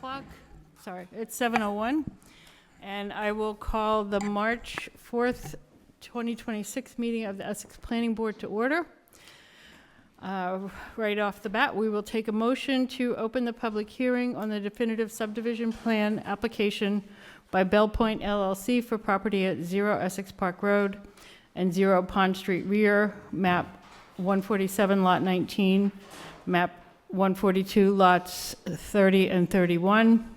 o'clock. Sorry, it's 7:01. And I will call the March 4th, 2026 meeting of the Essex Planning Board to order. Right off the bat, we will take a motion to open the public hearing on the definitive subdivision plan application by Bell Point LLC for property at 0 Essex Park Road and 0 Pond Street Rear, map 147, lot 19, map 142, lots 30 and 31,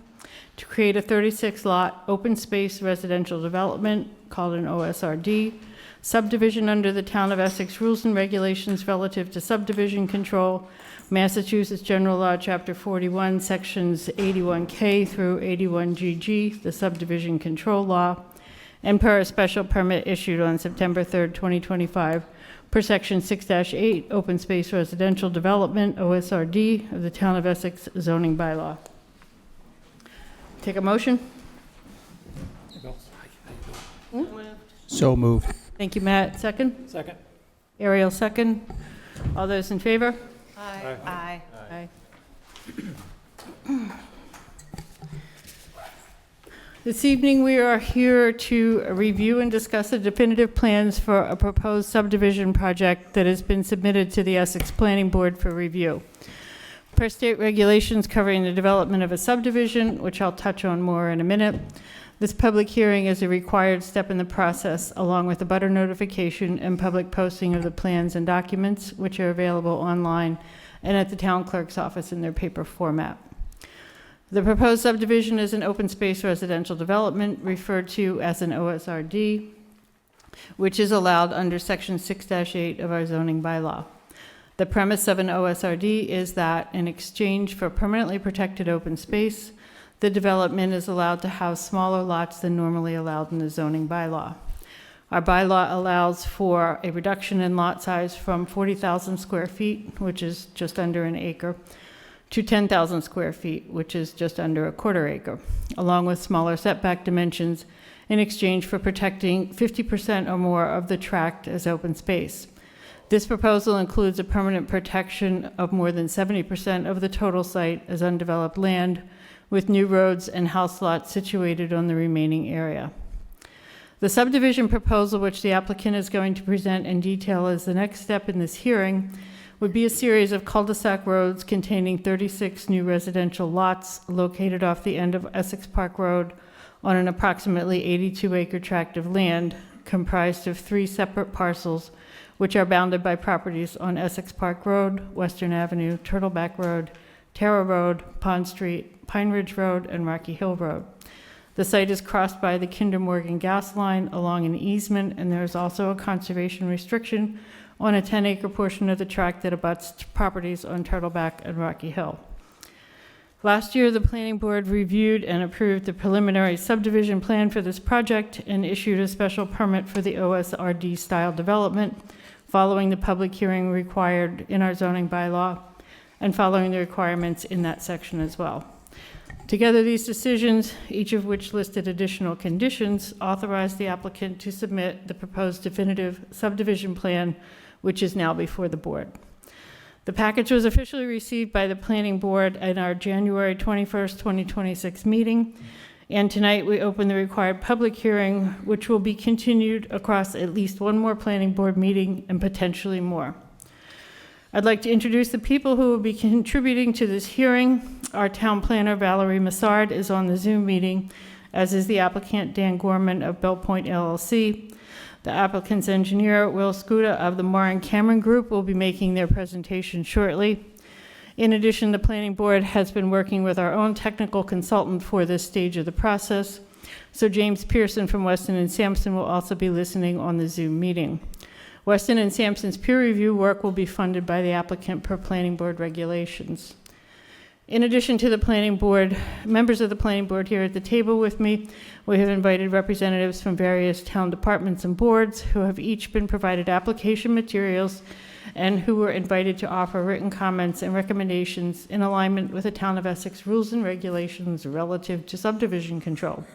to create a 36-lot open space residential development called an OSRD subdivision under the Town of Essex rules and regulations relative to subdivision control, Massachusetts General Law, Chapter 41, Sections 81K through 81GG, the subdivision control law, and per a special permit issued on September 3rd, 2025, per Section 6-8, Open Space Residential Development, OSRD, of the Town of Essex zoning bylaw. Take a motion? So moved. Thank you, Matt. Second? Second. Ariel, second. All those in favor? Aye. Aye. This evening, we are here to review and discuss the definitive plans for a proposed subdivision project that has been submitted to the Essex Planning Board for review. Per state regulations covering the development of a subdivision, which I'll touch on more in a minute, this public hearing is a required step in the process, along with the butter notification and public posting of the plans and documents, which are available online and at the town clerk's office in their paper format. The proposed subdivision is an open space residential development referred to as an OSRD, which is allowed under Section 6-8 of our zoning bylaw. The premise of an OSRD is that in exchange for permanently protected open space, the development is allowed to house smaller lots than normally allowed in the zoning bylaw. Our bylaw allows for a reduction in lot size from 40,000 square feet, which is just under an acre, to 10,000 square feet, which is just under a quarter acre, along with smaller setback dimensions in exchange for protecting 50% or more of the tract as open space. This proposal includes a permanent protection of more than 70% of the total site as undeveloped land, with new roads and house lots situated on the remaining area. The subdivision proposal, which the applicant is going to present in detail as the next step in this hearing, would be a series of cul-de-sac roads containing 36 new residential lots located off the end of Essex Park Road on an approximately 82-acre tract of land comprised of 3 separate parcels, which are bounded by properties on Essex Park Road, Western Avenue, Turtleback Road, Tara Road, Pond Street, Pine Ridge Road, and Rocky Hill Road. The site is crossed by the Kinder Morgan gas line along an easement, and there is also a conservation restriction on a 10-acre portion of the tract that abuts properties on Turtleback and Rocky Hill. Last year, the Planning Board reviewed and approved the preliminary subdivision plan for this project and issued a special permit for the OSRD style development, following the public hearing required in our zoning bylaw and following the requirements in that section as well. Together, these decisions, each of which listed additional conditions, authorized the applicant to submit the proposed definitive subdivision plan, which is now before the board. The package was officially received by the Planning Board at our January 21st, 2026 meeting, and tonight we open the required public hearing, which will be continued across at least one more Planning Board meeting and potentially more. I'd like to introduce the people who will be contributing to this hearing. Our town planner, Valerie Massard, is on the Zoom meeting, as is the applicant, Dan Gorman of Bell Point LLC. The applicant's engineer, Will Scuda of the Moran Cameron Group, will be making their presentation shortly. In addition, the Planning Board has been working with our own technical consultant for this stage of the process. So James Pearson from Weston & Sampson will also be listening on the Zoom meeting. Weston & Sampson's peer review work will be funded by the applicant per Planning Board regulations. In addition to the Planning Board, members of the Planning Board here at the table with me, we have invited representatives from various town departments and boards who have each been provided application materials and who were invited to offer written comments and recommendations in alignment with the Town of Essex rules and regulations relative to subdivision control.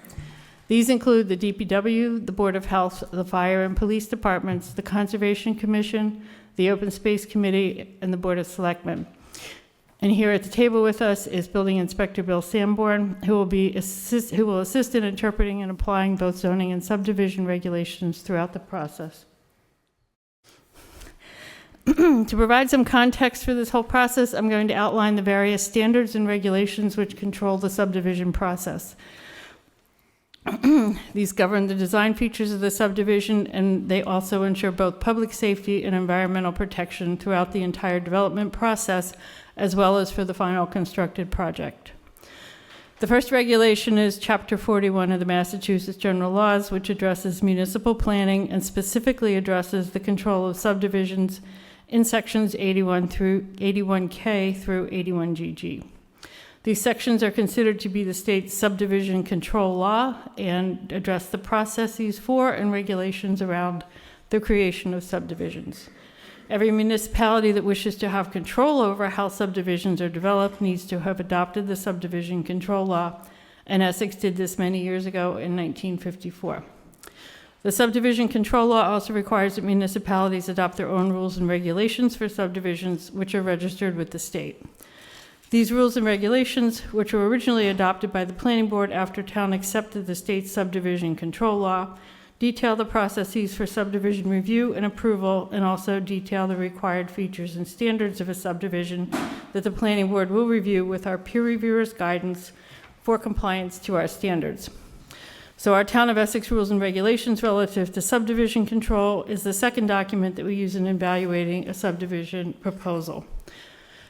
These include the DPW, the Board of Health, the Fire and Police Departments, the Conservation Commission, the Open Space Committee, and the Board of Selectmen. And here at the table with us is Building Inspector Bill Sanborn, who will assist in interpreting and applying both zoning and subdivision regulations throughout the process. To provide some context for this whole process, I'm going to outline the various standards and regulations which control the subdivision process. These govern the design features of the subdivision, and they also ensure both public safety and environmental protection throughout the entire development process, as well as for the final constructed project. The first regulation is Chapter 41 of the Massachusetts General Laws, which addresses municipal planning and specifically addresses the control of subdivisions in sections 81 through 81K through 81GG. These sections are considered to be the state's subdivision control law and address the processes for and regulations around the creation of subdivisions. Every municipality that wishes to have control over how subdivisions are developed needs to have adopted the subdivision control law, and Essex did this many years ago in 1954. The subdivision control law also requires that municipalities adopt their own rules and regulations for subdivisions, which are registered with the state. These rules and regulations, which were originally adopted by the planning board after town accepted the state's subdivision control law, detail the processes for subdivision review and approval, and also detail the required features and standards of a subdivision that the planning board will review with our peer reviewers' guidance for compliance to our standards. So our Town of Essex rules and regulations relative to subdivision control is the second document that we use in evaluating a subdivision proposal.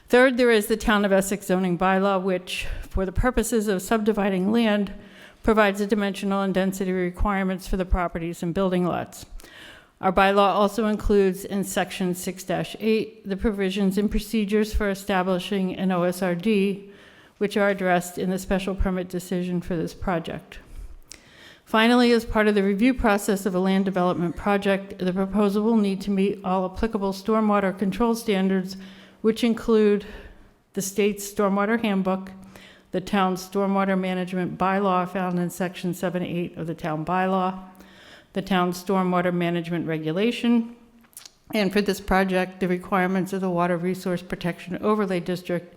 Third, there is the Town of Essex zoning bylaw, which, for the purposes of subdividing land, provides the dimensional and density requirements for the properties and building lots. Our bylaw also includes in section 6-8 the provisions and procedures for establishing an OSRD, which are addressed in the special permit decision for this project. Finally, as part of the review process of a land development project, the proposal will need to meet all applicable stormwater control standards, which include the state's stormwater handbook, the town's stormwater management bylaw found in section 7-8 of the town bylaw, the town's stormwater management regulation, and for this project, the requirements of the Water Resource Protection Overlay District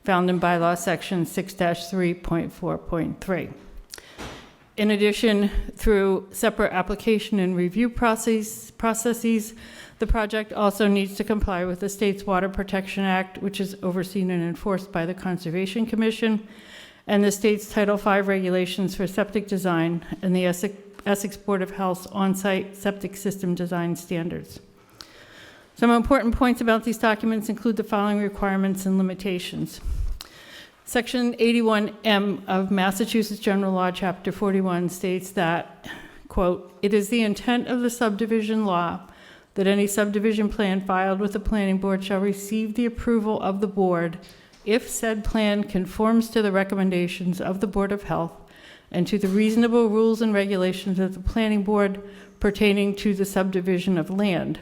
found in bylaw section 6-3.4.3. In addition, through separate application and review processes, the project also needs to comply with the state's Water Protection Act, which is overseen and enforced by the Conservation Commission, and the state's Title V regulations for septic design and the Essex Board of Health's on-site septic system design standards. Some important points about these documents include the following requirements and limitations. Section 81M of Massachusetts General Law, Chapter 41 states that, quote, "It is the intent of the subdivision law that any subdivision plan filed with the planning board shall receive the approval of the board if said plan conforms to the recommendations of the Board of Health and to the reasonable rules and regulations of the planning board pertaining to the subdivision of land.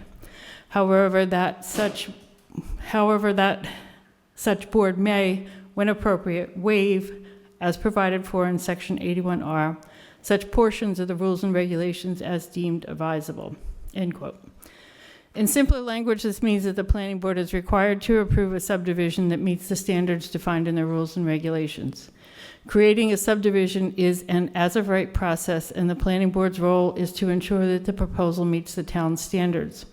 However, that such board may, when appropriate, waive, as provided for in Section 81R, such portions of the rules and regulations as deemed advisable," end quote. In simpler language, this means that the planning board is required to approve a subdivision that meets the standards defined in the rules and regulations. Creating a subdivision is an as-of-right process, and the planning board's role is to ensure that the proposal meets the town's standards.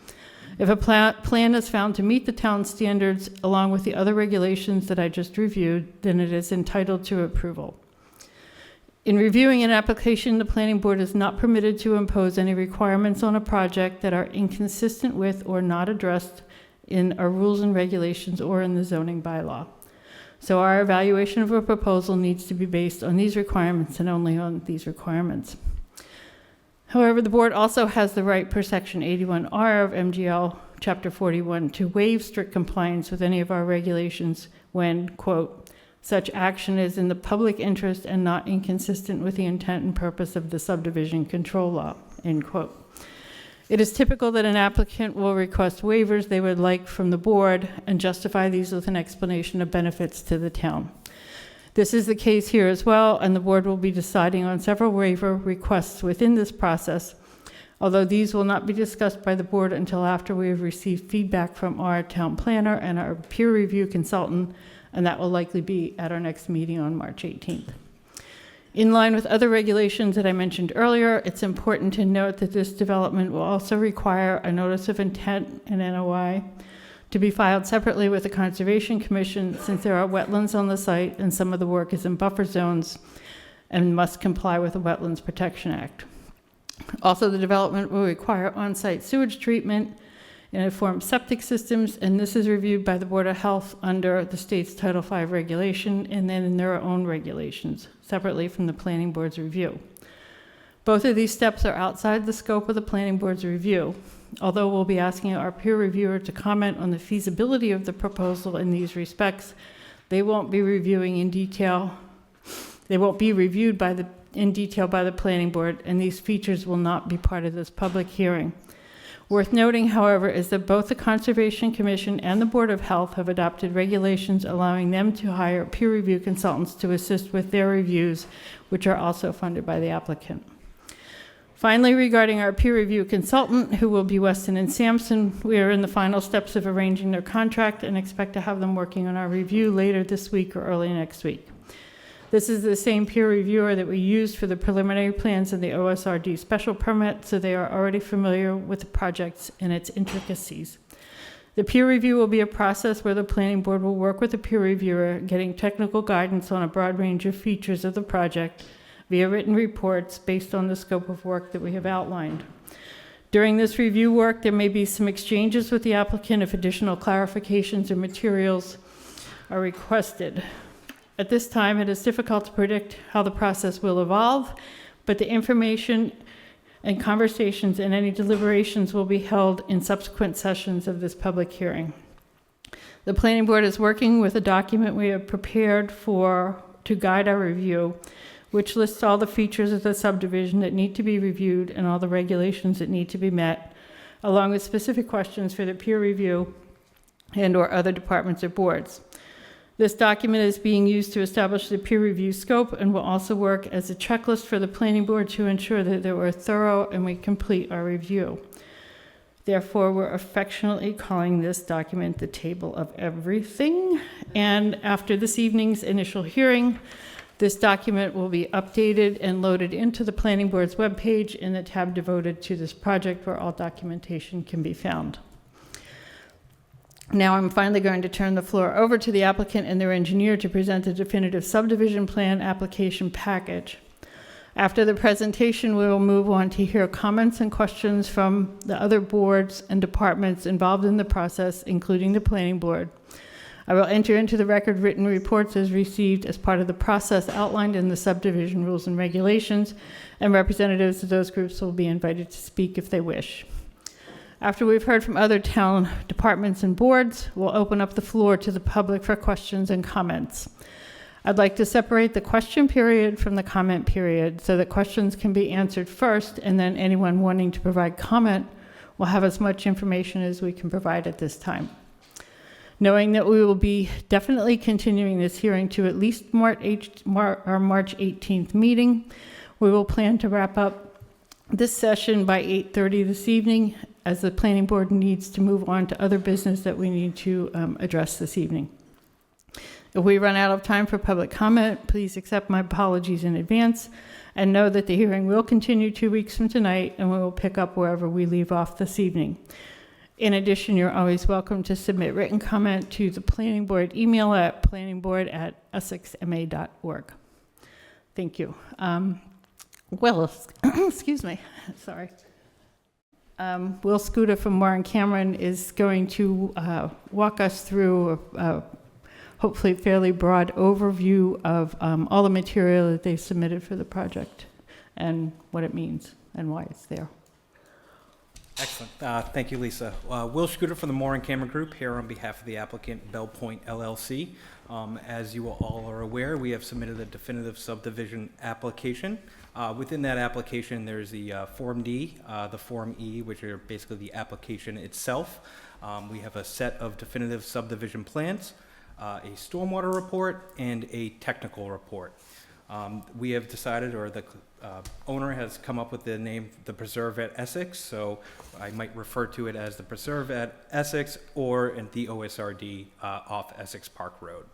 If a plan is found to meet the town's standards, along with the other regulations that I just reviewed, then it is entitled to approval. In reviewing an application, the planning board is not permitted to impose any requirements on a project that are inconsistent with or not addressed in our rules and regulations or in the zoning bylaw. So our evaluation of a proposal needs to be based on these requirements and only on these requirements. However, the board also has the right per section 81R of MGL Chapter 41 to waive strict compliance with any of our regulations when, quote, "Such action is in the public interest and not inconsistent with the intent and purpose of the subdivision control law," end quote. It is typical that an applicant will request waivers they would like from the board and justify these with an explanation of benefits to the town. This is the case here as well, and the board will be deciding on several waiver requests within this process, although these will not be discussed by the board until after we have received feedback from our town planner and our peer review consultant and that will likely be at our next meeting on March 18th. In line with other regulations that I mentioned earlier, it's important to note that this development will also require a notice of intent and NOI to be filed separately with the Conservation Commission, since there are wetlands on the site and some of the work is in buffer zones and must comply with the Wetlands Protection Act. Also, the development will require on-site sewage treatment in a form of septic systems, and this is reviewed by the Board of Health under the state's Title V regulation and then in their own regulations, separately from the Planning Board's review. Both of these steps are outside the scope of the Planning Board's review, although we'll be asking our peer reviewer to comment on the feasibility of the proposal in these respects. They won't be reviewing in detail. They won't be reviewed in detail by the Planning Board, and these features will not be part of this public hearing. Worth noting, however, is that both the Conservation Commission and the Board of Health have adopted regulations allowing them to hire peer review consultants to assist with their reviews, which are also funded by the applicant. Finally, regarding our peer review consultant, who will be Weston & Sampson, we are in the final steps of arranging their contract and expect to have them working on our review later this week or early next week. This is the same peer reviewer that we used for the preliminary plans and the OSRD special permit, so they are already familiar with the projects and its intricacies. The peer review will be a process where the Planning Board will work with the peer reviewer, getting technical guidance on a broad range of features of the project via written reports based on the scope of work that we have outlined. During this review work, there may be some exchanges with the applicant if additional clarifications or materials are requested. At this time, it is difficult to predict how the process will evolve, but the information and conversations and any deliberations will be held in subsequent sessions of this public hearing. The Planning Board is working with a document we have prepared to guide our review, which lists all the features of the subdivision that need to be reviewed and all the regulations that need to be met, along with specific questions for the peer review and/or other departments or boards. This document is being used to establish the peer review scope and will also work as a checklist for the Planning Board to ensure that we're thorough and we complete our review. Therefore, we're affectionately calling this document the Table of Everything. And after this evening's initial hearing, this document will be updated and loaded into the Planning Board's webpage in the tab devoted to this project where all documentation can be found. Now I'm finally going to turn the floor over to the applicant and their engineer to present the definitive subdivision plan application package. After the presentation, we will move on to hear comments and questions from the other boards and departments involved in the process, including the Planning Board. I will enter into the record written reports as received as part of the process outlined in the subdivision rules and regulations, and representatives of those groups will be invited to speak if they wish. After we've heard from other town departments and boards, we'll open up the floor to the public for questions and comments. I'd like to separate the question period from the comment period so that questions can be answered first, and then anyone wanting to provide comment will have as much information as we can provide at this time. Knowing that we will be definitely continuing this hearing to at least our March 18th meeting, we will plan to wrap up this session by 8:30 this evening, as the Planning Board needs to move on to other business that we need to address this evening. If we run out of time for public comment, please accept my apologies in advance and know that the hearing will continue 2 weeks from tonight, and we will pick up wherever we leave off this evening. In addition, you're always welcome to submit written comment to the Planning Board email at planningboard@essexma.org. Thank you. Excuse me, sorry. Will Scooter from Warren Cameron is going to walk us through a hopefully fairly broad overview of all the material that they submitted for the project and what it means and why it's there. Excellent. Thank you, Lisa. Will Scooter from the Warren Cameron Group here on behalf of the applicant Bell Point LLC. As you all are aware, we have submitted a definitive subdivision application. Within that application, there's the Form D, the Form E, which are basically the application itself. We have a set of definitive subdivision plans, a stormwater report, and a technical report. We have decided, or the owner has come up with the name, the Preserve at Essex, so I might refer to it as the Preserve at Essex or the OSRD off Essex Park Road.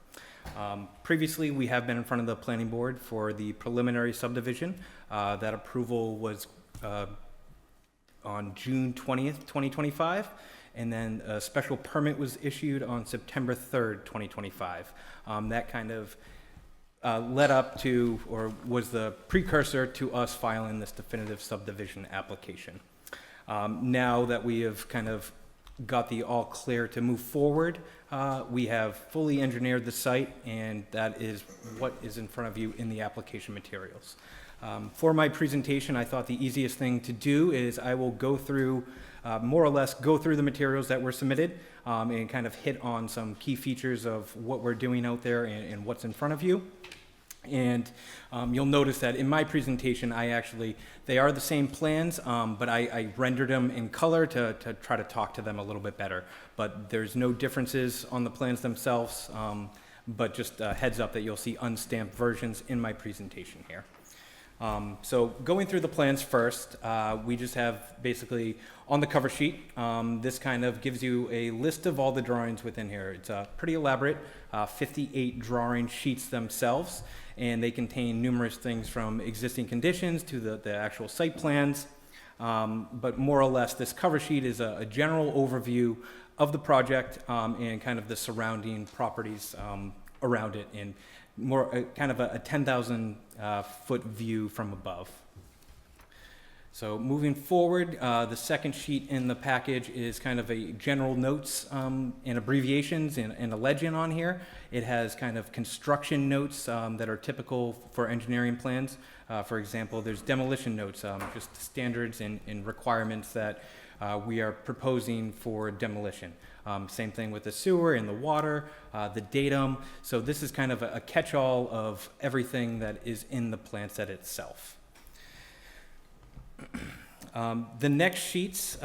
Previously, we have been in front of the planning board for the preliminary subdivision. That approval was on June 20th, 2025, and then a special permit was issued on September 3rd, 2025. That kind of led up to, or was the precursor to us filing this definitive subdivision application. Now that we have kind of got the all clear to move forward, we have fully engineered the site, and that is what is in front of you in the application materials. For my presentation, I thought the easiest thing to do is I will go through, more or less go through the materials that were submitted, and kind of hit on some key features of what we're doing out there and what's in front of you. And you'll notice that in my presentation, they are the same plans, but I rendered them in color to try to talk to them a little bit better. But there's no differences on the plans themselves, but just a heads up that you'll see unstamped versions in my presentation here. So going through the plans first, we just have basically on the cover sheet, this kind of gives you a list of all the drawings within here. It's pretty elaborate, 58 drawing sheets themselves, and they contain numerous things from existing conditions to the actual site plans. But more or less, this cover sheet is a general overview of the project and kind of the surrounding properties around it, and more kind of a 10,000 foot view from above. So moving forward, the second sheet in the package is kind of a general notes and abbreviations and a legend on here. It has kind of construction notes that are typical for engineering plans. For example, there's demolition notes, just standards and requirements that we are proposing for demolition. Same thing with the sewer and the water, the datum. So this is kind of a catch-all of everything that is in the plan set itself. The next sheets,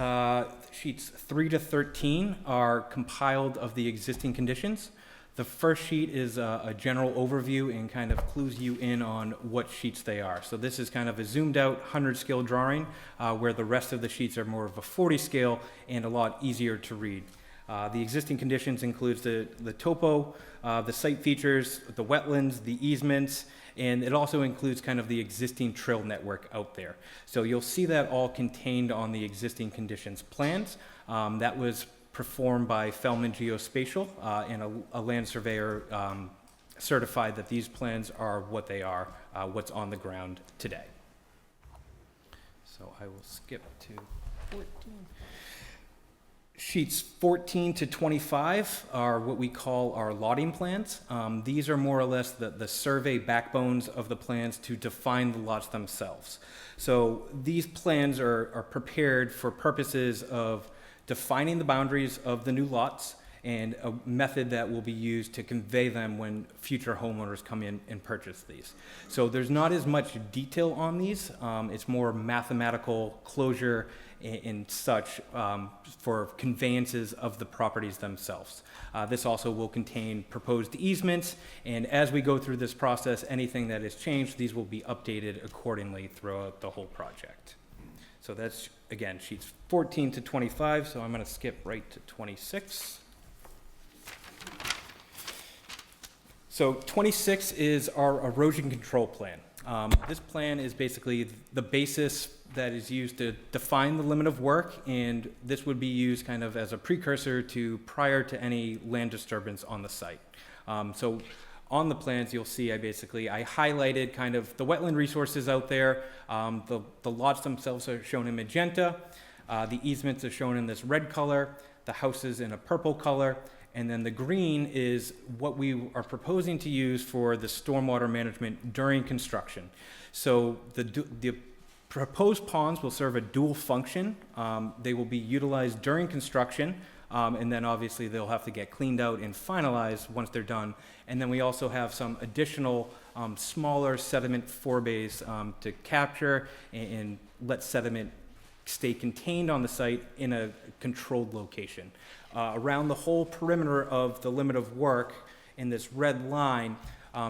sheets 3 to 13, are compiled of the existing conditions. The first sheet is a general overview and kind of clues you in on what sheets they are. So this is kind of a zoomed out 100 scale drawing, where the rest of the sheets are more of a 40 scale and a lot easier to read. The existing conditions includes the topo, the site features, the wetlands, the easements, and it also includes kind of the existing trail network out there. So you'll see that all contained on the existing conditions plans. That was performed by Fellman Geospatial, and a land surveyor certified that these plans are what they are, what's on the ground today. So I will skip to 14. Sheets 14 to 25 are what we call our lotting plans. These are more or less the survey backbones of the plans to define the lots themselves. So these plans are prepared for purposes of defining the boundaries of the new lots and a method that will be used to convey them when future homeowners come in and purchase these. So there's not as much detail on these. It's more mathematical closure and such for conveyances of the properties themselves. This also will contain proposed easements, and as we go through this process, anything that is changed, these will be updated accordingly throughout the whole project. So that's, again, sheets 14 to 25, so I'm going to skip right to 26. So 26 is our erosion control plan. This plan is basically the basis that is used to define the limit of work, and this would be used kind of as a precursor to prior to any land disturbance on the site. So on the plans, you'll see I highlighted kind of the wetland resources out there. The lots themselves are shown in magenta. The easements are shown in this red color, the houses in a purple color, and then the green is what we are proposing to use for the stormwater management during construction. So the proposed ponds will serve a dual function. They will be utilized during construction, and then obviously they'll have to get cleaned out and finalized once they're done. And then we also have some additional smaller sediment forebays to capture and let sediment stay contained on the site in a controlled location. Around the whole perimeter of the limit of work in this red line,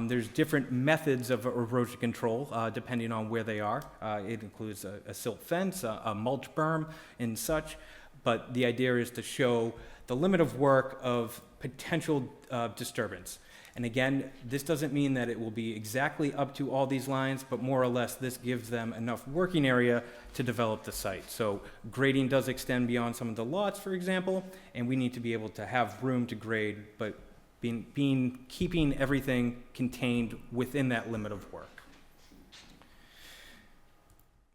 there's different methods of erosion control depending on where they are. It includes a silt fence, a mulch berm, and such. But the idea is to show the limit of work of potential disturbance. And again, this doesn't mean that it will be exactly up to all these lines, but more or less this gives them enough working area to develop the site. So grading does extend beyond some of the lots, for example, and we need to be able to have room to grade, but keeping everything contained within that limit of work.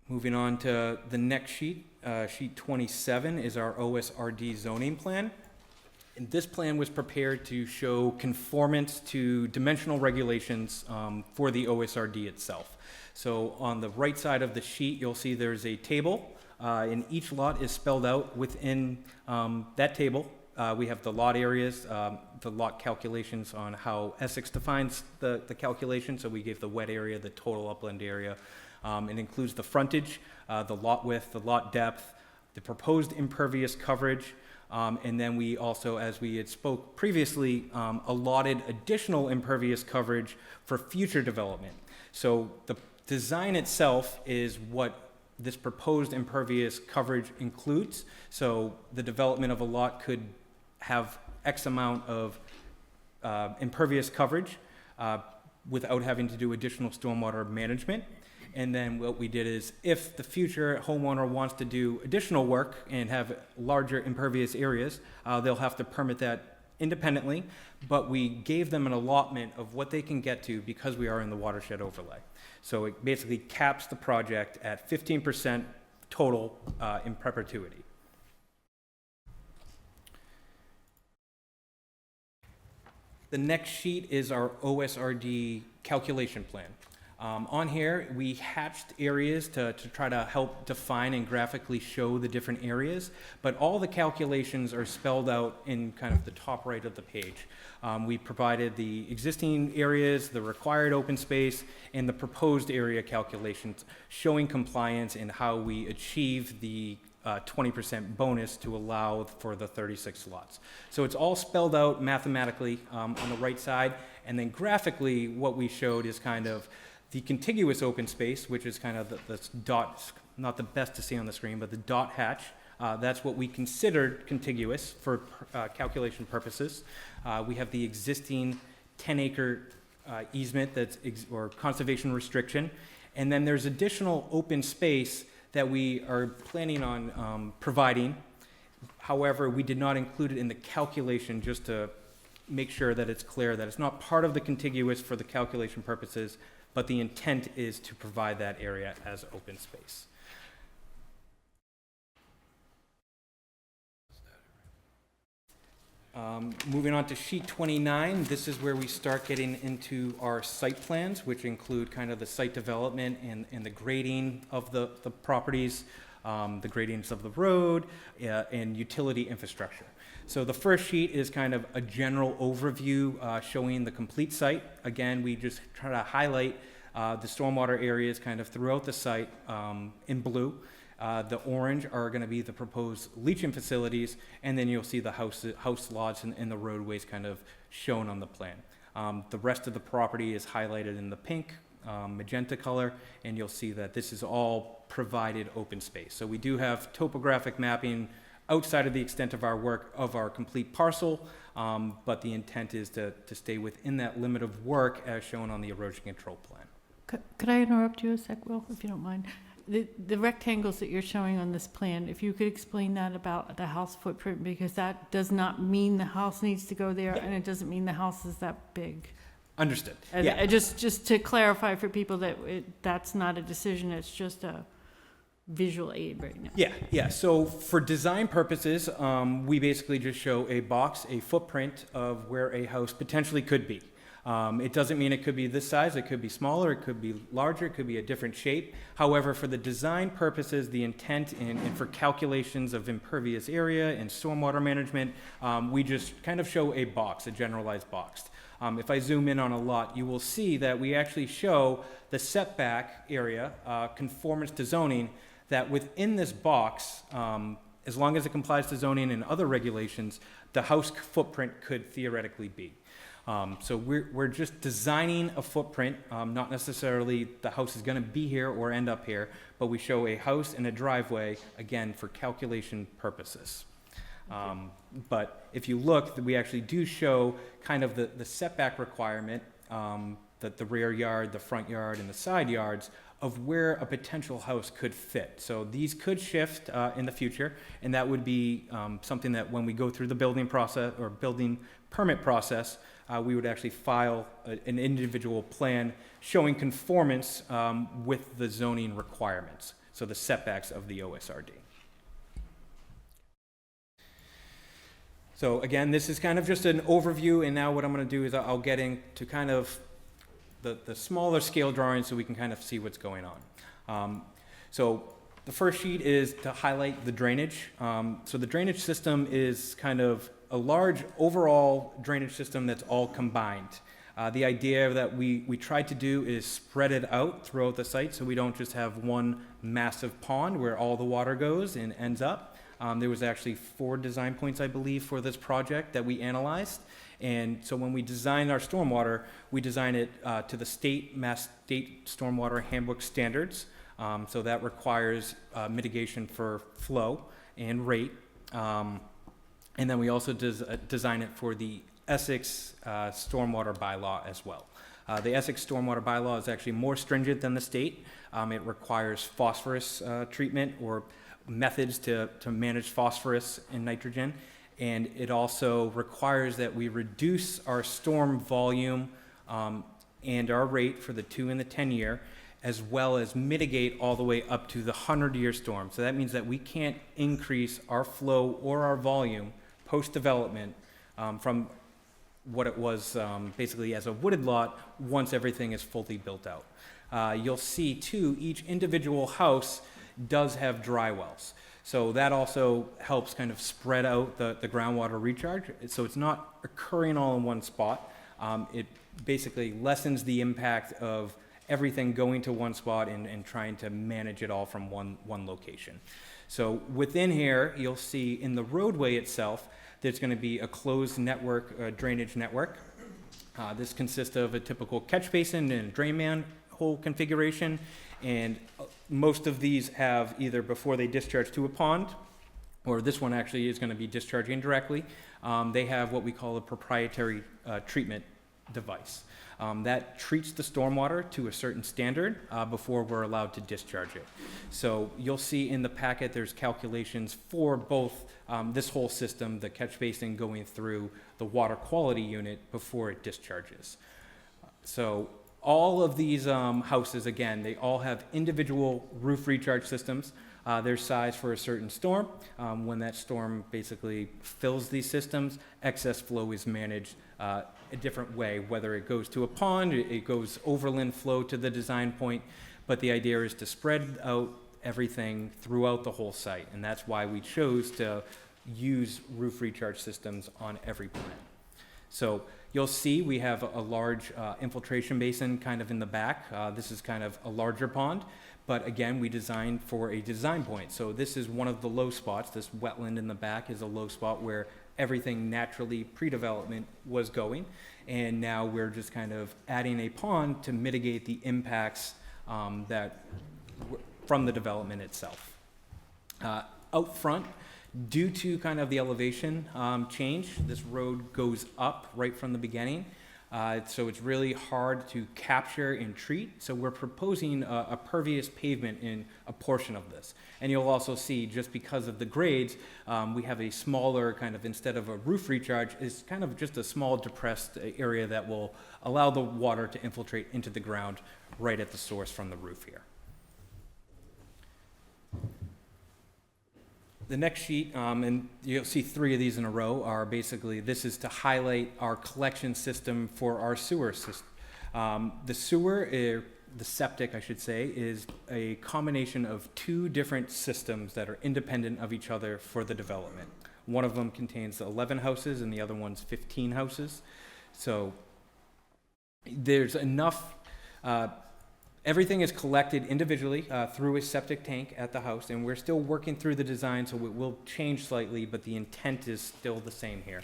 Moving on to the next sheet, sheet 27 is our OSRD zoning plan. And this plan was prepared to show conformance to dimensional regulations for the OSRD itself. So on the right side of the sheet, you'll see there's a table, and each lot is spelled out within that table. We have the lot areas, the lot calculations on how Essex defines the calculation. So we gave the wet area, the total upland area. It includes the frontage, the lot width, the lot depth, the proposed impervious coverage, and then we also, as we had spoke previously, allotted additional impervious coverage for future development. So the design itself is what this proposed impervious coverage includes. So the development of a lot could have X amount of impervious coverage without having to do additional stormwater management. And then what we did is, if the future homeowner wants to do additional work and have larger impervious areas, they'll have to permit that independently, but we gave them an allotment of what they can get to because we are in the watershed overlay. So it basically caps the project at 15% total in perpetuity. The next sheet is our OSRD calculation plan. On here, we hatched areas to try to help define and graphically show the different areas, but all the calculations are spelled out in kind of the top right of the page. We provided the existing areas, the required open space, and the proposed area calculations showing compliance and how we achieve the 20% bonus to allow for the 36 lots. So it's all spelled out mathematically on the right side, and then graphically what we showed is kind of the contiguous open space, which is kind of the dot, not the best to see on the screen, but the dot hatch. That's what we considered contiguous for calculation purposes. We have the existing 10-acre easement or conservation restriction. And then there's additional open space that we are planning on providing. However, we did not include it in the calculation just to make sure that it's clear that it's not part of the contiguous for the calculation purposes, but the intent is to provide that area as open space. Moving on to sheet 29, this is where we start getting into our site plans, which include kind of the site development and the grading of the properties, the gradings of the road, and utility infrastructure. So the first sheet is kind of a general overview showing the complete site. Again, we just try to highlight the stormwater areas kind of throughout the site in blue. The orange are going to be the proposed leaching facilities, and then you'll see the house lots and the roadways kind of shown on the plan. The rest of the property is highlighted in the pink, magenta color, and you'll see that this is all provided open space. So we do have topographic mapping outside of the extent of our work of our complete parcel, but the intent is to stay within that limit of work as shown on the erosion control plan. Could I interrupt you a sec, Will, if you don't mind? The rectangles that you're showing on this plan, if you could explain that about the house footprint, because that does not mean the house needs to go there, and it doesn't mean the house is that big. Understood. Yeah. Just to clarify for people that that's not a decision, it's just a visual aid right now. Yeah. So for design purposes, we basically just show a box, a footprint of where a house potentially could be. It doesn't mean it could be this size, it could be smaller, it could be larger, it could be a different shape. However, for the design purposes, the intent and for calculations of impervious area and stormwater management, we just kind of show a box, a generalized box. If I zoom in on a lot, you will see that we actually show the setback area, conformance to zoning, that within this box, as long as it complies to zoning and other regulations, the house footprint could theoretically be. So we're just designing a footprint, not necessarily the house is going to be here or end up here, but we show a house and a driveway, again, for calculation purposes. But if you look, we actually do show kind of the setback requirement, that the rear yard, the front yard, and the side yards of where a potential house could fit. So these could shift in the future, and that would be something that when we go through the building process or building permit process, we would actually file an individual plan showing conformance with the zoning requirements, so the setbacks of the OSRD. So again, this is kind of just an overview, and now what I'm going to do is I'll get into kind of the smaller scale drawings so we can kind of see what's going on. So the first sheet is to highlight the drainage. So the drainage system is kind of a large overall drainage system that's all combined. The idea that we tried to do is spread it out throughout the site so we don't just have one massive pond where all the water goes and ends up. There was actually 4 design points, I believe, for this project that we analyzed. And so when we design our stormwater, we design it to the Mass State Stormwater Handbook standards. So that requires mitigation for flow and rate. And then we also design it for the Essex Stormwater Bylaw as well. The Essex Stormwater Bylaw is actually more stringent than the state. It requires phosphorus treatment or methods to manage phosphorus and nitrogen. And it also requires that we reduce our storm volume and our rate for the 2 and the 10 year, as well as mitigate all the way up to the 100-year storm. So that means that we can't increase our flow or our volume post-development from what it was basically as a wooded lot once everything is fully built out. You'll see too, each individual house does have dry wells. So that also helps kind of spread out the groundwater recharge. So it's not occurring all in one spot. It basically lessens the impact of everything going to one spot and trying to manage it all from one location. So within here, you'll see in the roadway itself, there's going to be a closed network, drainage network. This consists of a typical catch basin and a drain manhole configuration. And most of these have either before they discharge to a pond, or this one actually is going to be discharging directly, they have what we call a proprietary treatment device. That treats the stormwater to a certain standard before we're allowed to discharge it. So you'll see in the packet there's calculations for both this whole system, the catch basin going through the water quality unit before it discharges. So all of these houses, again, they all have individual roof recharge systems. They're sized for a certain storm. When that storm basically fills these systems, excess flow is managed a different way, whether it goes to a pond, it goes overland flow to the design point, but the idea is to spread out everything throughout the whole site, and that's why we chose to use roof recharge systems on every plan. So you'll see we have a large infiltration basin kind of in the back. This is kind of a larger pond, but again, we designed for a design point. So this is one of the low spots. This wetland in the back is a low spot where everything naturally pre-development was going, and now we're just kind of adding a pond to mitigate the impacts from the development itself. Out front, due to kind of the elevation change, this road goes up right from the beginning. So it's really hard to capture and treat. So we're proposing a pervious pavement in a portion of this. And you'll also see, just because of the grades, we have a smaller kind of, instead of a roof recharge, is kind of just a small depressed area that will allow the water to infiltrate into the ground right at the source from the roof here. The next sheet, and you'll see 3 of these in a row, are basically, this is to highlight our collection system for our sewer system. The sewer, the septic, I should say, is a combination of 2 different systems that are independent of each other for the development. One of them contains 11 houses and the other one's 15 houses. So there's enough, everything is collected individually through a septic tank at the house, and we're still working through the design, so it will change slightly, but the intent is still the same here.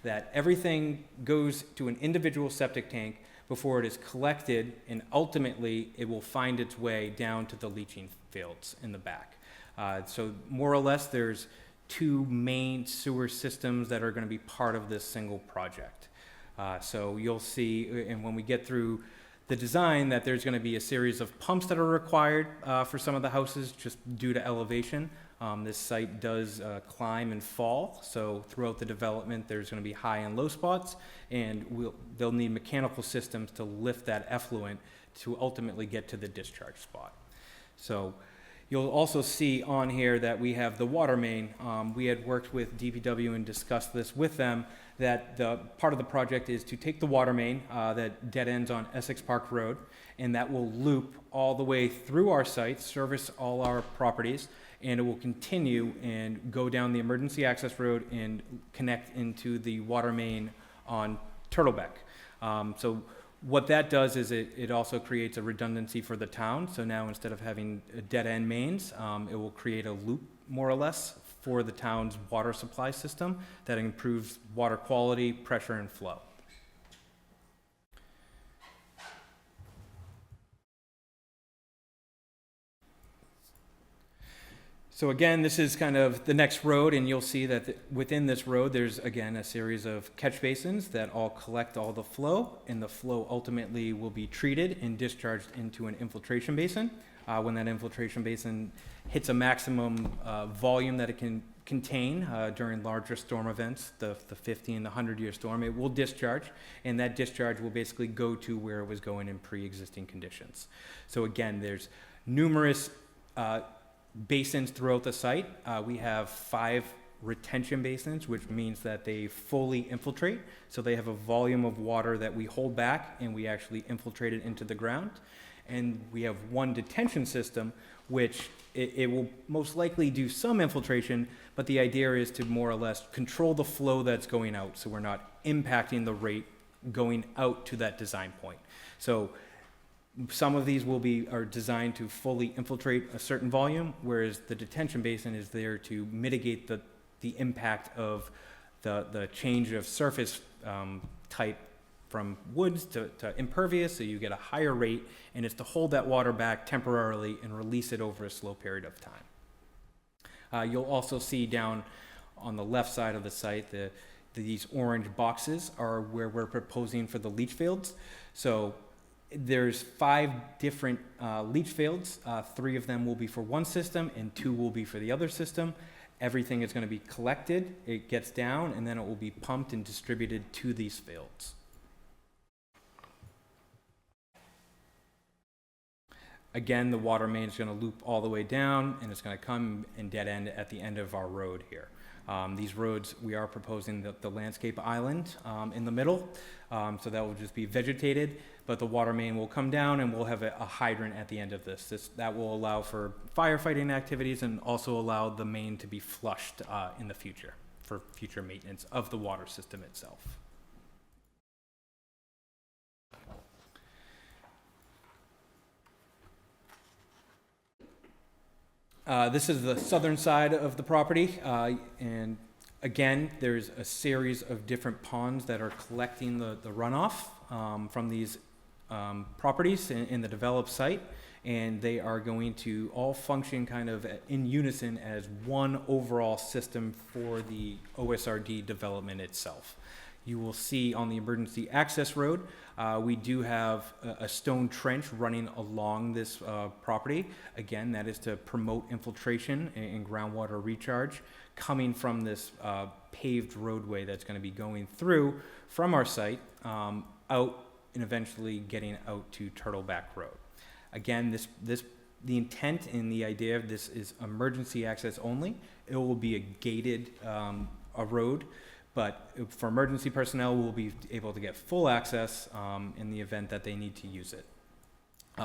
That everything goes to an individual septic tank before it is collected, and ultimately it will find its way down to the leaching fields in the back. So more or less there's two main sewer systems that are going to be part of this single project. So you'll see, and when we get through the design, that there's going to be a series of pumps that are required for some of the houses just due to elevation. This site does climb and fall, so throughout the development there's going to be high and low spots, and they'll need mechanical systems to lift that effluent to ultimately get to the discharge spot. So you'll also see on here that we have the water main. We had worked with DPW and discussed this with them, that the part of the project is to take the water main that dead ends on Essex Park Road, and that will loop all the way through our site, service all our properties, and it will continue and go down the emergency access road and connect into the water main on Turtlebeck. So what that does is it also creates a redundancy for the town. So now instead of having dead-end mains, it will create a loop, more or less, for the town's water supply system that improves water quality, pressure, and flow. So again, this is kind of the next road, and you'll see that within this road, there's again a series of catch basins that all collect all the flow, and the flow ultimately will be treated and discharged into an infiltration basin. When that infiltration basin hits a maximum volume that it can contain during larger storm events, the 50 and the 100-year storm, it will discharge, and that discharge will basically go to where it was going in pre-existing conditions. So again, there's numerous basins throughout the site. We have 5 retention basins, which means that they fully infiltrate. So they have a volume of water that we hold back and we actually infiltrate it into the ground. And we have 1 detention system, which it will most likely do some infiltration, but the idea is to more or less control the flow that's going out, so we're not impacting the rate going out to that design point. So some of these are designed to fully infiltrate a certain volume, whereas the detention basin is there to mitigate the impact of the change of surface type from woods to impervious, so you get a higher rate, and it's to hold that water back temporarily and release it over a slow period of time. You'll also see down on the left side of the site, these orange boxes are where we're proposing for the leach fields. So there's 5 different leach fields. 3 of them will be for one system and 2 will be for the other system. Everything is going to be collected, it gets down, and then it will be pumped and distributed to these fields. Again, the water main is going to loop all the way down, and it's going to come and dead end at the end of our road here. These roads, we are proposing the landscape island in the middle, so that will just be vegetated, but the water main will come down and we'll have a hydrant at the end of this. That will allow for firefighting activities and also allow the main to be flushed in the future for future maintenance of the water system itself. This is the southern side of the property, and again, there's a series of different ponds that are collecting the runoff from these properties in the developed site, and they are going to all function kind of in unison as one overall system for the OSRD development itself. You will see on the emergency access road, we do have a stone trench running along this property. Again, that is to promote infiltration and groundwater recharge coming from this paved roadway that's going to be going through from our site out and eventually getting out to Turtleback Road. Again, the intent and the idea of this is emergency access only. It will be a gated a road, but for emergency personnel, we'll be able to get full access in the event that they need to use it.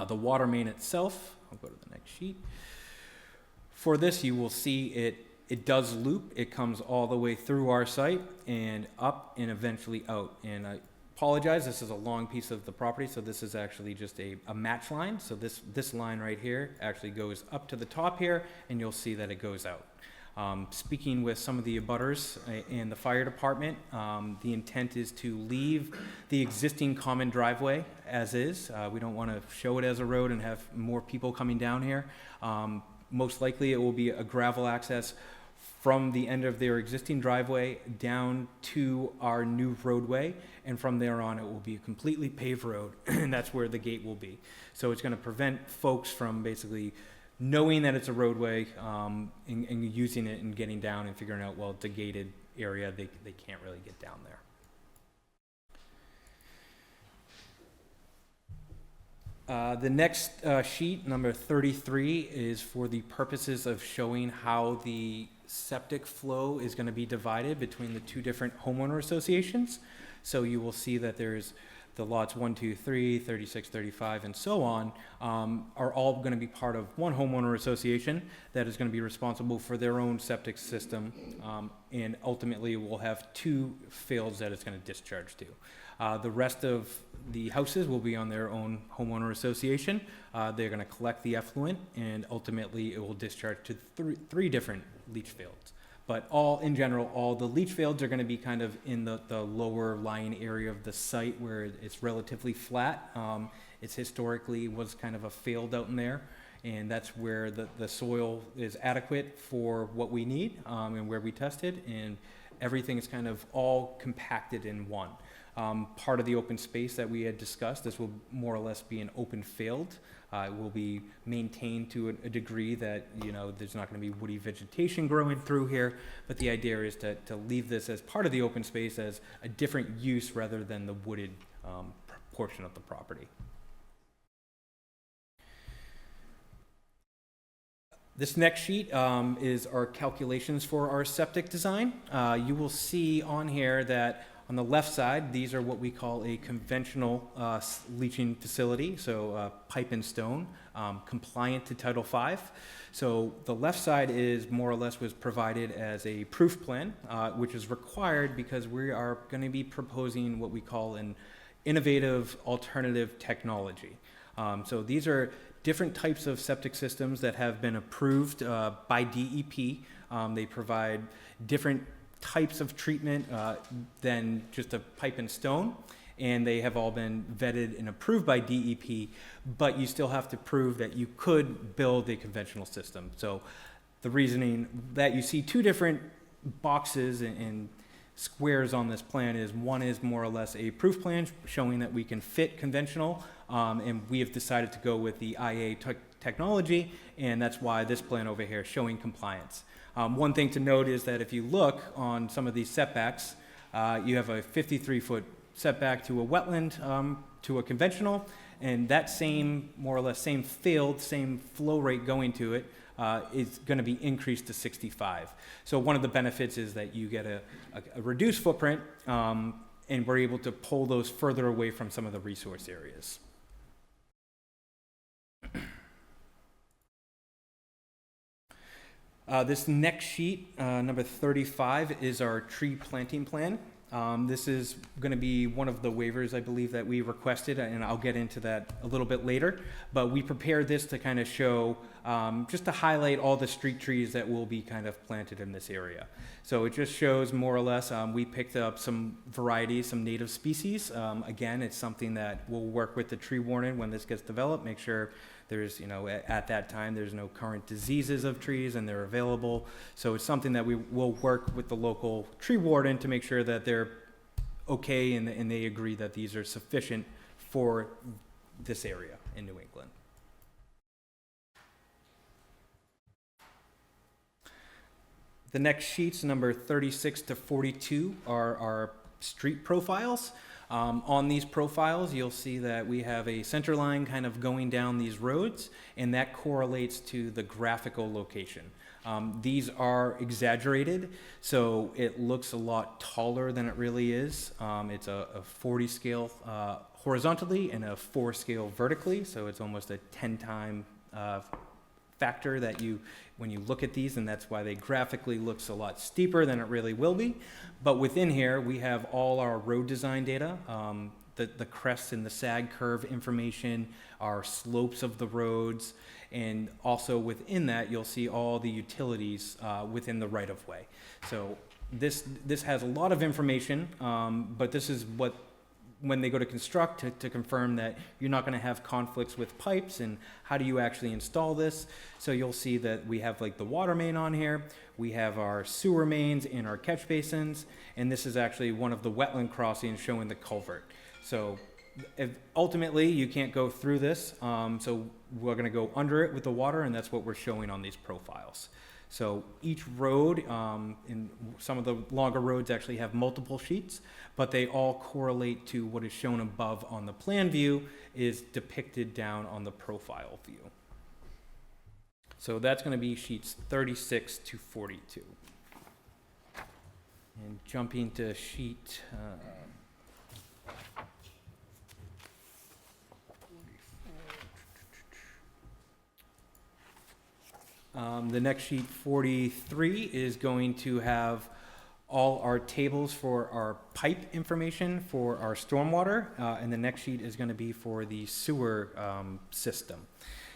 The water main itself, I'll go to the next sheet. For this, you will see it does loop. It comes all the way through our site and up and eventually out. And I apologize, this is a long piece of the property, so this is actually just a match line. So this line right here actually goes up to the top here, and you'll see that it goes out. Speaking with some of the abutters in the fire department, the intent is to leave the existing common driveway as is. We don't want to show it as a road and have more people coming down here. Most likely it will be a gravel access from the end of their existing driveway down to our new roadway, and from there on, it will be a completely paved road, and that's where the gate will be. So it's going to prevent folks from basically knowing that it's a roadway, and using it and getting down and figuring out, well, it's a gated area, they can't really get down there. The next sheet, number 33, is for the purposes of showing how the septic flow is going to be divided between the two different homeowner associations. So you will see that there's the lots 1, 2, 3, 36, 35, and so on, are all going to be part of one homeowner association that is going to be responsible for their own septic system, and ultimately will have two fields that it's going to discharge to. The rest of the houses will be on their own homeowner association. They're going to collect the effluent, and ultimately it will discharge to three different leach fields. But in general, all the leach fields are going to be kind of in the lower lying area of the site where it's relatively flat. It's historically was kind of a field out in there, and that's where the soil is adequate for what we need, and where we tested, and everything is kind of all compacted in one. Part of the open space that we had discussed, this will more or less be an open field. It will be maintained to a degree that, there's not going to be woody vegetation growing through here, but the idea is to leave this as part of the open space as a different use rather than the wooded portion of the property. This next sheet is our calculations for our septic design. You will see on here that on the left side, these are what we call a conventional leaching facility, so pipe and stone, compliant to Title V. So the left side is more or less was provided as a proof plan, which is required because we are going to be proposing what we call an innovative alternative technology. So these are different types of septic systems that have been approved by DEP. They provide different types of treatment than just a pipe and stone, and they have all been vetted and approved by DEP, but you still have to prove that you could build a conventional system. So the reasoning that you see two different boxes and squares on this plan is one is more or less a proof plan showing that we can fit conventional, and we have decided to go with the IA technology, and that's why this plan over here is showing compliance. One thing to note is that if you look on some of these setbacks, you have a 53-foot setback to a wetland, to a conventional, and that same, more or less same field, same flow rate going to it, is going to be increased to 65. So one of the benefits is that you get a reduced footprint, and we're able to pull those further away from some of the resource areas. This next sheet, number 35, is our tree planting plan. This is going to be one of the waivers, I believe, that we requested, and I'll get into that a little bit later. But we prepared this to kind of show, just to highlight all the street trees that will be kind of planted in this area. So it just shows more or less, we picked up some varieties, some native species. Again, it's something that we'll work with the tree warden when this gets developed, make sure there's, at that time, there's no current diseases of trees and they're available. So it's something that we will work with the local tree warden to make sure that they're okay and they agree that these are sufficient for this area in New England. The next sheets, number 36 to 42, are our street profiles. On these profiles, you'll see that we have a center line kind of going down these roads, and that correlates to the graphical location. These are exaggerated, so it looks a lot taller than it really is. It's a 40 scale horizontally and a 4 scale vertically, so it's almost a 10-time factor that when you look at these, and that's why they graphically looks a lot steeper than it really will be. But within here, we have all our road design data, the crest and the sag curve information, our slopes of the roads, and also within that, you'll see all the utilities within the right-of-way. So this has a lot of information, but this is what when they go to construct to confirm that you're not going to have conflicts with pipes and how do you actually install this. So you'll see that we have like the water main on here, we have our sewer mains and our catch basins, and this is actually one of the wetland crossings showing the culvert. So ultimately you can't go through this, so we're going to go under it with the water, and that's what we're showing on these profiles. So each road, in some of the longer roads actually have multiple sheets, but they all correlate to what is shown above on the plan view is depicted down on the profile view. So that's going to be sheets 36 to 42. And jumping to sheet the next sheet, 43, is going to have all our tables for our pipe information for our stormwater, and the next sheet is going to be for the sewer system.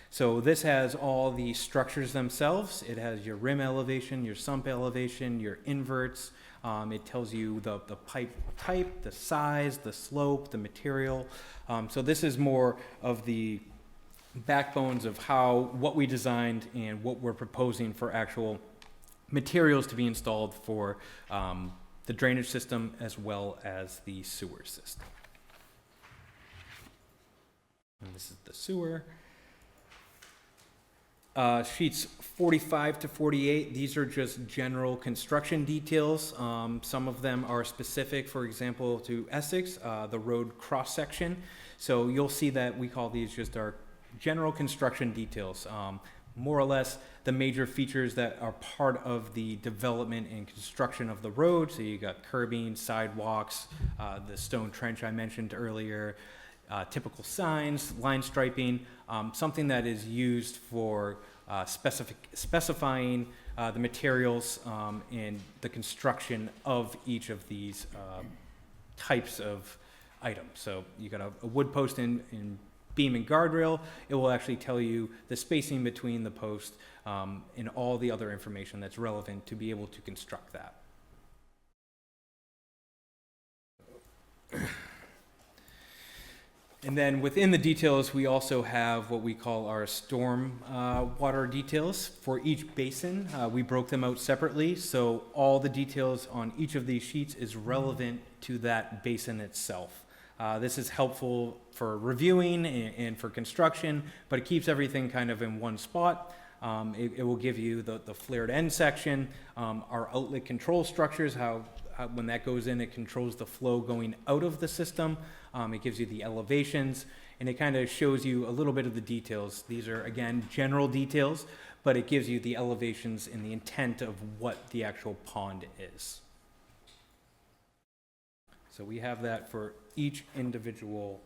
So this has all the structures themselves. It has your rim elevation, your sump elevation, your inverts. It tells you the pipe type, the size, the slope, the material. So this is more of the backbones of what we designed and what we're proposing for actual materials to be installed for the drainage system as well as the sewer system. And this is the sewer. Sheets 45 to 48, these are just general construction details. Some of them are specific, for example, to Essex, the road cross-section. So you'll see that we call these just our general construction details. More or less the major features that are part of the development and construction of the road. So you got curbing, sidewalks, the stone trench I mentioned earlier, typical signs, line striping, something that is used for specifying the materials and the construction of each of these types of items. So you got a wood post in beam and guardrail. It will actually tell you the spacing between the posts and all the other information that's relevant to be able to construct that. And then within the details, we also have what we call our storm water details. For each basin, we broke them out separately, so all the details on each of these sheets is relevant to that basin itself. This is helpful for reviewing and for construction, but it keeps everything kind of in one spot. It will give you the flared end section, our outlet control structures, how when that goes in, it controls the flow going out of the system. It gives you the elevations, and it kind of shows you a little bit of the details. These are, again, general details, but it gives you the elevations and the intent of what the actual pond is. So we have that for each individual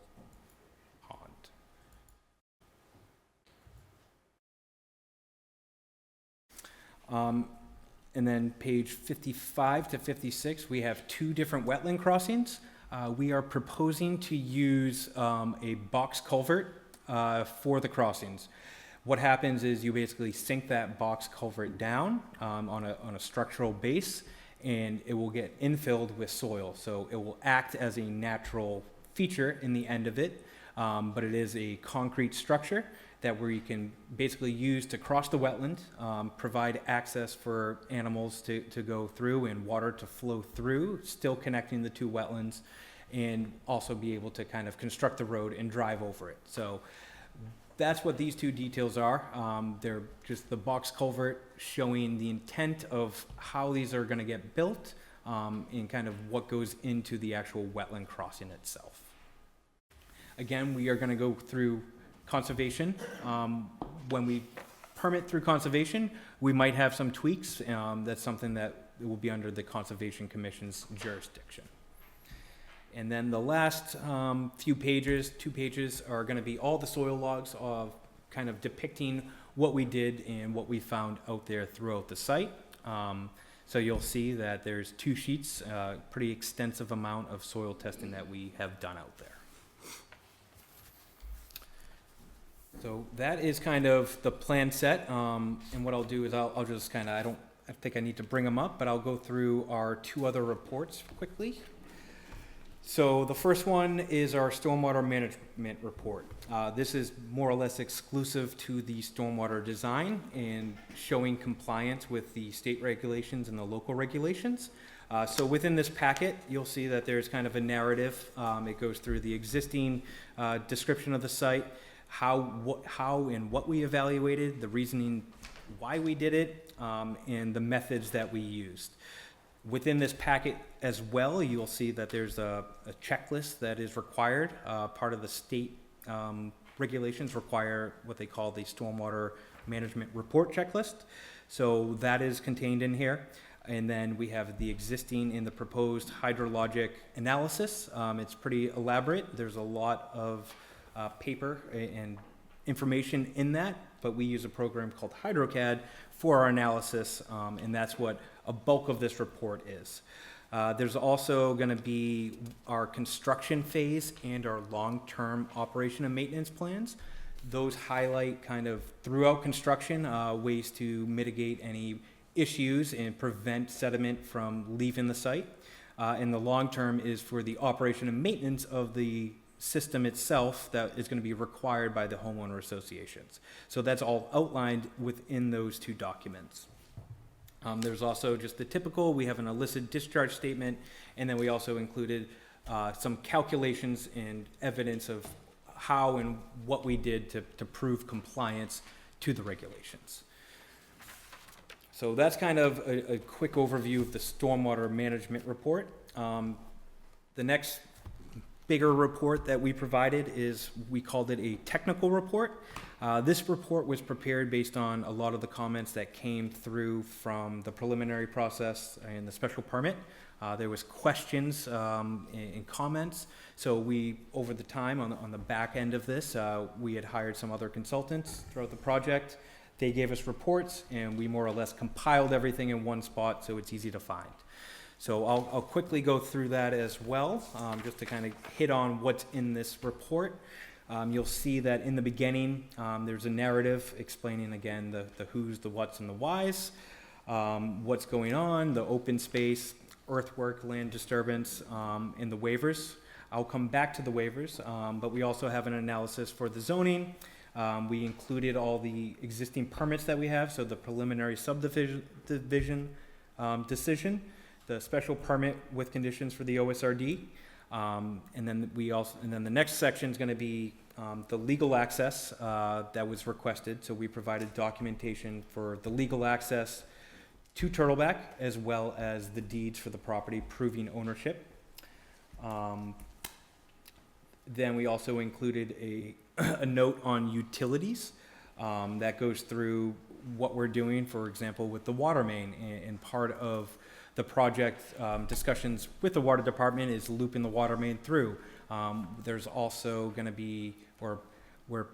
pond. And then page 55 to 56, we have two different wetland crossings. We are proposing to use a box culvert for the crossings. What happens is you basically sink that box culvert down on a structural base, and it will get infilled with soil. So it will act as a natural feature in the end of it, but it is a concrete structure that where you can basically use to cross the wetland, provide access for animals to go through and water to flow through, still connecting the two wetlands, and also be able to kind of construct the road and drive over it. So that's what these two details are. They're just the box culvert showing the intent of how these are going to get built and kind of what goes into the actual wetland crossing itself. Again, we are going to go through conservation. When we permit through conservation, we might have some tweaks. That's something that will be under the Conservation Commission's jurisdiction. And then the last few pages, 2 pages, are going to be all the soil logs of kind of depicting what we did and what we found out there throughout the site. So you'll see that there's 2 sheets, pretty extensive amount of soil testing that we have done out there. So that is kind of the plan set, and what I'll do is I'll just kind of, I think I need to bring them up, but I'll go through our 2 other reports quickly. So the first one is our stormwater management report. This is more or less exclusive to the stormwater design and showing compliance with the state regulations and the local regulations. So within this packet, you'll see that there's kind of a narrative. It goes through the existing description of the site, how and what we evaluated, the reasoning why we did it, and the methods that we used. Within this packet as well, you'll see that there's a checklist that is required. Part of the state regulations require what they call the stormwater management report checklist. So that is contained in here. And then we have the existing and the proposed hydrologic analysis. It's pretty elaborate. There's a lot of paper and information in that, but we use a program called HydroCAD for our analysis, and that's what a bulk of this report is. There's also going to be our construction phase and our long-term operation and maintenance plans. Those highlight kind of throughout construction ways to mitigate any issues and prevent sediment from leaving the site. And the long term is for the operation and maintenance of the system itself that is going to be required by the homeowner associations. So that's all outlined within those two documents. There's also just the typical, we have an illicit discharge statement, and then we also included some calculations and evidence of how and what we did to prove compliance to the regulations. So that's kind of a quick overview of the stormwater management report. The next bigger report that we provided is, we called it a technical report. This report was prepared based on a lot of the comments that came through from the preliminary process and the special permit. There was questions and comments. So we, over the time on the back end of this, we had hired some other consultants throughout the project. They gave us reports, and we more or less compiled everything in one spot so it's easy to find. So I'll quickly go through that as well, just to kind of hit on what's in this report. You'll see that in the beginning, there's a narrative explaining, again, the who's, the what's, and the whys, what's going on, the open space, earthwork, land disturbance, and the waivers. I'll come back to the waivers, but we also have an analysis for the zoning. We included all the existing permits that we have, so the preliminary subdivision decision, the special permit with conditions for the OSRD, and then the next section is going to be the legal access that was requested. So we provided documentation for the legal access to Turtleback, as well as the deeds for the property proving ownership. Then we also included a note on utilities that goes through what we're doing, for example, with the water main, and part of the project discussions with the water department is looping the water main through. There's also going to be, or we're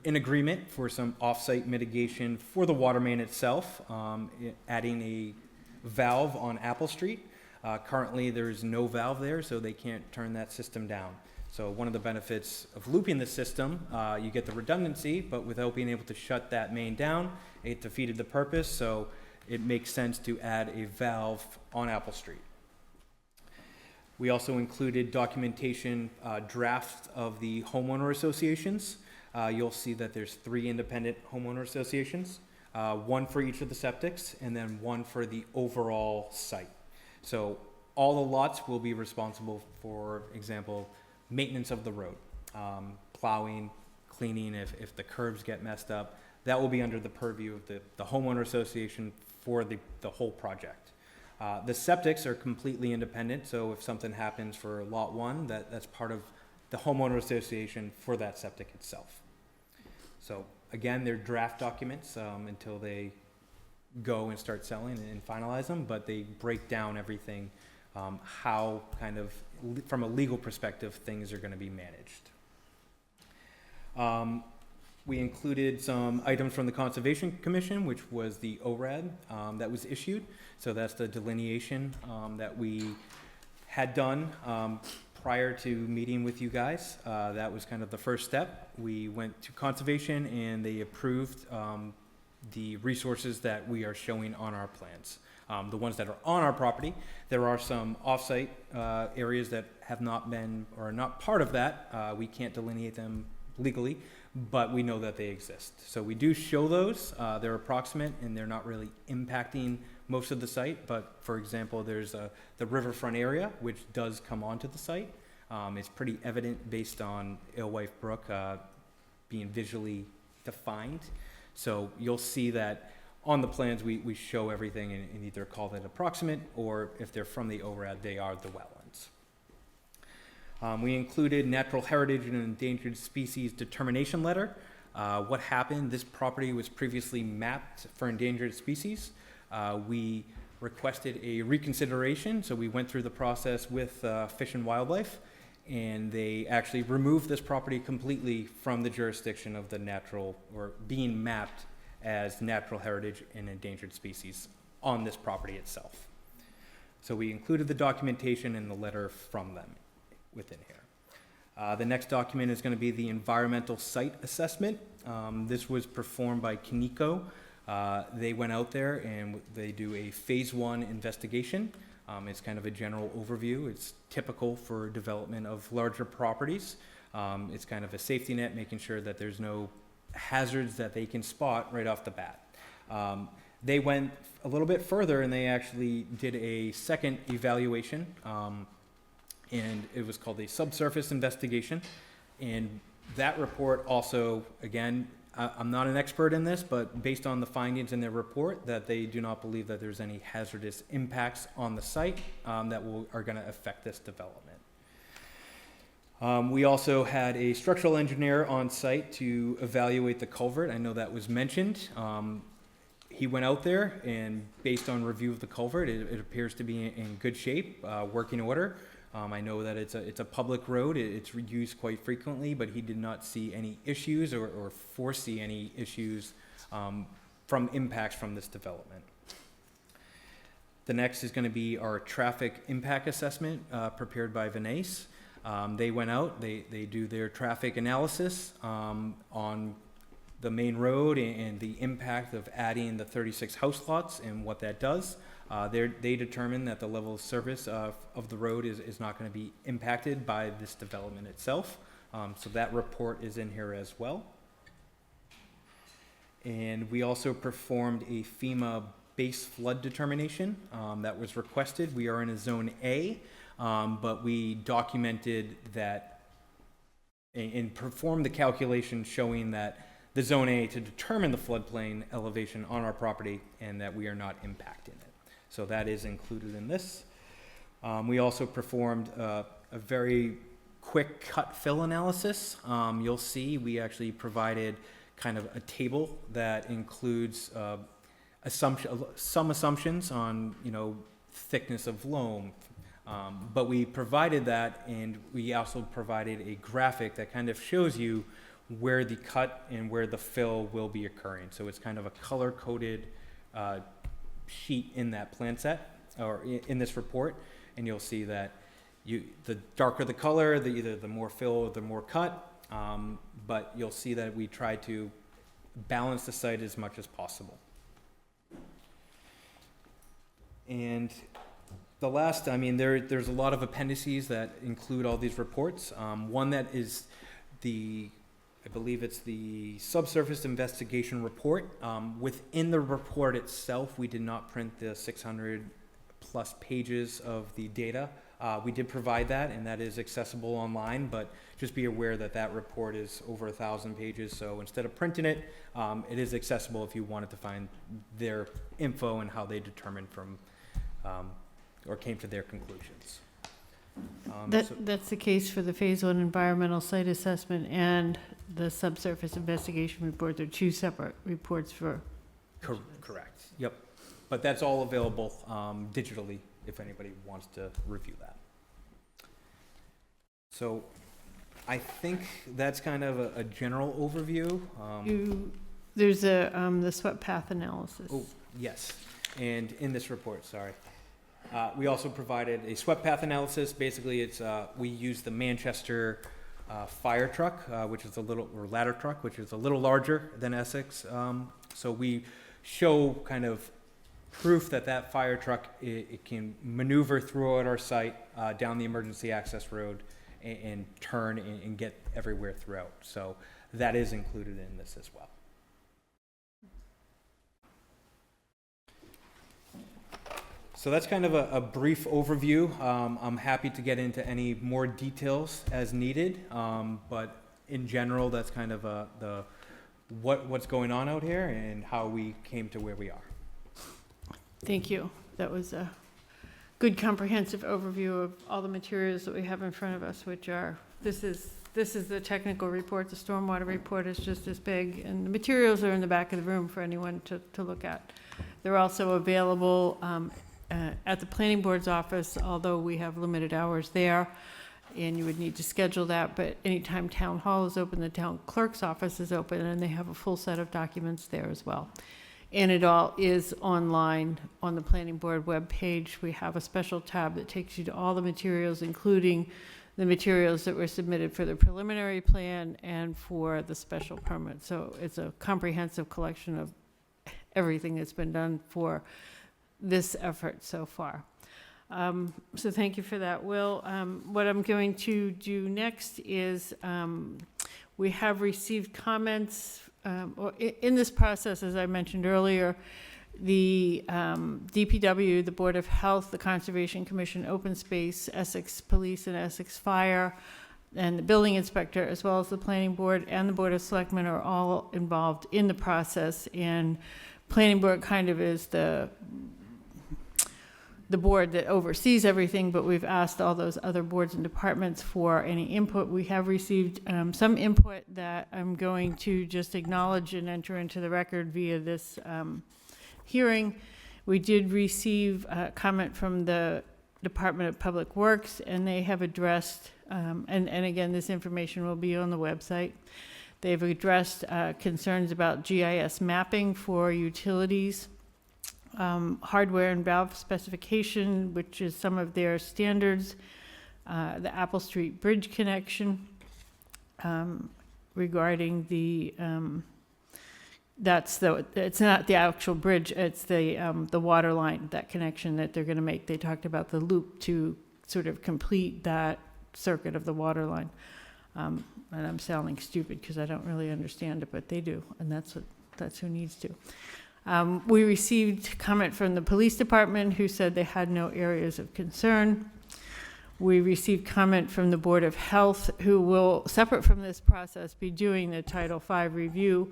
in agreement for some off-site mitigation for the water main itself, adding a valve on Apple Street. Currently, there's no valve there, so they can't turn that system down. So one of the benefits of looping the system, you get the redundancy, but without being able to shut that main down, it defeated the purpose. So it makes sense to add a valve on Apple Street. We also included documentation draft of the homeowner associations. You'll see that there's 3 independent homeowner associations, one for each of the septics, and then one for the overall site. So all the lots will be responsible for example, maintenance of the road, plowing, cleaning if the curbs get messed up. That will be under the purview of the homeowner association for the whole project. The septics are completely independent, so if something happens for lot 1, that's part of the homeowner association for that septic itself. So again, they're draft documents until they go and start selling and finalize them, but they break down everything, how kind of, from a legal perspective, things are going to be managed. We included some items from the Conservation Commission, which was the ORAD that was issued. So that's the delineation that we had done prior to meeting with you guys. That was kind of the first step. We went to Conservation and they approved the resources that we are showing on our plans. The ones that are on our property, there are some off-site areas that have not been, or are not part of that. We can't delineate them legally, but we know that they exist. So we do show those. They're approximate and they're not really impacting most of the site. But for example, there's the riverfront area, which does come onto the site. It's pretty evident based on Alewife Brook being visually defined. So you'll see that on the plans, we show everything and either call that approximate, or if they're from the ORAD, they are the wetlands. We included natural heritage and endangered species determination letter. What happened, this property was previously mapped for endangered species. We requested a reconsideration, so we went through the process with Fish and Wildlife, and they actually removed this property completely from the jurisdiction of the natural, or being mapped as natural heritage and endangered species on this property itself. So we included the documentation and the letter from them within here. The next document is going to be the environmental site assessment. This was performed by Kineko. They went out there and they do a phase 1 investigation. It's kind of a general overview. It's typical for development of larger properties. It's kind of a safety net, making sure that there's no hazards that they can spot right off the bat. They went a little bit further and they actually did a second evaluation, and it was called a subsurface investigation. And that report also, again, I'm not an expert in this, but based on the findings in their report, that they do not believe that there's any hazardous impacts on the site that are going to affect this development. We also had a structural engineer on site to evaluate the culvert. I know that was mentioned. He went out there, and based on review of the culvert, it appears to be in good shape, working order. I know that it's a public road. It's used quite frequently, but he did not see any issues or foresee any issues from impacts from this development. The next is going to be our traffic impact assessment prepared by Vinace. They went out, they do their traffic analysis on the main road and the impact of adding the 36 house lots and what that does. They determined that the level of service of the road is not going to be impacted by this development itself. So that report is in here as well. And we also performed a FEMA base flood determination that was requested. We are in a zone A. But we documented that and performed the calculation showing that the zone A to determine the floodplain elevation on our property and that we are not impacting it. So that is included in this. We also performed a very quick cut fill analysis. You'll see we actually provided kind of a table that includes some assumptions on, thickness of loam. But we provided that, and we also provided a graphic that kind of shows you where the cut and where the fill will be occurring. So it's kind of a color-coded sheet in that plan set, or in this report, and you'll see that the darker the color, either the more fill or the more cut, but you'll see that we try to balance the site as much as possible. And the last, there's a lot of appendices that include all these reports. One that is I believe it's the subsurface investigation report. Within the report itself, we did not print the 600 plus pages of the data. We did provide that, and that is accessible online, but just be aware that that report is over 1,000 pages. So instead of printing it, it is accessible if you wanted to find their info and how they determined from or came to their conclusions. That's the case for the Phase 1 environmental site assessment and the subsurface investigation report. They're two separate reports for... Correct. Yep. But that's all available digitally if anybody wants to review that. So I think that's kind of a general overview. There's the swept path analysis. Oh, yes. And in this report, sorry. We also provided a swept path analysis. Basically, it's we use the Manchester fire truck, which is or ladder truck, which is a little larger than Essex. So we show kind of proof that that fire truck, it can maneuver throughout our site, down the emergency access road and turn and get everywhere throughout. So that is included in this as well. So that's kind of a brief overview. I'm happy to get into any more details as needed, but in general, that's kind of what's going on out here and how we came to where we are. Thank you. That was a good comprehensive overview of all the materials that we have in front of us, which are, this is the technical report. The stormwater report is just as big, and the materials are in the back of the room for anyone to look at. They're also available at the planning board's office, although we have limited hours there, and you would need to schedule that, but anytime town hall is open, the town clerk's office is open, and they have a full set of documents there as well. And it all is online on the planning board webpage. We have a special tab that takes you to all the materials, including the materials that were submitted for the preliminary plan and for the special permit. So it's a comprehensive collection of everything that's been done for this effort so far. So thank you for that, Will. What I'm going to do next is we have received comments in this process, as I mentioned earlier. The DPW, the Board of Health, the Conservation Commission, Open Space, Essex Police and Essex Fire, and the building inspector, as well as the planning board and the Board of Selectmen, are all involved in the process. And planning board kind of is the board that oversees everything, but we've asked all those other boards and departments for any input. We have received some input that I'm going to just acknowledge and enter into the record via this hearing. We did receive a comment from the Department of Public Works, and they have addressed, and again, this information will be on the website. They've addressed concerns about GIS mapping for utilities, hardware and valve specification, which is some of their standards, the Apple Street Bridge connection, regarding the, it's not the actual bridge, it's the water line, that connection that they're going to make. They talked about the loop to sort of complete that circuit of the water line. And I'm sounding stupid because I don't really understand it, but they do, and that's who needs to. We received comment from the police department, who said they had no areas of concern. We received comment from the Board of Health, who will, separate from this process, be doing the Title V review.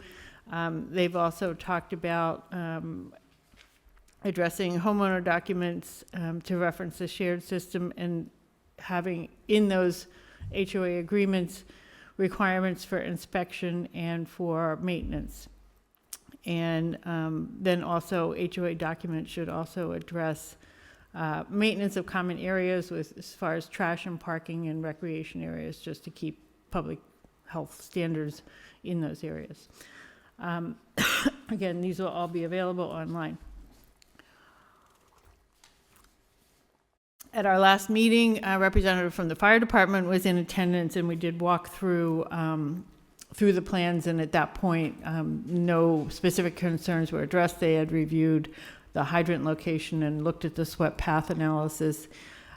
They've also talked about addressing homeowner documents to reference the shared system, and having in those HOA agreements requirements for inspection and for maintenance. And then also HOA documents should also address maintenance of common areas as far as trash and parking and recreation areas, just to keep public health standards in those areas. Again, these will all be available online. At our last meeting, a representative from the fire department was in attendance, and we did walk through the plans, and at that point, no specific concerns were addressed. They had reviewed the hydrant location and looked at the swept path analysis,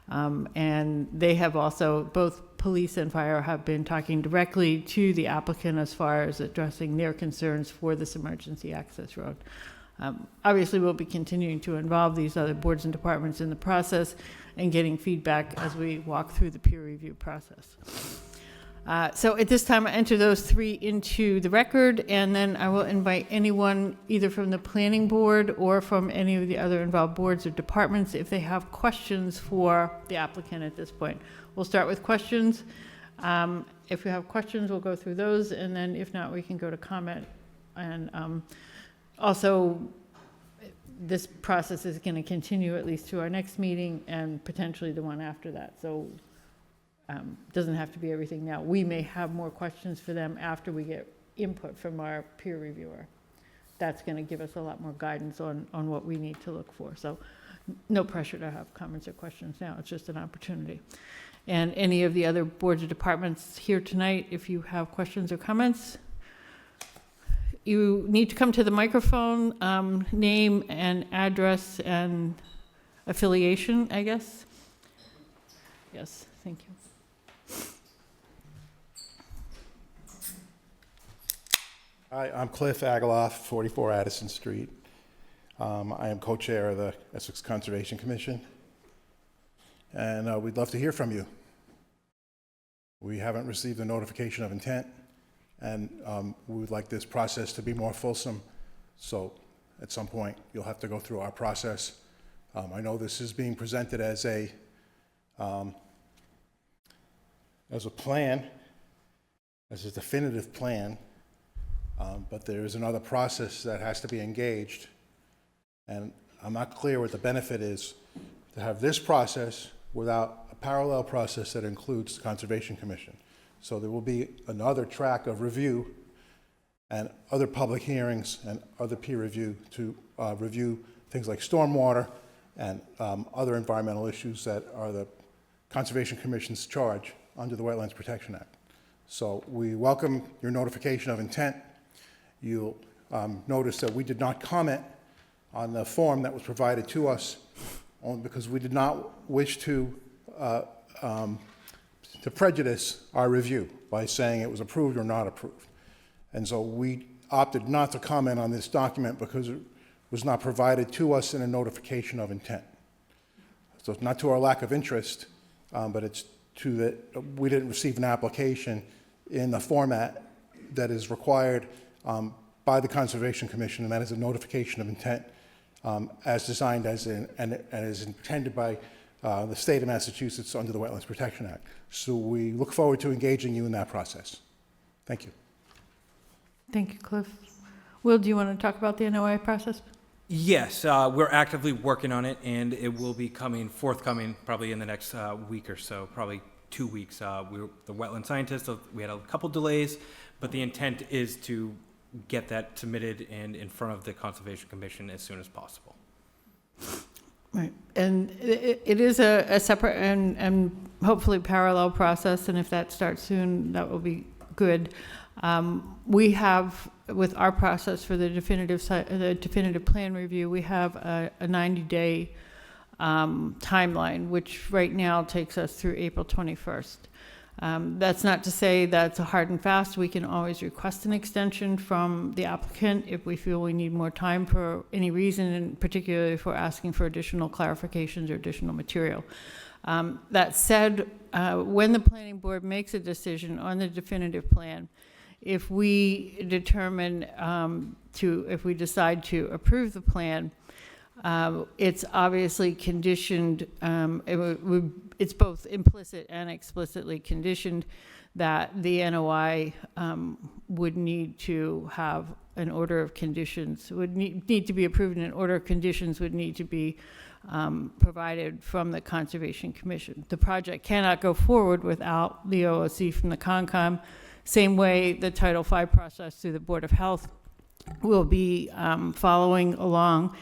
and they have also, both police and fire have been talking directly to the applicant as far as addressing their concerns for this emergency access road. Obviously, we'll be continuing to involve these other boards and departments in the process and getting feedback as we walk through the peer review process. So at this time, I enter those three into the record, and then I will invite anyone either from the planning board or from any of the other involved boards or departments if they have questions for the applicant at this point. We'll start with questions. If we have questions, we'll go through those, and then if not, we can go to comment. And also, this process is going to continue at least to our next meeting and potentially the one after that. So doesn't have to be everything now. We may have more questions for them after we get input from our peer reviewer. that's going to give us a lot more guidance on what we need to look for. So no pressure to have comments or questions now. It's just an opportunity. And any of the other boards or departments here tonight, if you have questions or comments, you need to come to the microphone, name and address and affiliation, I guess. Yes, thank you. Hi, I'm Cliff Agaloff, 44 Addison Street. I am co-chair of the Essex Conservation Commission, and we'd love to hear from you. We haven't received a notification of intent, and we would like this process to be more fulsome, so at some point you'll have to go through our process. I know this is being presented as a plan, as a definitive plan, but there is another process that has to be engaged, and I'm not clear what the benefit is to have this process without a parallel process that includes the Conservation Commission. So there will be another track of review and other public hearings and other peer review to review things like stormwater and other environmental issues that are the Conservation Commission's charge under the Wetlands Protection Act. So we welcome your notification of intent. You'll notice that we did not comment on the form that was provided to us, only because we did not wish to prejudice our review by saying it was approved or not approved. And so we opted not to comment on this document because it was not provided to us in a notification of intent. So it's not to our lack of interest, but it's to that we didn't receive an application in the format that is required by the Conservation Commission, and that is a notification of intent as designed and is intended by the state of Massachusetts under the Wetlands Protection Act. So we look forward to engaging you in that process. Thank you. Thank you, Cliff. Will, do you want to talk about the NOI process? Yes, we're actively working on it, and it will be forthcoming probably in the next week or so, probably 2 weeks. The wetland scientists, we had a couple delays, but the intent is to get that submitted and in front of the Conservation Commission as soon as possible. Right, and it is a separate and hopefully parallel process, and if that starts soon, that will be good. We have, with our process for the definitive plan review, we have a 90-day timeline, which right now takes us through April 21st. That's not to say that's a hard and fast. We can always request an extension from the applicant if we feel we need more time for any reason, and particularly if we're asking for additional clarifications or additional material. That said, when the planning board makes a decision on the definitive plan, if we determine if we decide to approve the plan, it's obviously conditioned, it's both implicit and explicitly conditioned that the NOI would need to have an order of conditions, would need to be approved, and an order of conditions would need to be provided from the Conservation Commission. The project cannot go forward without the OOC from the Concom. Same way the Title V process through the Board of Health will be following along.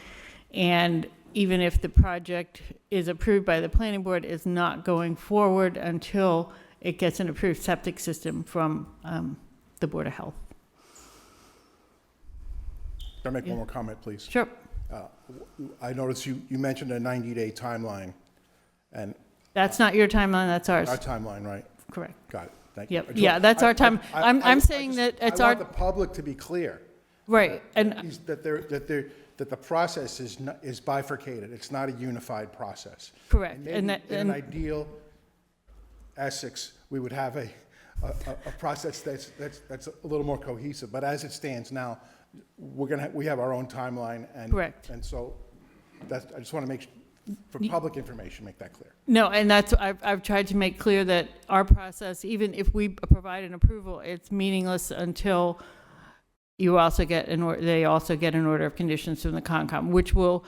And even if the project is approved by the planning board, is not going forward until it gets an approved septic system from the Board of Health. Can I make one more comment, please? Sure. I noticed you mentioned a 90-day timeline, and That's not your timeline, that's ours. our timeline, right? Correct. Got it. Thank you. Yep. Yeah, that's our time. I'm saying that it's I our, want the public to be clear. right, and That the process is bifurcated. It's not a unified process. correct. And And maybe that, in an and ideal Essex, we would have a process that's a little more cohesive. But as it stands now, we have our own timeline, and Correct. And so I just want to make, for public information, make that clear. no, and that's, I've tried to make clear that our process, even if we provide an approval, it's meaningless until you also get they also get an order of conditions from the Concom, which will,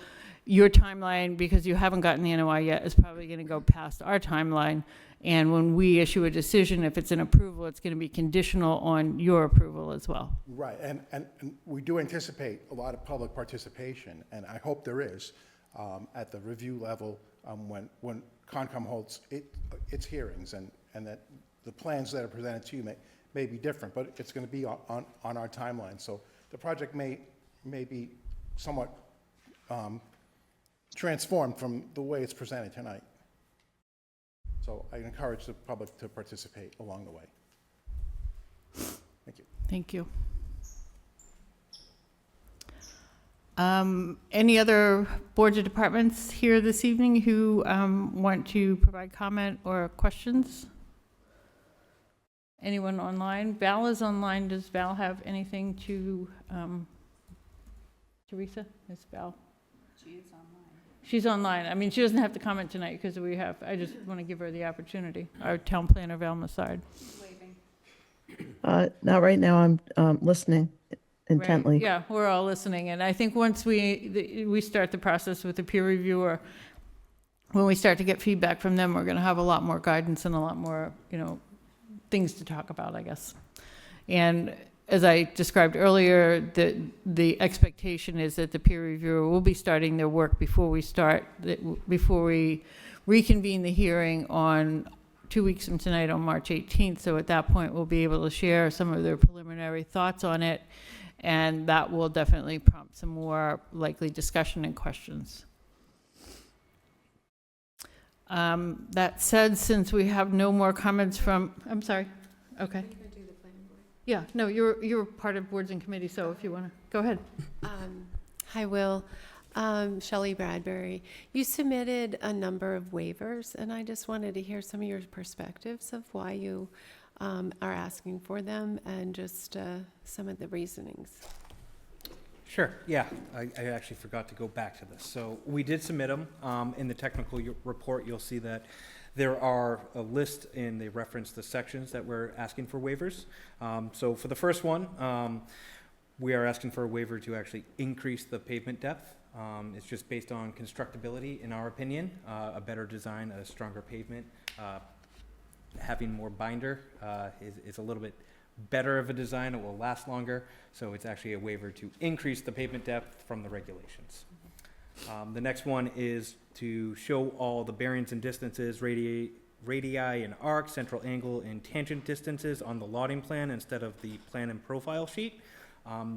your timeline, because you haven't gotten the NOI yet, is probably going to go past our timeline. And when we issue a decision, if it's an approval, it's going to be conditional on your approval as well. Right, and we do anticipate a lot of public participation, and I hope there is, at the review level, when Concom holds its hearings, and that the plans that are presented to you may be different, but it's going to be on our timeline. So the project may be somewhat transformed from the way it's presented tonight. So I encourage the public to participate along the way. Thank you. Thank you. Any other boards or departments here this evening who want to provide comment or questions? Anyone online? Val is online. Does Val have anything to, Teresa, is Val? She is online. She's online. I mean, she doesn't have to comment tonight because I just want to give her the opportunity. Our town planner, Val Massard. Waving. Not right now. I'm listening intently. Right. Yeah, we're all listening. And I think once we start the process with the peer reviewer, when we start to get feedback from them, we're going to have a lot more guidance and a lot more, things to talk about, I guess. And as I described earlier, the expectation is that the peer reviewer will be starting their work before we reconvene the hearing on 2 weeks from tonight on March 18th. So at that point, we'll be able to share some of their preliminary thoughts on it, and that will definitely prompt some more likely discussion and questions. That said, since we have no more comments from, I'm sorry, okay. Yeah, no, you're part of boards and committees, so if you want to, go ahead. Hi, Will. Shelley Bradbury. You submitted a number of waivers, and I just wanted to hear some of your perspectives of why you are asking for them and just some of the reasonings. Sure, yeah, I actually forgot to go back to this. So we did submit them. In the technical report, you'll see that there are a list, and they reference the sections that we're asking for waivers. So for the first one, we are asking for a waiver to actually increase the pavement depth. It's just based on constructability, in our opinion, a better design, a stronger pavement. Having more binder is a little bit better of a design. It will last longer. So it's actually a waiver to increase the pavement depth from the regulations. The next one is to show all the bearings and distances, radii and arcs, central angle, and tangent distances on the lotting plan instead of the plan and profile sheet.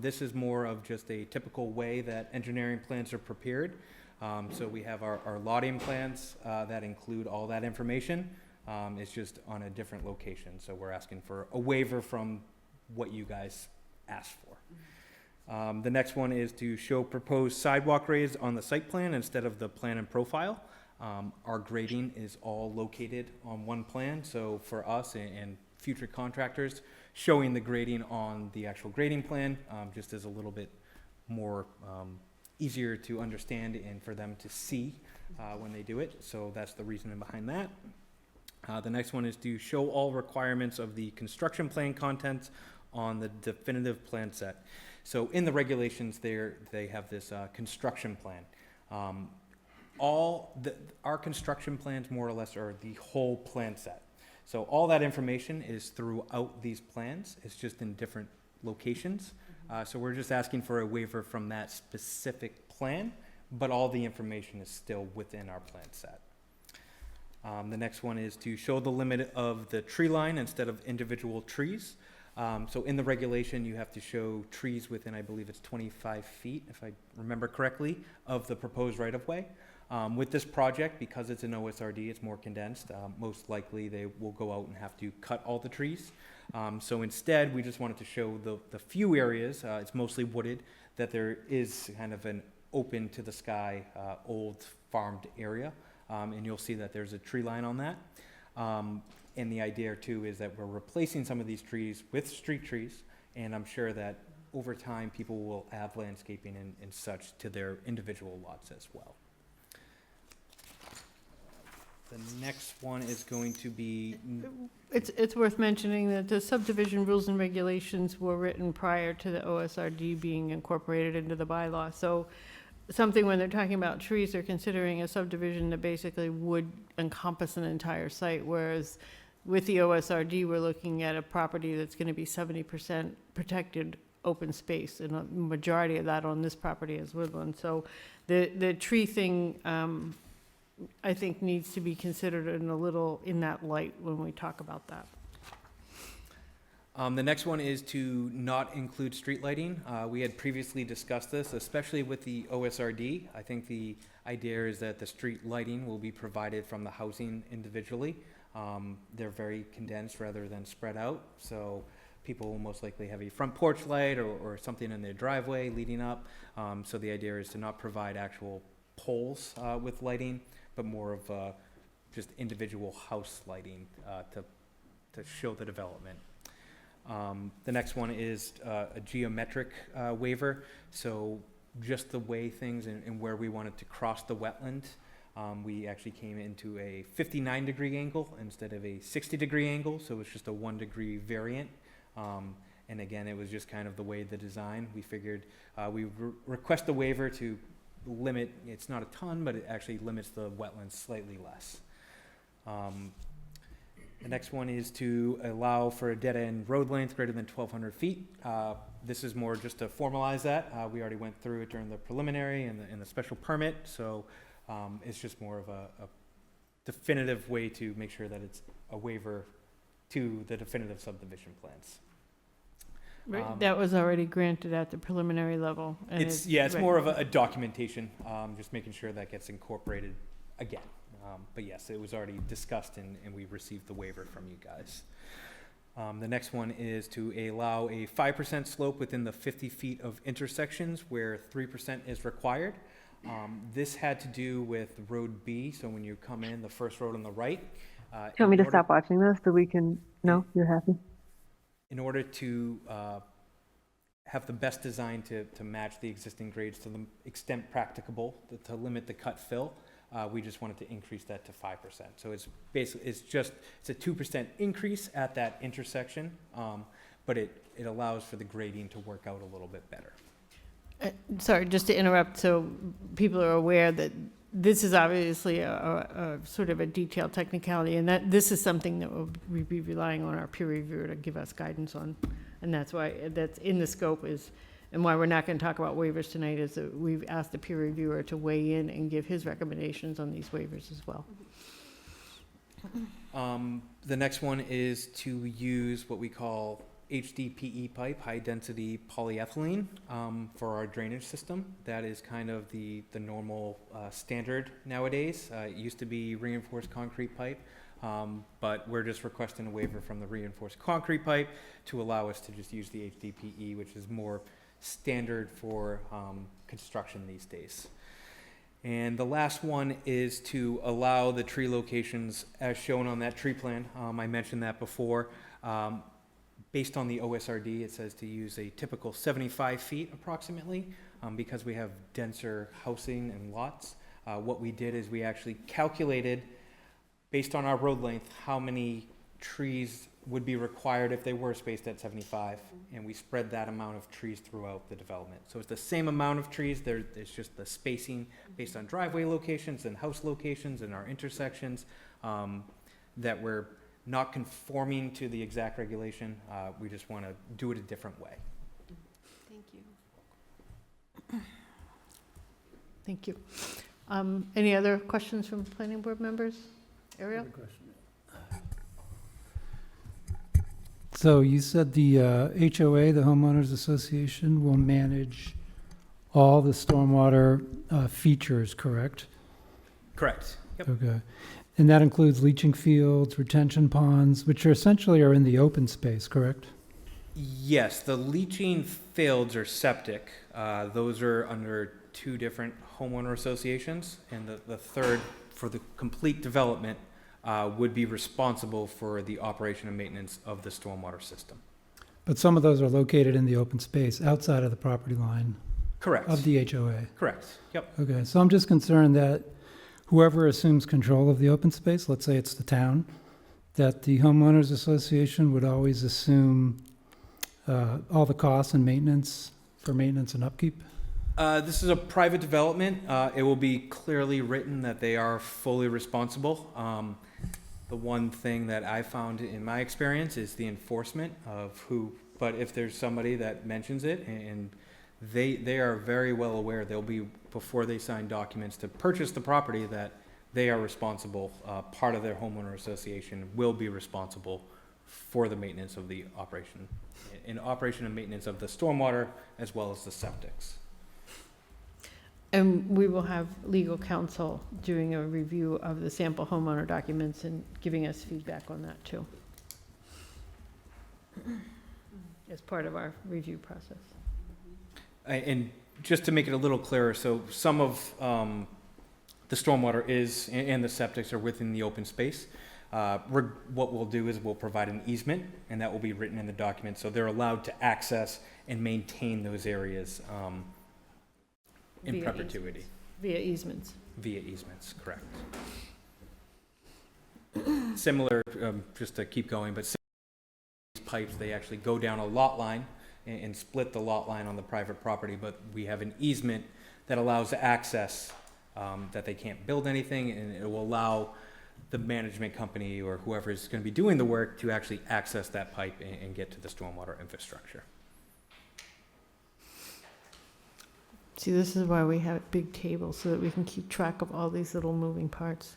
This is more of just a typical way that engineering plans are prepared. So we have our lotting plans that include all that information. It's just on a different location. So we're asking for a waiver from what you guys asked for. The next one is to show proposed sidewalk grades on the site plan instead of the plan and profile. Our grading is all located on one plan, so for us and future contractors, showing the grading on the actual grading plan just is a little bit more easier to understand and for them to see when they do it, so that's the reasoning behind that. The next one is to show all requirements of the construction plan contents on the definitive plan set. So in the regulations there, they have this construction plan. Our construction plans more or less are the whole plan set. So all that information is throughout these plans. It's just in different locations. So we're just asking for a waiver from that specific plan, but all the information is still within our plan set. The next one is to show the limit of the tree line instead of individual trees. So in the regulation, you have to show trees within, I believe it's 25 feet, if I remember correctly, of the proposed right-of-way. With this project, because it's an OSRD, it's more condensed. Most likely, they will go out and have to cut all the trees. So instead, we just wanted to show the few areas, it's mostly wooded, that there is kind of an open to the sky, old farmed area. And you'll see that there's a tree line on that. And the idea too is that we're replacing some of these trees with street trees, and I'm sure that over time people will add landscaping and such to their individual lots as well. The next one is going to be... It's worth mentioning that the subdivision rules and regulations were written prior to the OSRD being incorporated into the bylaw. So something when they're talking about trees, they're considering a subdivision that basically would encompass an entire site, whereas with the OSRD, we're looking at a property that's going to be 70% protected open space, and a majority of that on this property is woodland. So the tree thing, I think, needs to be considered in that light when we talk about that. The next one is to not include street lighting. We had previously discussed this, especially with the OSRD. I think the idea is that the street lighting will be provided from the housing individually. They're very condensed rather than spread out, so people will most likely have a front porch light or something in their driveway leading up. So the idea is to not provide actual poles with lighting, but more of just individual house lighting to show the development. The next one is a geometric waiver. So just the way things and where we wanted to cross the wetland, we actually came into a 59-degree angle instead of a 60-degree angle. So it's just a 1-degree variant. And again, it was just kind of the way the design. We figured we request a waiver to limit, it's not a ton, but it actually limits the wetlands slightly less. The next one is to allow for a dead-end road length greater than 1,200 feet. This is more just to formalize that. We already went through it during the preliminary and the special permit, so it's just more of a definitive way to make sure that it's a waiver to the definitive subdivision plans. That was already granted at the preliminary level. And It's right. more of a documentation, just making sure that gets incorporated again. But yes, it was already discussed and we received the waiver from you guys. The next one is to allow a 5% slope within the 50 feet of intersections where 3% is required. This had to do with Road B, so when you come in, the first road on the right. Do you want me in to order- stop watching this so we can, no, you're happy? In order to have the best design to match the existing grades to the extent practicable, to limit the cut fill, we just wanted to increase that to 5%. So it's basically, it's a 2% increase at that intersection, but it allows for the grading to work out a little bit better. Sorry, just to interrupt, so people are aware that this is obviously a sort of a detailed technicality, and that this is something that we'll be relying on our peer reviewer to give us guidance on. And that's why that's in the scope is, and why we're not going to talk about waivers tonight is that we've asked the peer reviewer to weigh in and give his recommendations on these waivers as well. The next one is to use what we call HDPE pipe, high-density polyethylene, for our drainage system. That is kind of the normal standard nowadays. It used to be reinforced concrete pipe, but we're just requesting a waiver from the reinforced concrete pipe to allow us to just use the HDPE, which is more standard for construction these days. And the last one is to allow the tree locations as shown on that tree plan. I mentioned that before. Based on the OSRD, it says to use a typical 75 feet approximately, because we have denser housing and lots. What we did is we actually calculated, based on our road length, how many trees would be required if they were spaced at 75, and we spread that amount of trees throughout the development. So it's the same amount of trees, it's just the spacing based on driveway locations and house locations and our intersections, that we're not conforming to the exact regulation. We just want to do it a different way. Thank you. Thank you. Any other questions from planning board members? Ariel? So you said the HOA, the homeowners association, will manage all the stormwater features, correct? Correct. Yep. Okay. And that includes leaching fields, retention ponds, which are essentially in the open space, correct? Yes, the leaching fields are septic. Those are under two different homeowner associations, and the third, for the complete development, would be responsible for the operation and maintenance of the stormwater system. But some of those are located in the open space outside of the property line Correct. of the HOA. Correct. Yep. Okay, so I'm just concerned that whoever assumes control of the open space, let's say it's the town, that the homeowners association would always assume all the costs and maintenance and upkeep. This is a private development. It will be clearly written that they are fully responsible. The one thing that I found in my experience is the enforcement of who, but if there's somebody that mentions it, and they are very well aware, they'll be, before they sign documents to purchase the property, that they are responsible, part of their homeowner association will be responsible for the maintenance of the operation, in operation and maintenance of the stormwater as well as the septics. And we will have legal counsel doing a review of the sample homeowner documents and giving us feedback on that too, as part of our review process. And just to make it a little clearer, so some of the stormwater is, and the septics are within the open space. What we'll do is we'll provide an easement, and that will be written in the document, so they're allowed to access and maintain those areas in Via perpetuity. Via easements. Via easements, correct. Similar, just to keep going, but these pipes, they actually go down a lot line and split the lot line on the private property, but we have an easement that allows access, that they can't build anything, and it will allow the management company or whoever is going to be doing the work to actually access that pipe and get to the stormwater infrastructure. See, this is why we have big tables, so that we can keep track of all these little moving parts.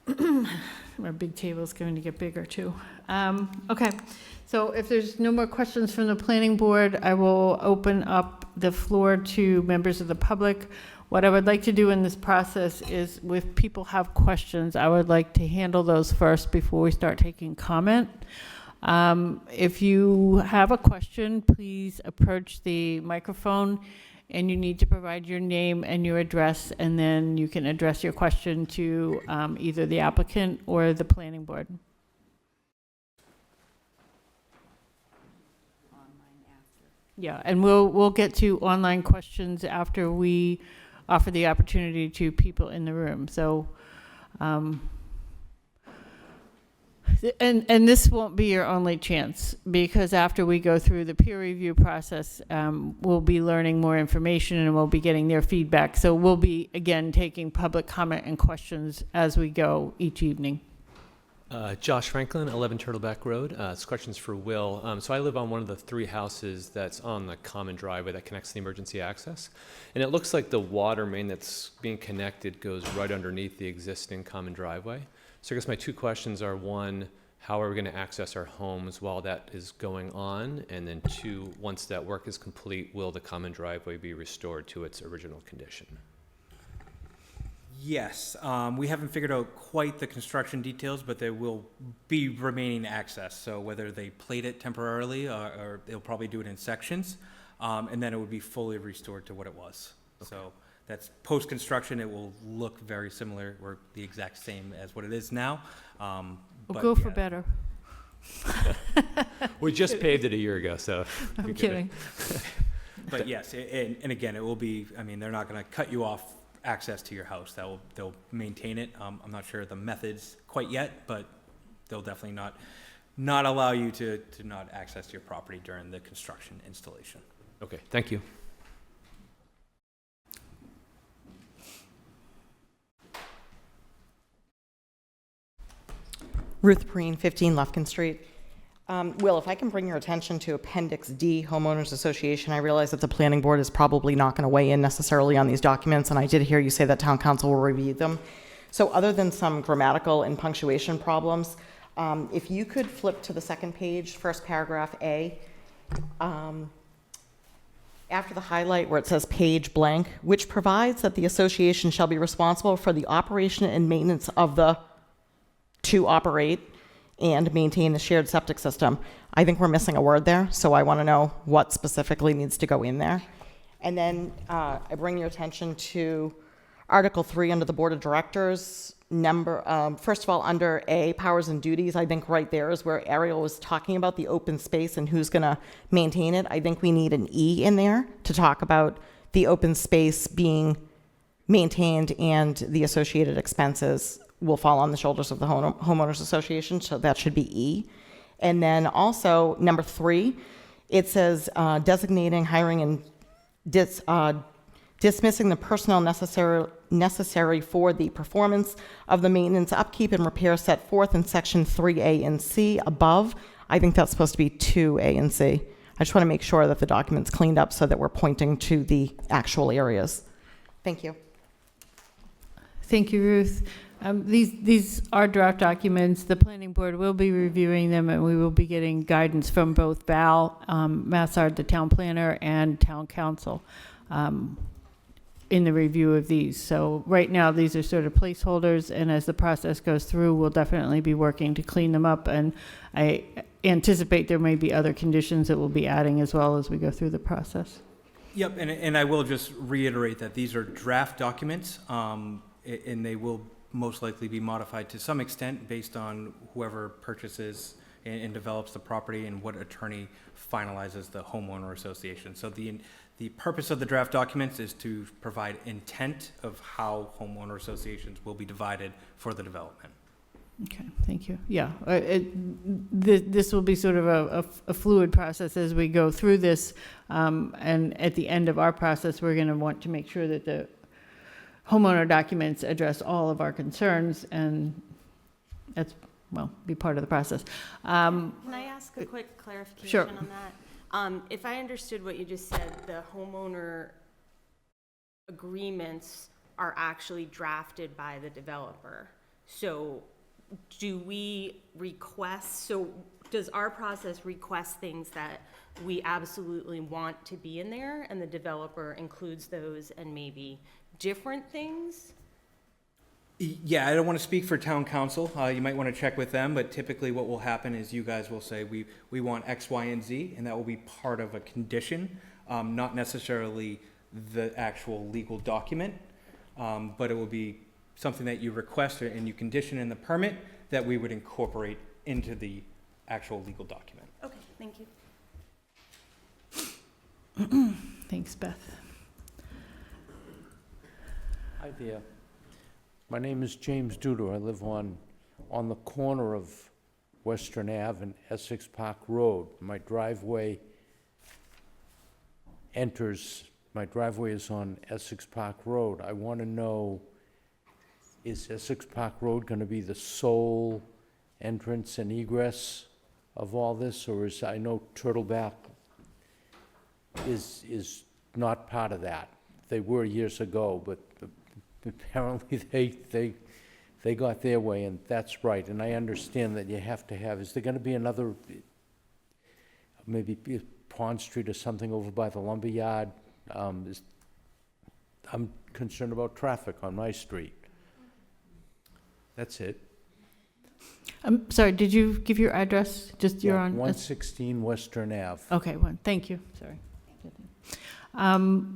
Our big table is going to get bigger too. Okay, so if there's no more questions from the planning board, I will open up the floor to members of the public. What I would like to do in this process is, if people have questions, I would like to handle those first before we start taking comment. If you have a question, please approach the microphone, and you need to provide your name and your address, and then you can address your question to either the applicant or the planning board. Yeah, and we'll get to online questions after we offer the opportunity to people in the room. So, and this won't be your only chance, because after we go through the peer review process, we'll be learning more information and we'll be getting their feedback. So we'll be, again, taking public comment and questions as we go each evening. Josh Franklin, 11 Turtleback Road. This question's for Will. So I live on one of the 3 houses that's on the common driveway that connects to the emergency access. And it looks like the water main that's being connected goes right underneath the existing common driveway. So I guess my 2 questions are, 1, how are we going to access our homes while that is going on? And then 2, once that work is complete, will the common driveway be restored to its original condition? Yes, we haven't figured out quite the construction details, but there will be remaining access. So whether they plate it temporarily or they'll probably do it in sections, and then it would be fully restored to what it was. Okay. So that's post-construction. It will look very similar or the exact same as what it is now. We'll go for better. We just paved it a year ago, so. I'm kidding. But yes, and again, it will be, I mean, they're not going to cut you off access to your house. They'll maintain it. I'm not sure the methods quite yet, but they'll definitely not allow you to not access your property during the construction installation. Okay, thank you. Ruth Perrine, 15 Lufkin Street. Will, if I can bring your attention to Appendix D, Homeowners Association, I realize that the planning board is probably not going to weigh in necessarily on these documents, and I did hear you say that town council will review them. So other than some grammatical and punctuation problems, if you could flip to the second page, first paragraph A, after the highlight where it says page blank, which provides that the association shall be responsible for the operation and maintenance of the to operate and maintain the shared septic system. I think we're missing a word there, so I want to know what specifically needs to go in there. And then I bring your attention to Article 3 under the Board of Directors. First of all, under A, powers and duties, I think right there is where Ariel was talking about the open space and who's going to maintain it. I think we need an E in there to talk about the open space being maintained and the associated expenses will fall on the shoulders of the homeowners association, so that should be E. And then also number 3, it says designating, hiring, and dismissing the personnel necessary for the performance of the maintenance, upkeep, and repair set forth in section 3A and C above. I think that's supposed to be 2A and C. I just want to make sure that the document's cleaned up so that we're pointing to the actual areas. Thank you. Thank you, Ruth. These are draft documents. The planning board will be reviewing them, and we will be getting guidance from both Val Massard, the town planner, and town council in the review of these. So right now, these are sort of placeholders, and as the process goes through, we'll definitely be working to clean them up, and I anticipate there may be other conditions that we'll be adding as well as we go through the process. Yep, and I will just reiterate that these are draft documents, and they will most likely be modified to some extent based on whoever purchases and develops the property and what attorney finalizes the homeowner association. So the purpose of the draft documents is to provide intent of how homeowner associations will be divided for the development. Okay, thank you. Yeah, this will be sort of a fluid process as we go through this, and at the end of our process, we're going to want to make sure that the homeowner documents address all of our concerns, and that's, well, be part of the process. Can I ask a quick clarification Sure. on that? If I understood what you just said, the homeowner agreements are actually drafted by the developer. So do we request, so does our process request things that we absolutely want to be in there, and the developer includes those and maybe different things? Yeah, I don't want to speak for town council. You might want to check with them, but typically what will happen is you guys will say, we want X, Y, and Z, and that will be part of a condition, not necessarily the actual legal document, but it will be something that you request and you condition in the permit that we would incorporate into the actual legal document. Okay, thank you. Thanks, Beth. Hi there. My name is James Duder. I live on the corner of Western Ave and Essex Park Road. My driveway is on Essex Park Road. I want to know, is Essex Park Road going to be the sole entrance and egress of all this, or is, I know Turtleback is not part of that. They were years ago, but apparently they got their way, and that's right. And I understand that you have to have, is there going to be another, maybe Pond Street or something over by the lumberyard? I'm concerned about traffic on my street. That's it. I'm sorry, did you give your address? Just you're on? 116 Western Ave. Okay, thank you, sorry.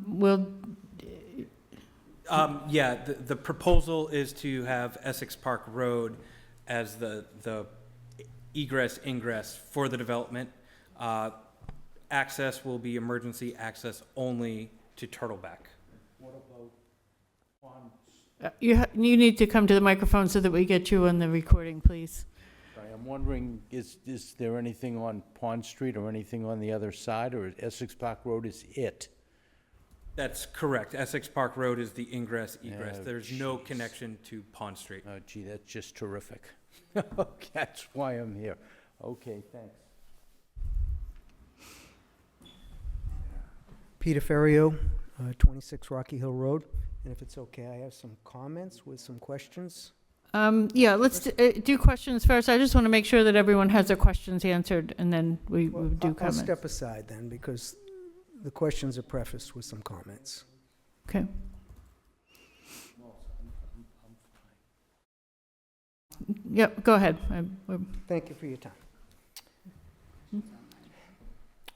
We'll, Yeah, the proposal is to have Essex Park Road as the egress, ingress for the development. Access will be emergency access only to Turtleback. What about Pond? you need to come to the microphone so that we get you on the recording, please. I'm wondering, is there anything on Pond Street or anything on the other side, or Essex Park Road is it? That's correct. Essex Park Road is the ingress, egress. Oh, There's no jeez. connection to Pond Street. Oh, gee, that's just terrific. Okay, that's why I'm here. Okay, thanks. Peter Ferrio, 26 Rocky Hill Road. And if it's okay, I have some comments with some questions. Yeah, let's do questions first. I just want to make sure that everyone has their questions answered, and then we Well, do I'll comments. step aside then, because the questions are prefaced with some comments. Okay. Yep, go ahead. Thank you for your time.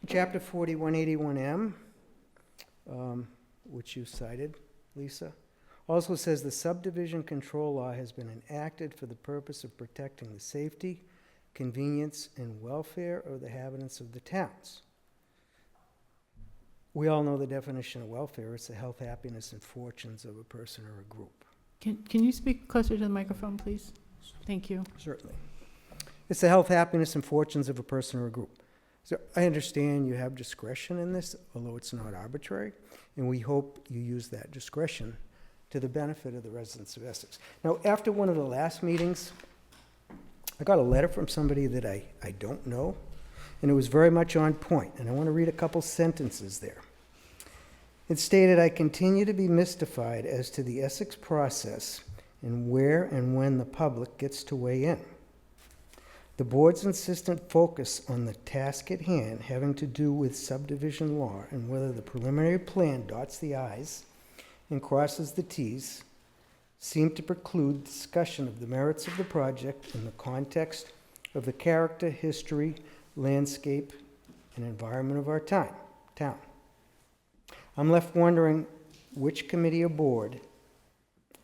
Chapter 40, 181M, which you cited, Lisa, also says the subdivision control law has been enacted for the purpose of protecting the safety, convenience, and welfare of the inhabitants of the towns. We all know the definition of welfare. It's the health, happiness, and fortunes of a person or a group. Can you speak closer to the microphone, please? Thank you. Certainly. It's the health, happiness, and fortunes of a person or a group. So I understand you have discretion in this, although it's not arbitrary, and we hope you use that discretion to the benefit of the residents of Essex. Now, after one of the last meetings, I got a letter from somebody that I don't know, and it was very much on point, and I want to read a couple sentences there. It stated, "I continue to be mystified as to the Essex process and where and when the public gets to weigh in. The board's insistent focus on the task at hand having to do with subdivision law and whether the preliminary plan dots the i's and crosses the t's seem to preclude discussion of the merits of the project in the context of the character, history, landscape, and environment of our town. I'm left wondering which committee or board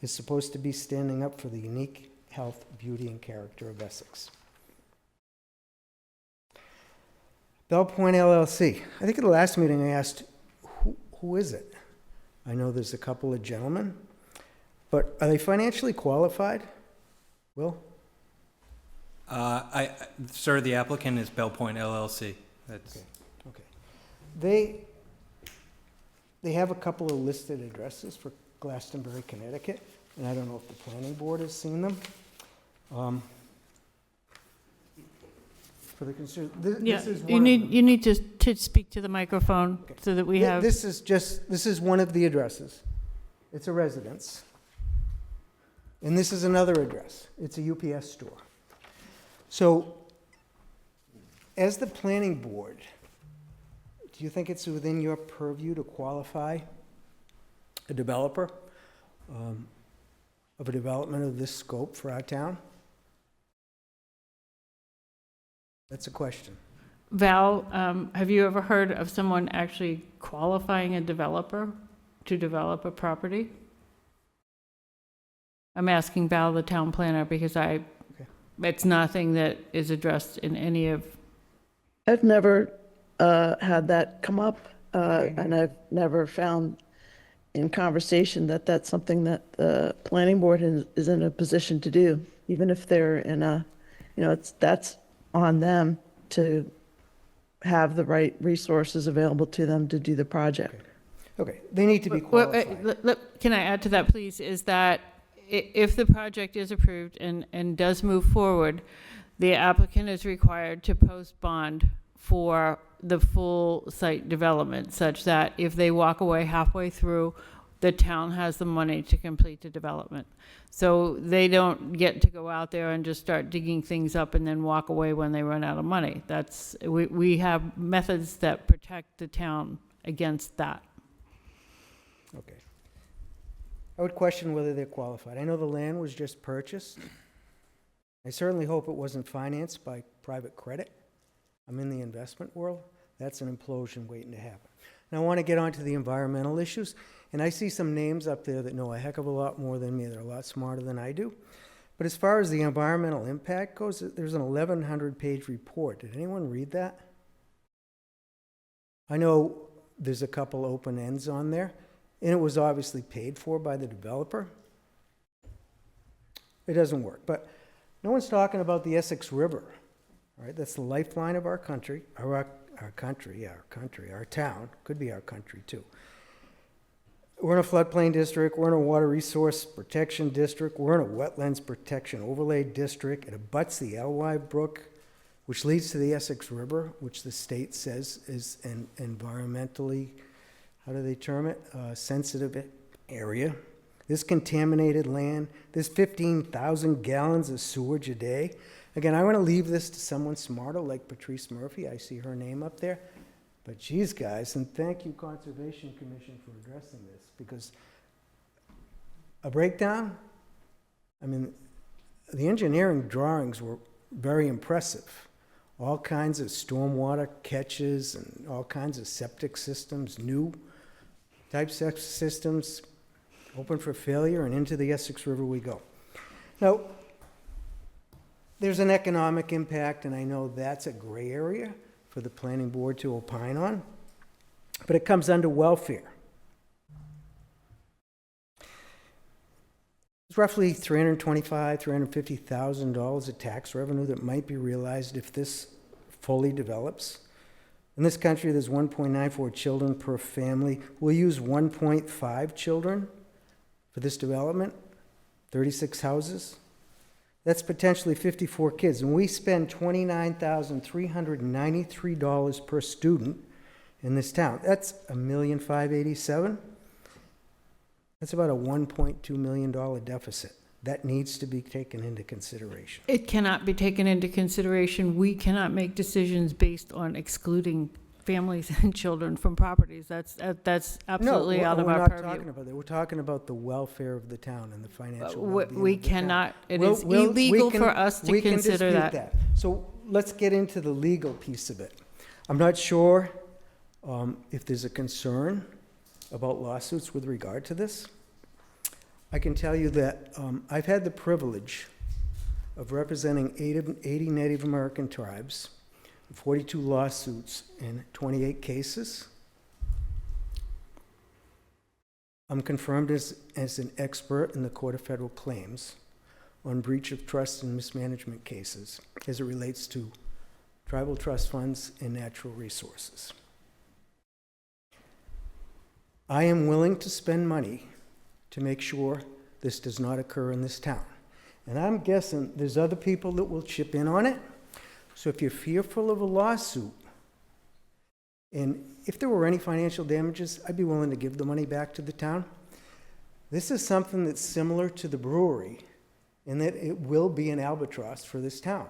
is supposed to be standing up for the unique health, beauty, and character of Essex." Bell Point LLC. I think at the last meeting I asked, who is it? I know there's a couple of gentlemen, but are they financially qualified? Will? Sir, the applicant is Bell Point LLC. That's Okay. They have a couple of listed addresses for Glastonbury, Connecticut, and I don't know if the planning board has seen them. For the consider, Yeah, this is you one of need, them. you need to speak to the microphone so that we have, This is one of the addresses. It's a residence. And this is another address. It's a UPS store. So, as the planning board, do you think it's within your purview to qualify a developer of a development of this scope for our town? That's a question. Val, have you ever heard of someone actually qualifying a developer to develop a property? I'm asking Val, the town planner, because it's nothing that is addressed in any of, I've never had that come up, and I've never found in conversation that that's something that the planning board is in a position to do, even if they're in a, that's on them to have the right resources available to them to do the project. Okay, they need to be Well, qualified. can I add to that, please, is that if the project is approved and does move forward, the applicant is required to post bond for the full site development, such that if they walk away halfway through, the town has the money to complete the development. So they don't get to go out there and just start digging things up and then walk away when they run out of money. We have methods that protect the town against that. Okay. I would question whether they're qualified. I know the land was just purchased. I certainly hope it wasn't financed by private credit. I'm in the investment world. That's an implosion waiting to happen. Now, I want to get on to the environmental issues, and I see some names up there that know a heck of a lot more than me. They're a lot smarter than I do. But as far as the environmental impact goes, there's an 1,100-page report. Did anyone read that? I know there's a couple open ends on there, and it was obviously paid for by the developer. It doesn't work. But no one's talking about the Essex River, right? That's the lifeline of our country, our town, could be our country too. We're in a floodplain district, we're in a water resource protection district, we're in a wetlands protection overlay district. It abuts the Elwye Brook, which leads to the Essex River, which the state says is an environmentally, how do they term it, sensitive area. This contaminated land, this 15,000 gallons of sewage a day. Again, I want to leave this to someone smarter like Patrice Murphy. I see her name up there. But geez, guys, and thank you, Conservation Commission, for addressing this, because a breakdown, I mean, the engineering drawings were very impressive. All kinds of stormwater catches and all kinds of septic systems, new type systems, open for failure, and into the Essex River we go. Now, there's an economic impact, and I know that's a gray area for the planning board to opine on, but it comes under welfare. It's roughly $325,000, $350,000 of tax revenue that might be realized if this fully develops. In this country, there's 1.94 children per family. We'll use 1.5 children for this development, 36 houses. That's potentially 54 kids. And we spend $29,393 per student in this town. That's $1,587,000. That's about a $1.2 million deficit. That needs to be taken into consideration. It cannot be taken into consideration. We cannot make decisions based on excluding families and children from properties. That's absolutely out of our No, we're not purview. talking about that. We're talking about the welfare of the town and the financial We well-being of the town. cannot, it We'll- is we illegal can- for us to we can consider dispute that. So let's get into the legal piece of it. I'm not sure if there's a concern about lawsuits with regard to this. I can tell you that I've had the privilege of representing 80 Native American tribes, 42 lawsuits in 28 cases. I'm confirmed as an expert in the Court of Federal Claims on breach of trust and mismanagement cases as it relates to tribal trust funds and natural resources. I am willing to spend money to make sure this does not occur in this town. And I'm guessing there's other people that will chip in on it. So if you're fearful of a lawsuit, and if there were any financial damages, I'd be willing to give the money back to the town. This is something that's similar to the brewery in that it will be an albatross for this town.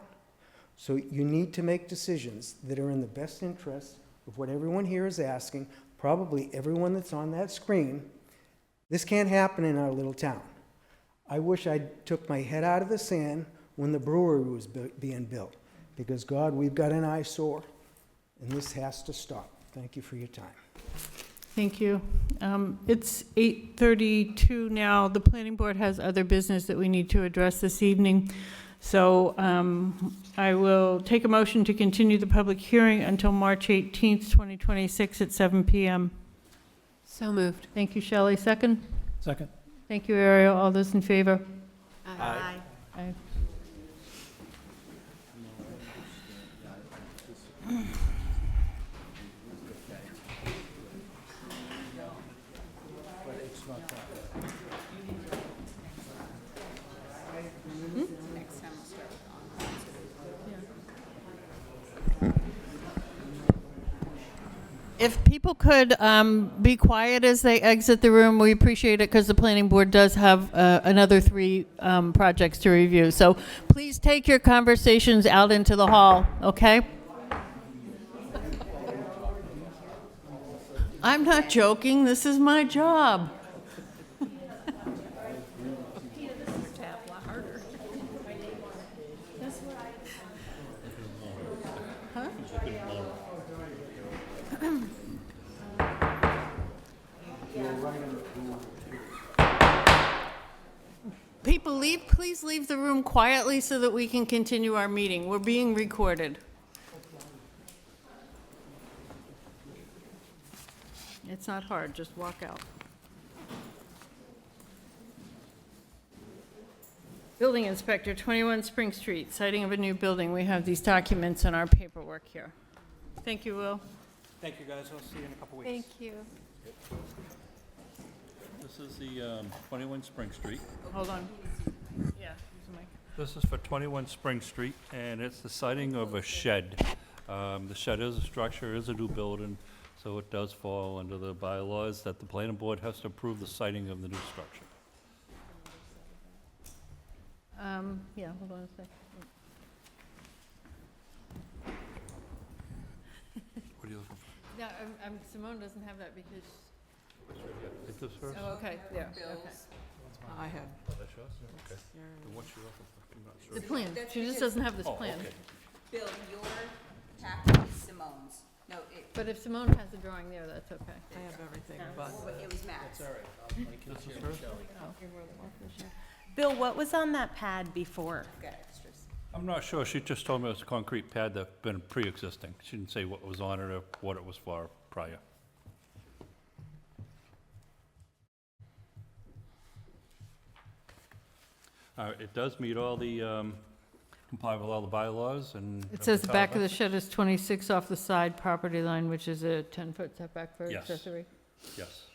So you need to make decisions that are in the best interest of what everyone here is asking, probably everyone that's on that screen. This can't happen in our little town. I wish I took my head out of the sand when the brewery was being built, because God, we've got an eyesore, and this has to stop. Thank you for your time. Thank you. It's 8:32 now. The planning board has other business that we need to address this evening. So I will take a motion to continue the public hearing until March 18th, 2026 at 7 p.m. So moved. Thank you, Shelley. Second? Second. Thank you, Ariel. All those in favor? Aye. Aye. If people could be quiet as they exit the room, we appreciate it, because the planning board does have another 3 projects to review. So please take your conversations out into the hall, okay? I'm not joking. This is my job. People, please leave the room quietly so that we can continue our meeting. We're being recorded. It's not hard, just walk out. Building inspector, 21 Spring Street, siting of a new building. We have these documents in our paperwork here. Thank you, Will. Thank you, guys. I'll see you in a couple weeks. Thank you. This is the 21 Spring Street. Hold on. Yeah, use the mic. This is for 21 Spring Street, and it's the siting of a shed. The shed is a structure, is a new building, so it does fall under the bylaws that the planning board has to approve the siting of the new structure. Yeah, hold on a second. What are you looking for? No, Simone doesn't have that because, Take this first? oh, okay, there, okay. I have. Oh, that's yours? Okay. Then what's your looking for? I'm not sure. The plan, she just doesn't have this Oh, plan. okay. Bill, your packet is Simone's. No, But if Simone has the drawing there, that's okay. I have everything, it was Matt's. This is hers? Bill, what was on that pad before? Got extras. I'm not sure. She just told me it was a concrete pad that's been pre-existing. She didn't say what was on it or what it was for prior. It does meet all the comply with all the bylaws and. It says the back of the shed is 26 off the side property line, which is a 10-foot setback for Yes. accessory. Yes,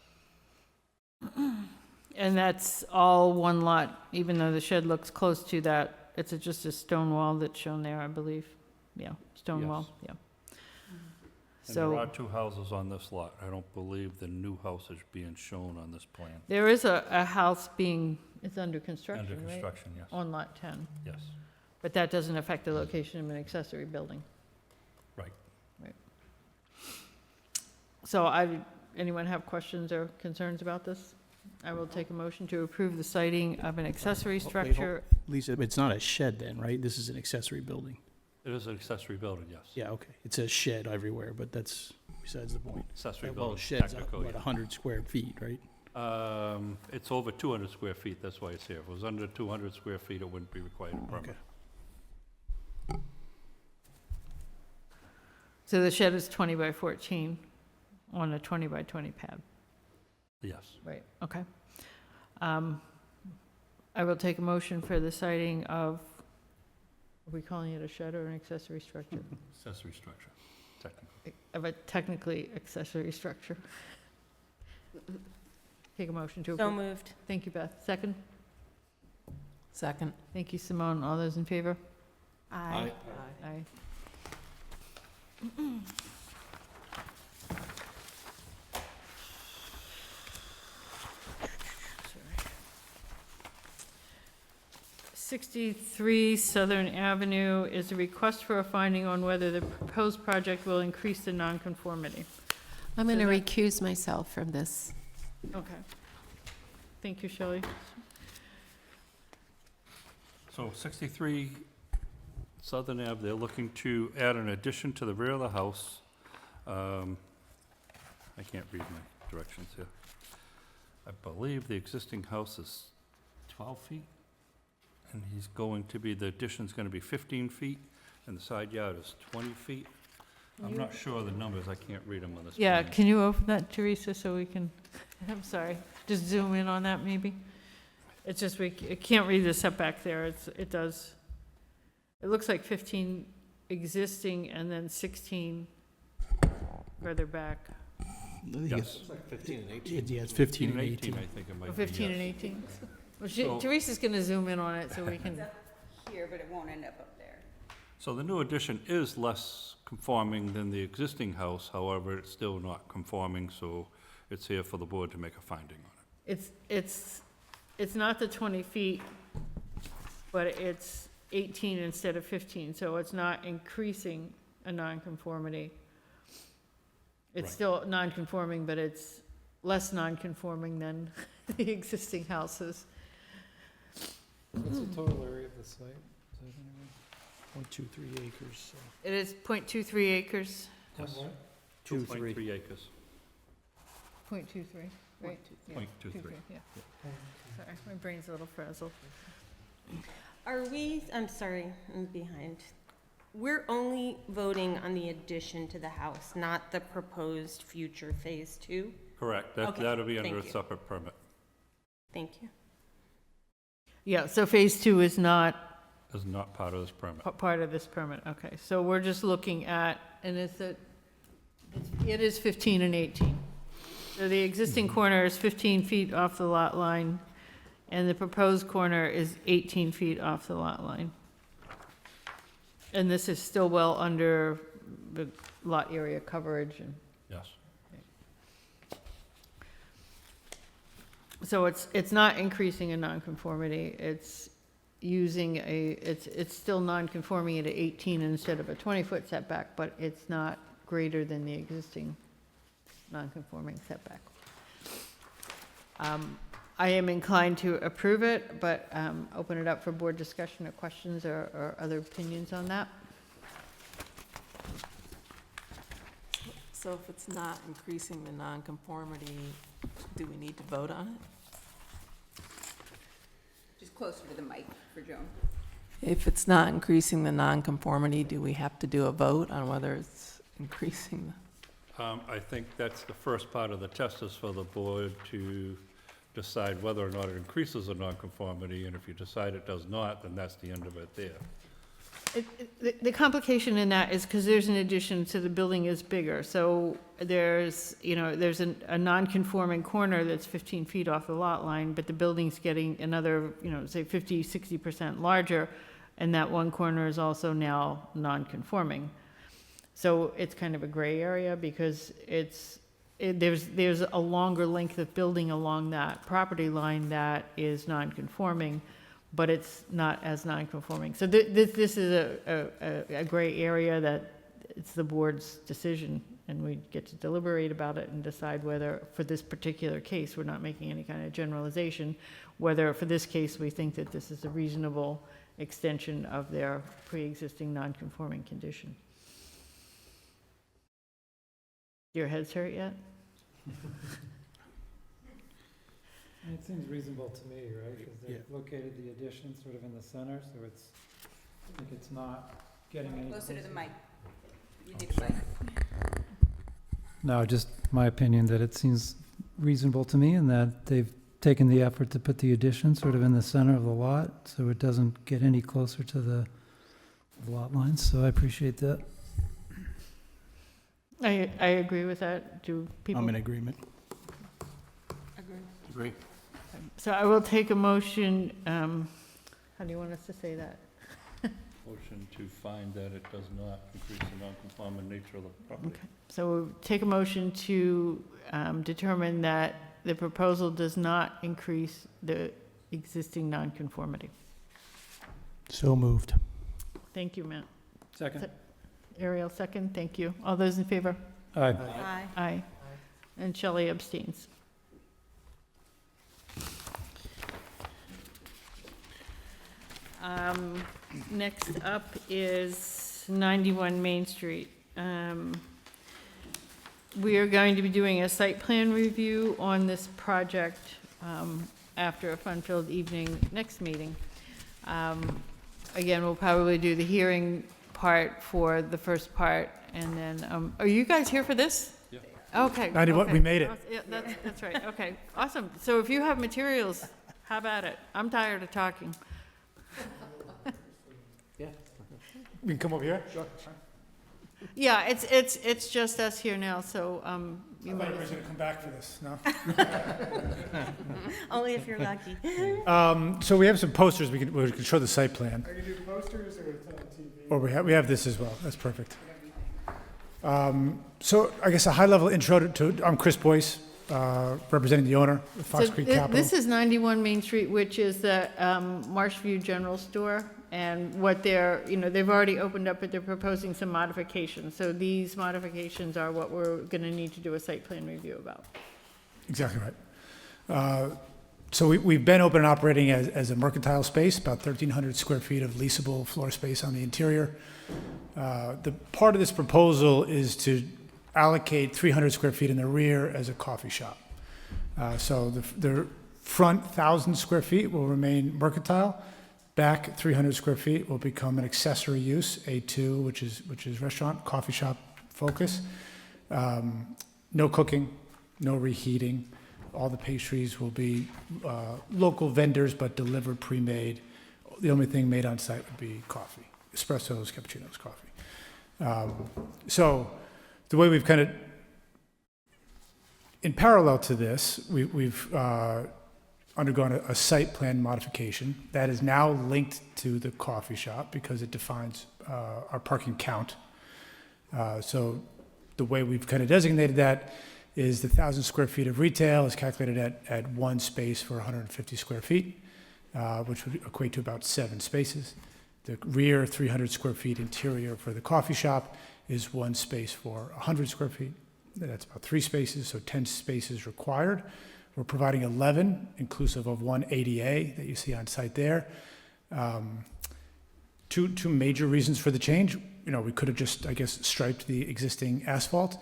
And that's all one lot, even though the shed looks close to that. It's just a stone wall that's shown there, I believe. Yeah, stone Yes. wall, yeah. and there are So 2 houses on this lot. I don't believe the new house is being shown on this plan. there is a house it's under construction, Under right? construction, yes, On lot 10, yes. but that doesn't affect the location of an accessory building. Right. Right. So anyone have questions or concerns about this? I will take a motion to approve the siting of an accessory structure. Lisa, it's not a shed then, right? This is an accessory building. It is an accessory building, yes. Yeah, okay. It says shed everywhere, but that's besides the point. Accessory Well, building, shed's technically. about 100 square feet, right? It's over 200 square feet, that's why it's here. If it was under 200 square feet, it wouldn't be required a permit. Okay. So the shed is 20 by 14 on a 20 by 20 pad. Yes. Right, okay. I will take a motion for the siting of, are we calling it a shed or an accessory structure? Accessory structure, technically. Of a technically accessory structure. Take a motion to So approve. moved. Thank you, Beth. Second? Second. Thank you, Simone. All those in favor? Aye. Aye. 63 Southern Avenue is a request for a finding on whether the proposed project will increase the nonconformity. I'm going to So that- recuse myself from this. Okay. Thank you, Shelley. So 63 Southern Ave, they're looking to add an addition to the rear of the house. I can't read my directions here. I believe the existing house is 12 feet, and the addition's going to be 15 feet, and the side yard is 20 feet. I'm not sure of the numbers, I can't read them on this Yeah, plan. can you open that, Teresa, so we can, I'm sorry, just zoom in on that maybe? It's just, it can't read the setback there, it does. It looks like 15 existing and then 16 further back. Yes. like 15 and 18. Yeah, it's 15 and 18. I think it might Oh, be, 15 and yes. 18? Well, So- Teresa's gonna zoom in on it so we can, Here, but it won't end up there. So the new addition is less conforming than the existing house, however, it's still not conforming, so it's here for the board to make a finding on it. it's not the 20 feet, but it's 18 instead of 15, so it's not increasing a nonconformity. It's Right. still nonconforming, but it's less nonconforming than the existing houses. What's the total area of the site? 0.23 acres. So. It is 0.23 acres, Yes. 2.3. 2.3 acres. 0.23, right? Yeah, 0.23. yeah. Sorry, my brain's a little frazzled. I'm sorry, I'm behind. We're only voting on the addition to the house, not the proposed future phase 2? Correct, Okay, that'll be under thank a you. separate permit. Thank you. Yeah, so phase 2 is not Is not part of this permit. part of this permit, okay. So we're just looking at, and it is 15 and 18. So the existing corner is 15 feet off the lot line, and the proposed corner is 18 feet off the lot line. And this is still well under the lot area coverage, and Yes. so it's not increasing in nonconformity, it's it's still nonconforming at 18 instead of a 20-foot setback, but it's not greater than the existing nonconforming setback. I am inclined to approve it, but open it up for board discussion or questions or other opinions on that. So if it's not increasing the nonconformity, do we need to vote on it? Just closer to the mic for Joan. If it's not increasing the nonconformity, do we have to do a vote on whether it's increasing? I think that's the first part of the test is for the board to decide whether or not it increases the nonconformity, and if you decide it does not, then that's the end of it there. The complication in that is because there's an addition, so the building is bigger. So there's a non-conforming corner that's 15 feet off the lot line, but the building's getting another, say 50, 60% larger, and that one corner is also now non-conforming. So it's kind of a gray area because there's a longer length of building along that property line that is non-conforming, but it's not as non-conforming. So this is a gray area that it's the board's decision, and we get to deliberate about it and decide whether, for this particular case, we're not making any kind of generalization, whether for this case we think that this is a reasonable extension of their pre-existing non-conforming condition. Your head's hurt yet? It seems reasonable to me, right? Because they've located the addition sort of in the center, so I think it's not getting any Closer to the closer. mic. You need a mic. No, just my opinion that it seems reasonable to me and that they've taken the effort to put the addition sort of in the center of the lot, so it doesn't get any closer to the lot lines, so I appreciate that. I agree with that. Do people? I'm in agreement. Agree. So I will take a motion, how do you want us to say that? Motion to find that it does not increase the non-conforming nature of the property. Okay. So we'll take a motion to determine that the proposal does not increase the existing nonconformity. So moved. Thank you, Matt. Second. Ariel, second. Thank you. All those in favor? Aye. Aye. Aye. And Shelley abstains. Next up is 91 Main Street. We are going to be doing a site plan review on this project after a fun-filled evening next meeting. Again, we'll probably do the hearing part for the first part, and then, are you guys here for this? Yeah. Okay. 91, okay. we made it. Yeah, that's right. Okay, awesome. So if you have materials, how about it? I'm tired of talking. We can come over here? Sure. Yeah, it's just us here now, so, you might. Everybody's gonna come back for this, no? Only if you're lucky. So we have some posters, we can show the site plan. Are you gonna do posters or it's on TV? Or we have this as well, that's perfect. So I guess a high-level intro to, I'm Chris Boyce, representing the owner of Fox So Creek Capital. this is 91 Main Street, which is the Marshview General Store, and what they're, they've already opened up, but they're proposing some modifications. So these modifications are what we're going to need to do a site plan review about. Exactly right. So we've been open and operating as a mercantile space, about 1,300 square feet of leasable floor space on the interior. The part of this proposal is to allocate 300 square feet in the rear as a coffee shop. So the front 1,000 square feet will remain mercantile. Back 300 square feet will become an accessory use, A2, which is restaurant, coffee shop focus. No cooking, no reheating. All the pastries will be local vendors, but delivered pre-made. The only thing made on site would be coffee, espressos, cappuccinos, coffee. So the way we've kind of, in parallel to this, we've undergone a site plan modification that is now linked to the coffee shop because it defines our parking count. So the way we've kind of designated that is the 1,000 square feet of retail is calculated at one space for 150 square feet, which would equate to about 7 spaces. The rear 300 square feet interior for the coffee shop is one space for 100 square feet. That's about 3 spaces, so 10 spaces required. We're providing 11, inclusive of one ADA that you see on site there. Two major reasons for the change. We could have just, I guess, striped the existing asphalt.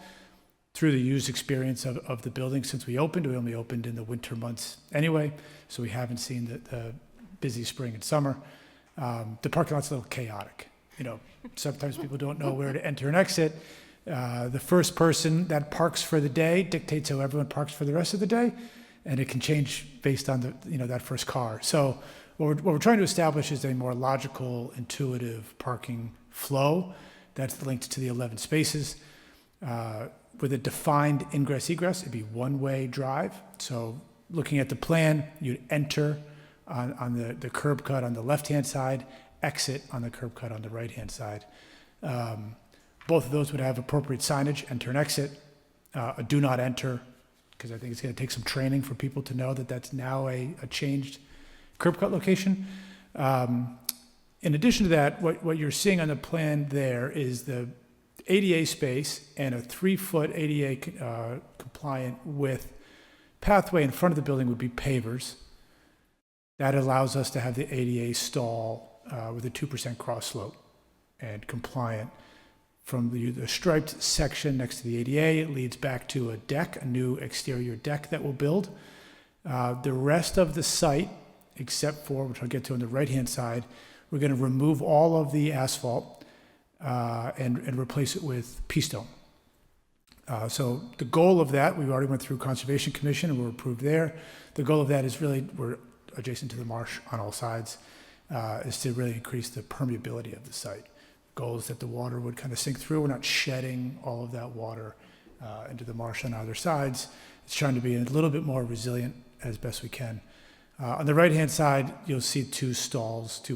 Through the used experience of the building since we opened in the winter months anyway, so we haven't seen the busy spring and summer. The parking lot's a little chaotic. Sometimes people don't know where to enter and exit. The first person that parks for the day dictates how everyone parks for the rest of the day, and it can change based on that first car. So what we're trying to establish is a more logical, intuitive parking flow that's linked to the 11 spaces. With a defined ingress-egress, it'd be one-way drive. So looking at the plan, you'd enter on the curb cut on the left-hand side, exit on the curb cut on the right-hand side. Both of those would have appropriate signage, enter and exit. A do not enter, because I think it's going to take some training for people to know that that's now a changed curb cut location. In addition to that, what you're seeing on the plan there is the ADA space and a 3-foot ADA compliant width pathway in front of the building would be pavers. That allows us to have the ADA stall with a 2% cross slope and compliant. From the striped section next to the ADA, it leads back to a deck, a new exterior deck that we'll build. The rest of the site, except for, which I'll get to on the right-hand side, we're going to remove all of the asphalt and replace it with pea stone. So the goal of that, we already went through Conservation Commission and we're approved there. The goal of that is really, we're adjacent to the marsh on all sides, is to really increase the permeability of the site. The goal is that the water would kind of sink through. We're not shedding all of that water into the marsh on either sides. It's trying to be a little bit more resilient as best we can. On the right-hand side, you'll see two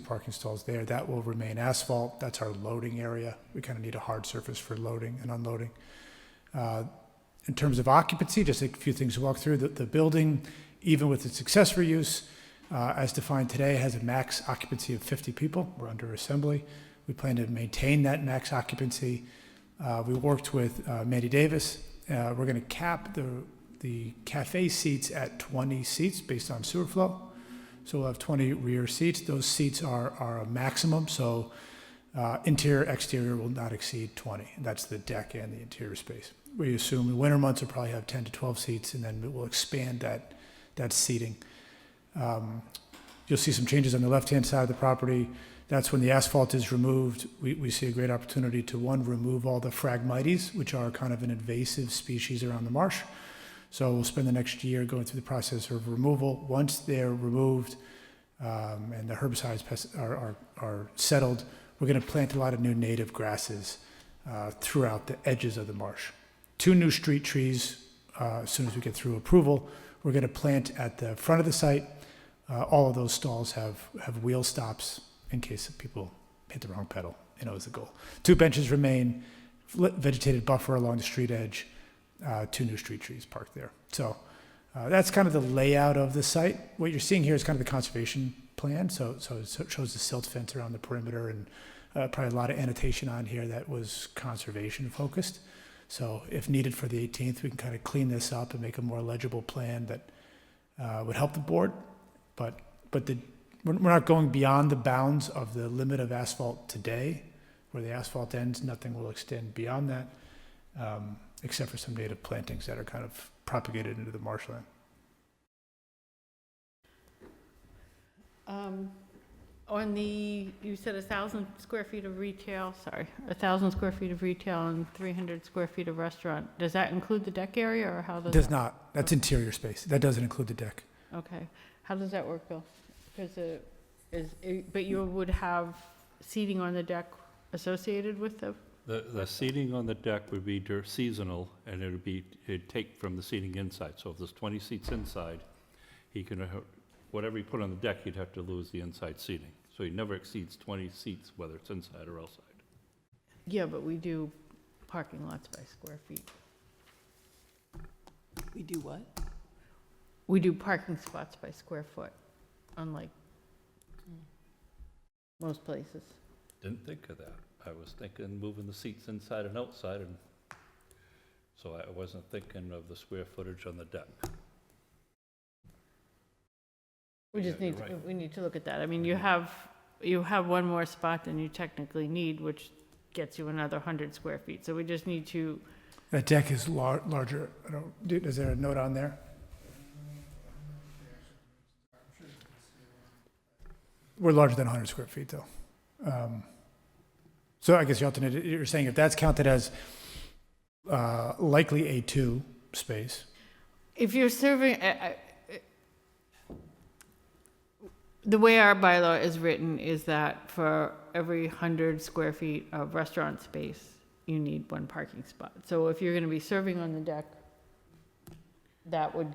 parking stalls there. That will remain asphalt. That's our loading area. We kind of need a hard surface for loading and unloading. In terms of occupancy, just a few things to walk through. The building, even with its accessory use, as defined today, has a max occupancy of 50 people. We're under assembly. We plan to maintain that max occupancy. We worked with Mandy Davis. We're going to cap the cafe seats at 20 seats based on sewer flow. So we'll have 20 rear seats. Those seats are a maximum, so interior, exterior will not exceed 20. That's the deck and the interior space. We assume in winter months we'll probably have 10 to 12 seats, and then we'll expand that seating. You'll see some changes on the left-hand side of the property. That's when the asphalt is removed. We see a great opportunity to, one, remove all the Phragmites, which are kind of an invasive species around the marsh. So we'll spend the next year going through the process of removal. Once they're removed and the herbicides are settled, we're going to plant a lot of new native grasses throughout the edges of the marsh. 2 new street trees, as soon as we get through approval, we're going to plant at the front of the site. All of those stalls have wheel stops in case people hit the wrong pedal, is the goal. 2 benches remain, vegetated buffer along the street edge, 2 new street trees parked there. So that's kind of the layout of the site. What you're seeing here is kind of the conservation plan. So it shows the silt fence around the perimeter and probably a lot of annotation on here that was conservation focused. So if needed for the 18th, we can kind of clean this up and make a more legible plan that would help the board. But we're not going beyond the bounds of the limit of asphalt today. Where the asphalt ends, nothing will extend beyond that, except for some native plantings that are kind of propagated into the marshland. You said 1,000 square feet of retail, 1,000 square feet of retail and 300 square feet of restaurant. Does that include the deck area, or how does It does that? not. That's interior space. That doesn't include the deck. Okay. How does that work, Bill? Because but you would have seating on the deck associated with the? The seating on the deck would be seasonal, and it'd take from the seating inside. So if there's 20 seats inside, he can, whatever he put on the deck, he'd have to lose the inside seating. So he never exceeds 20 seats, whether it's inside or outside. Yeah, but we do parking lots by square feet. We do what? We do parking spots by square foot, unlike most places. Didn't think of that. I was thinking moving the seats inside and outside, and so I wasn't thinking of the square footage on the deck. We just Yeah, need, you're right. we need to look at that. I mean, you have one more spot than you technically need, which gets you another 100 square feet. So we just need to, That deck is larger. Is there a note on there? We're larger than 100 square feet, though. So I guess you're saying if that's counted as likely A2 space. if you're serving, The way our bylaw is written is that for every 100 square feet of restaurant space, you need one parking spot. So if you're going to be serving on the deck, that would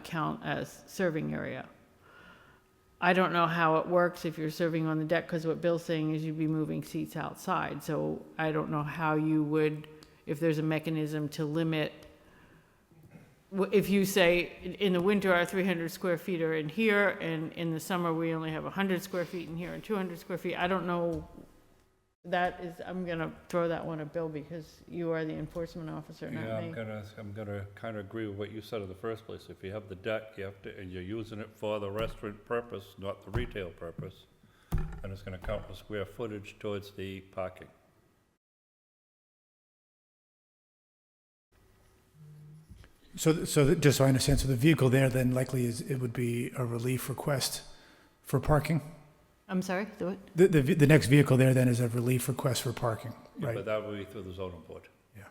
count as serving area. I don't know how it works if you're serving on the deck, because what Bill's saying is you'd be moving seats outside. So I don't know how you would, if there's a mechanism to limit. If you say, in the winter, our 300 square feet are in here, and in the summer, we only have 100 square feet in here and 200 square feet, I don't know. That is, I'm gonna throw that one at Bill, because you are the enforcement officer, not me. I'm gonna kind of agree with what you said in the first place. If you have the deck, you have to, and you're using it for the restaurant purpose, not the retail purpose, then it's gonna count the square footage towards the parking. Just so I understand, so the vehicle there then likely it would be a relief request for parking? I'm sorry, the what? The next vehicle there then is a relief request for parking, Yeah, right? but that would be through the zoning board. Yeah.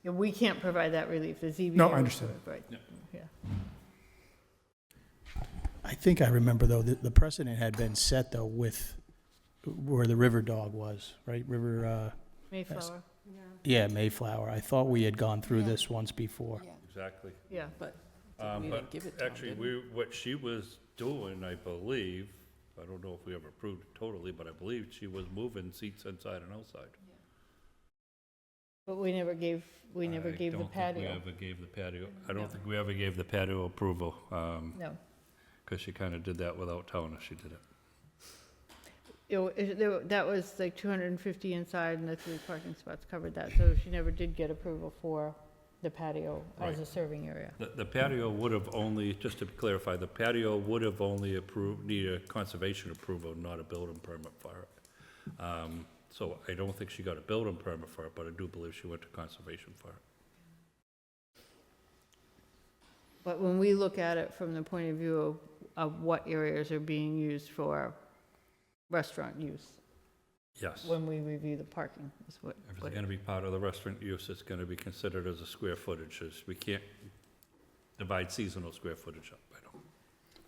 Yeah, we can't provide that relief, the ZBA. No, I understand. Right, Yeah. yeah. I think I remember, though, that the precedent had been set, though, with where the River Dog was, right? Mayflower, Yeah, Mayflower. I thought we had gone through this once before. Exactly. yeah. But we But didn't give it to 'em, actually, did we? what she was doing, I believe, I don't know if we ever approved it totally, but I believe she was moving seats inside and outside. But we never gave the patio. I don't think we ever gave the patio. I don't think we ever gave the patio approval, No. because she kind of did that without telling us she did it. That was like 250 inside, and the 3 parking spots covered that, so she never did get approval for the patio as a Right. serving area. The patio would have only, just to clarify, the patio would have only needed a conservation approval, not a building permit for it. So I don't think she got a building permit for it, but I do believe she went to conservation for it. But when we look at it from the point of view of what areas are being used for restaurant use, Yes. when we review the parking, is what. If it's gonna be part of the restaurant use, it's gonna be considered as a square footage, as we can't divide seasonal square footage up, I don't.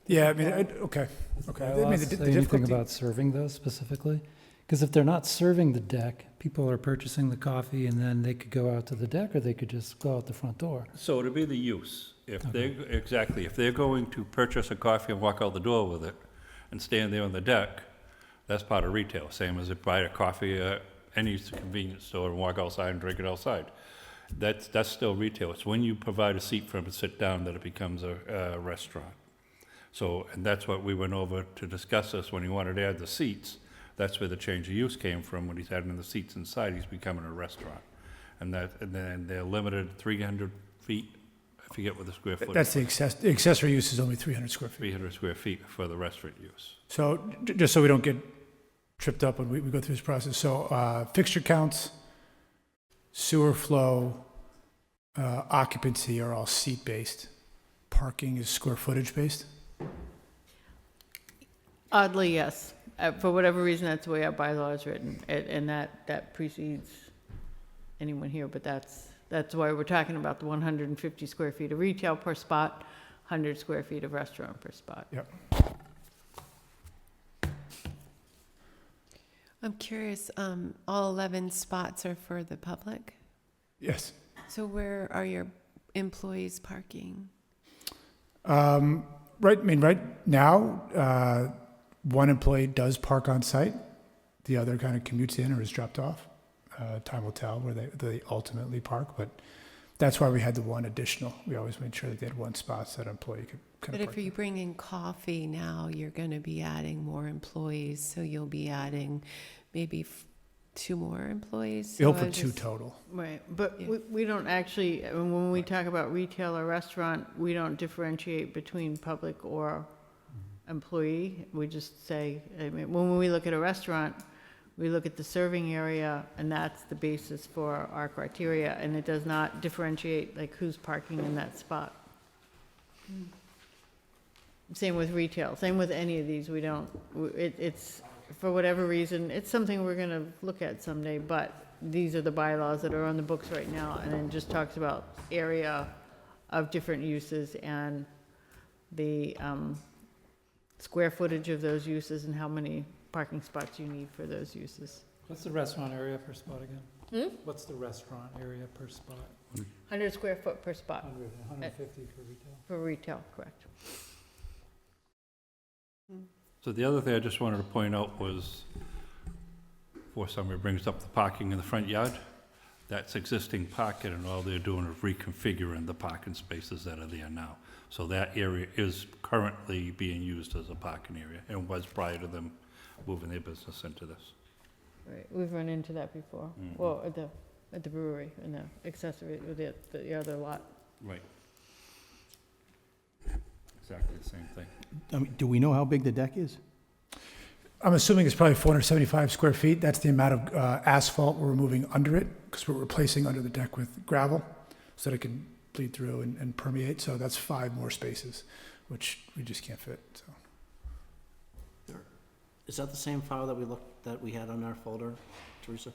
Yeah, I mean, okay. Does the I mean, bylaws the say anything difficulty- about serving those specifically? Because if they're not serving the deck, people are purchasing the coffee and then they could go out to the deck or they could just go out the front door. So it'll be the use. If if they're going to purchase a coffee and walk out the door with it and stand there on the deck, that's part of retail, same as if buy a coffee at any convenience store and walk outside and drink it outside. That's still retail. It's when you provide a seat for them to sit down that it becomes a restaurant. So, and that's what we went over to discuss this, when he wanted to add the seats. That's where the change of use came from. When he's adding the seats inside, he's becoming a restaurant. And then they're limited 300 feet, I forget what the square footage. That's the accessory use is only 300 square feet. 300 square feet for the restaurant use. So just so we don't get tripped up when we go through this process, so fixture counts, sewer flow, occupancy are all seat-based. Parking is square footage-based? Oddly, yes. For whatever reason, that's the way our bylaw is written, and that precedes anyone here, but that's why we're talking about the 150 square feet of retail per spot, 100 square feet of restaurant per spot. Yep. I'm curious, all 11 spots are for the public? Yes. So where are your employees parking? Right now, one employee does park on site. The other kind of commutes in or is dropped off. Time will tell where they ultimately park, but that's why we had the one additional. We always made sure that they had one spot so that employee could kind But of park. if you bring in coffee now, you're going to be adding more employees, so you'll be adding maybe 2 more employees. We hope So for I 2 just- total. Right, but Yeah. we don't actually, when we talk about retail or restaurant, we don't differentiate between public or employee. We just say, I mean, when we look at a restaurant, we look at the serving area, and that's the basis for our criteria, and it does not differentiate, like, who's parking in that spot. Same with retail, same with any of these, we don't, it's, for whatever reason, it's something we're gonna look at someday, but these are the bylaws that are on the books right now, and then just talks about area of different uses and the square footage of those uses and how many parking spots you need for those uses. What's the restaurant area per spot again? What's the restaurant area per spot? 100 square foot per spot 150 for retail. for retail, correct. So the other thing I just wanted to point out was, before somebody brings up the parking in the front yard, that's existing parking, and all they're doing is reconfiguring the parking spaces that are there now. So that area is currently being used as a parking area, and was prior to them moving their business into this. Right, we've run into that before. Well, at the brewery, in the accessory, with the other lot. Right. Exactly the same thing. I mean, do we know how big the deck is? I'm assuming it's probably 475 square feet. That's the amount of asphalt we're removing under it, because we're replacing under the deck with gravel, so that it can bleed through and permeate. So that's 5 more spaces, which we just can't fit, so. Is that the same file that we had on our folder, Teresa?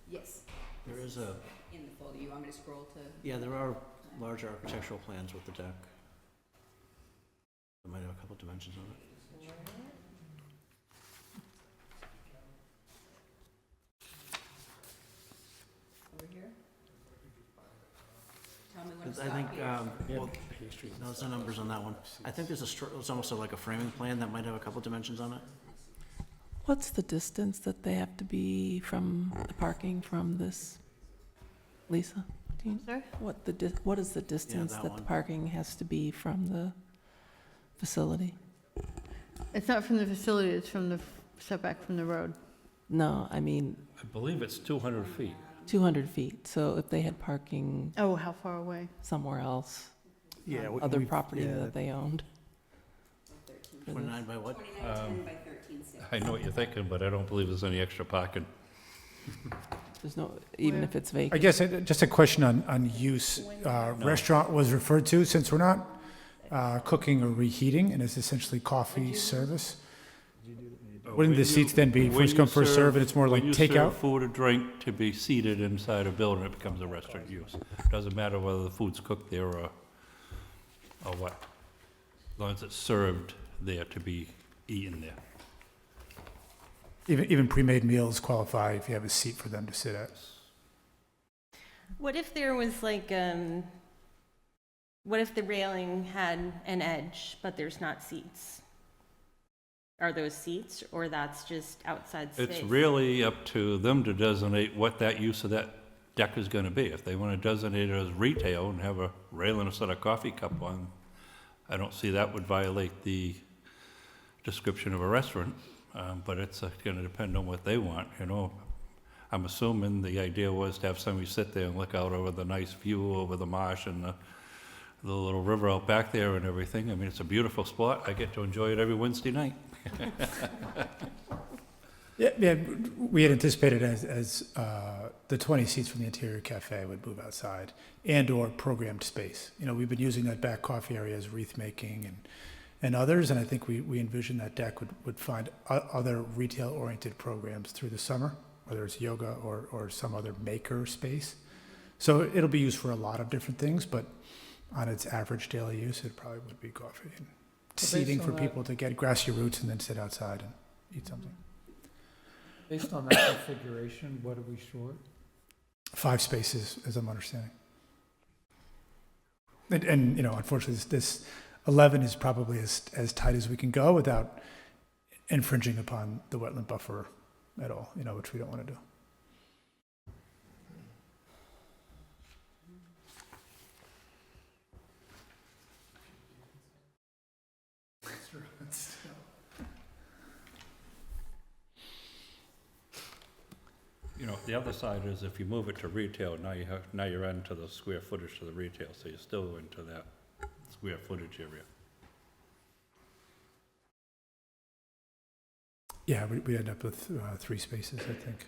Yes. There is a, In the folder, you want me to scroll to? yeah, there are larger architectural plans with the deck. It might have a couple dimensions on it. Over here? Tell me when to I stop think, here. well, no, there's no numbers on that one. I think there's it's almost like a framing plan that might have a couple dimensions on it. What's the distance that they have to be from the parking from this, Lisa? Do you- Sorry? What is the distance that that the one. parking has to be from the facility? It's not from the facility, it's from the setback from the road. No, I mean, I believe it's 200 feet. 200 feet. So if they had parking Oh, how far away? somewhere else, Yeah. other property that they owned. 29 by what? 2910 by 13.6. I know what you're thinking, but I don't believe there's any extra parking. There's no, even Where? if it's I vacant. guess just a question on use. Restaurant was referred to, since we're not cooking or reheating, and it's essentially coffee service. Wouldn't the seats then be first come, first serve, and it's more like When you serve takeout? food or drink to be seated inside a building, it becomes a restaurant use. Doesn't matter whether the food's cooked there or what. As long as it's served there to be eaten there. Even pre-made meals qualify if you have a seat for them to sit at. What if there was like, what if the railing had an edge, but there's not seats? Are those seats, or that's just outside space? It's really up to them to designate what that use of that deck is gonna be. If they wanna designate it as retail and have a railing instead of coffee cup on, I don't see that would violate the description of a restaurant, but it's gonna depend on what they want, you know. I'm assuming the idea was to have somebody sit there and look out over the nice view over the marsh and the little river out back there and everything. I mean, it's a beautiful spot. I get to enjoy it every Wednesday night. Yeah, we had anticipated as the 20 seats from the interior cafe would move outside and/or programmed space. You know, we've been using that back coffee area as wreath making and others, and I think we envision that deck would find other retail-oriented programs through the summer, whether it's yoga or some other maker space. So it'll be used for a lot of different things, but on its average daily use, it probably would be coffee and seating on for that- people to get grassy roots and then sit outside and eat something. Based on that configuration, what are we short? 5 spaces, as I'm understanding. And you know, unfortunately, this 11 is probably as tight as we can go without infringing upon the wetland buffer at all, you know, which we don't want to do. You know, the other side is if you move it to retail, now you're into the square footage to the retail, so you're still into that square footage area. Yeah, we end up with 3 spaces, I think.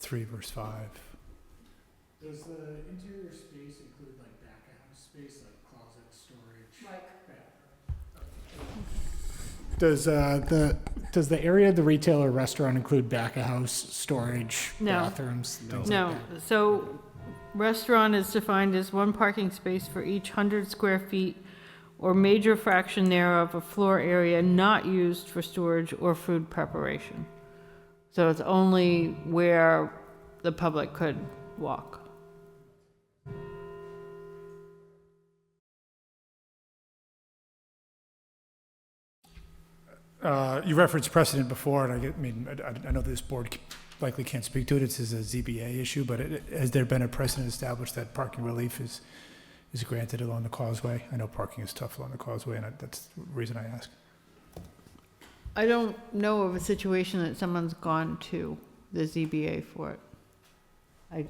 3 versus 5. Does the interior space include like back of house space, like closet storage? Does the area of the retail or restaurant include back of house storage, No. bathrooms, things No, like that? so restaurant is defined as one parking space for each 100 square feet or major fraction thereof of floor area not used for storage or food preparation. So it's only where the public could walk. You referenced precedent before, and I know this board likely can't speak to it. It's a ZBA issue, but has there been a precedent established that parking relief is granted along the causeway? I know parking is tough along the causeway, and that's the reason I ask. I don't know of a situation that someone's gone to the ZBA for it.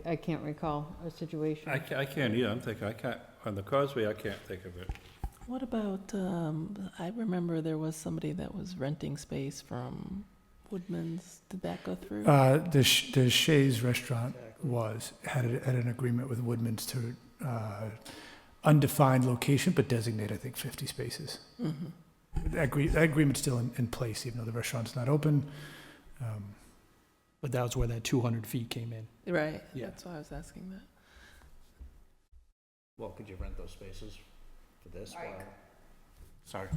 I can't recall a situation. I can't either, I'm thinking, I can't, on the causeway, I can't think of it. What about, I remember there was somebody that was renting space from Woodman's. Did that go through? The Shays Restaurant had an agreement with Woodman's to undefined location, but designate, I think, 50 spaces. Mm-hmm. That agreement's still in place, even though the restaurant's not open. But that was where that 200 feet came in. Right, Yeah. that's why I was asking that. Well, could you rent those spaces for this? Sorry.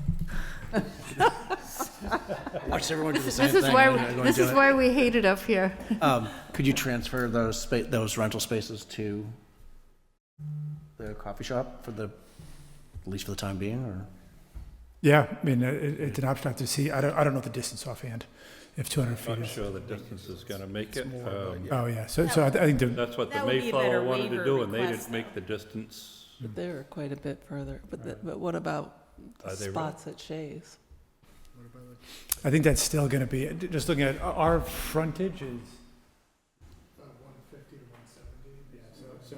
Watch everyone do the same This thing. is why we hate it up here. Could you transfer those rental spaces to the coffee shop at least for the time being, or? Yeah, I mean, it's an option I have to see. I don't know the distance offhand, if 200 feet I'm not is. sure the distance is gonna make it. Oh, yeah, so I think That's what the That would be a better Mayflower wanted to waiver do, and they request, didn't make the distance. But they're quite a bit further. But what about Are they spots at Shays? I think that's still going to be, just looking at our frontage is 150 to 170. Yeah, so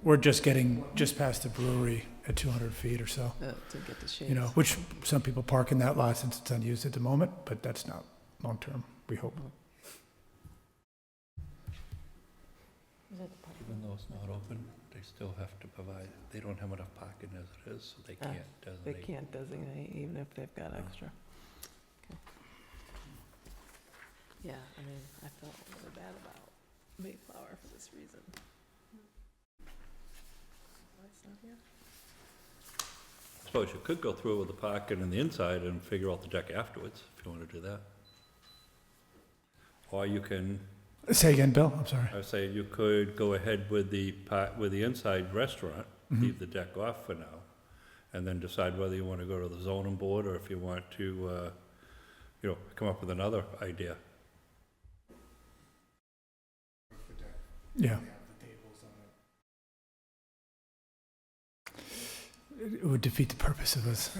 we're just past the brewery at 200 feet or so. To get to Shays. Which some people park in that lot since it's unused at the moment, but that's not long term, we hope. Even though it's not open, they still have to provide, they don't have enough parking as it is, so they can't They designate. can't designate even if they've got extra. Okay. Yeah, I mean, I felt really bad about Mayflower for this reason. Why it's not here? Suppose you could go through with the parking and the inside and figure out the deck afterwards, if you want to do that. Or you can, Say again, Bill, I'm sorry. I was saying, you could go ahead with the inside restaurant, leave the deck off for now, and then decide whether you want to go to the zoning board or if you want to, come up with another idea. Yeah. It would defeat the purpose of us.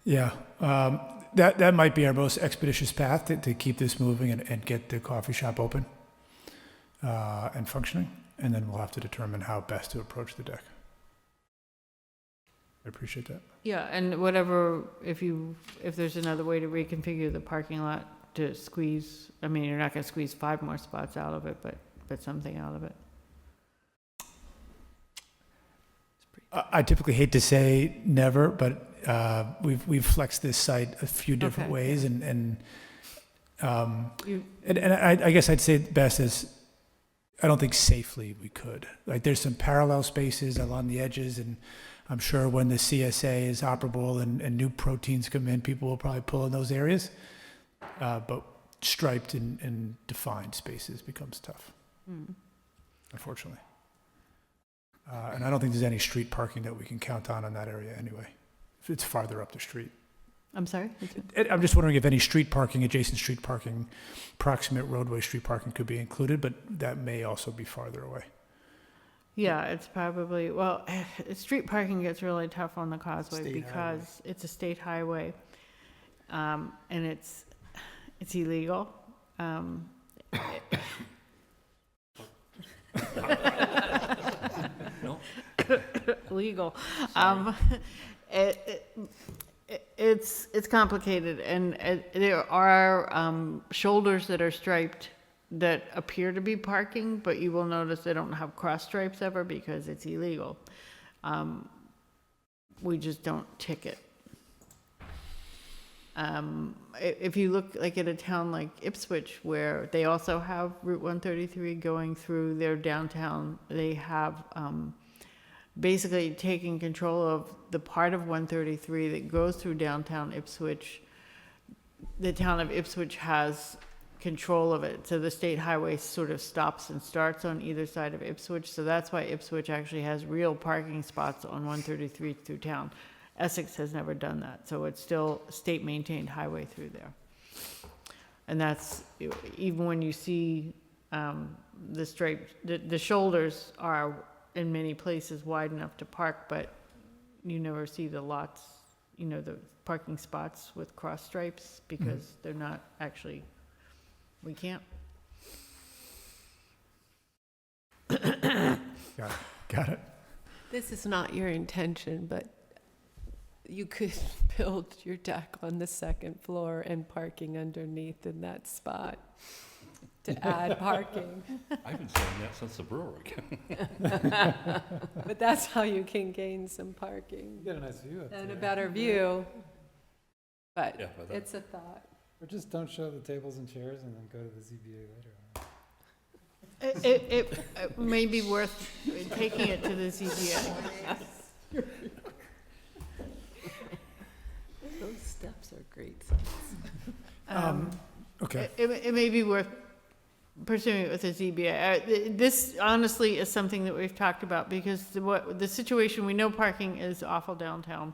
Yeah, that might be our most expeditious path to keep this moving and get the coffee shop open and functioning, and then we'll have to determine how best to approach the deck. I appreciate that. Yeah, and whatever, if there's another way to reconfigure the parking lot to squeeze, I mean, you're not gonna squeeze 5 more spots out of it, but something out of it. I typically hate to say never, but we've flexed this site a few different Okay. ways, and I guess I'd say it best is I don't think safely we could. Like, there's some parallel spaces along the edges, and I'm sure when the CSA is operable and new proteins come in, people will probably pull in those areas. But striped and defined spaces becomes tough, unfortunately. And I don't think there's any street parking that we can count on that area anyway. If it's farther up the street. I'm sorry? I'm just wondering if any street parking, adjacent street parking, proximate roadway street parking could be included, but that may also be farther away. Yeah, it's probably, well, street parking gets really tough on the causeway State because it's a state highway. And it's illegal. Legal. It's complicated, and there are shoulders that are striped that appear to be parking, but you will notice they don't have cross stripes ever because it's illegal. We just don't ticket. If you look like at a town like Ipswich, where they also have Route 133 going through their downtown, they have basically taking control of the part of 133 that goes through downtown Ipswich. The town of Ipswich has control of it, so the state highway sort of stops and starts on either side of Ipswich, so that's why Ipswich actually has real parking spots on 133 through town. Essex has never done that, so it's still state-maintained highway through there. And that's, even when you see the stripes, the shoulders are in many places wide enough to park, but you never see the lots, the parking spots with cross stripes, because they're not actually, we can't. Got it. This is not your intention, but you could build your deck on the second floor and parking underneath in that spot to add parking. I've been saying that since the brewery. But that's how you can gain some parking. You get a nice view up And there. a better view. But Yeah, but that- it's a thought. Or just don't show the tables and chairs and then go to the ZBA later. It may be worth taking it to the ZBA. Those steps are great. Okay. It may be worth pursuing it with the ZBA. This honestly is something that we've talked about, because the situation, we know parking is awful downtown.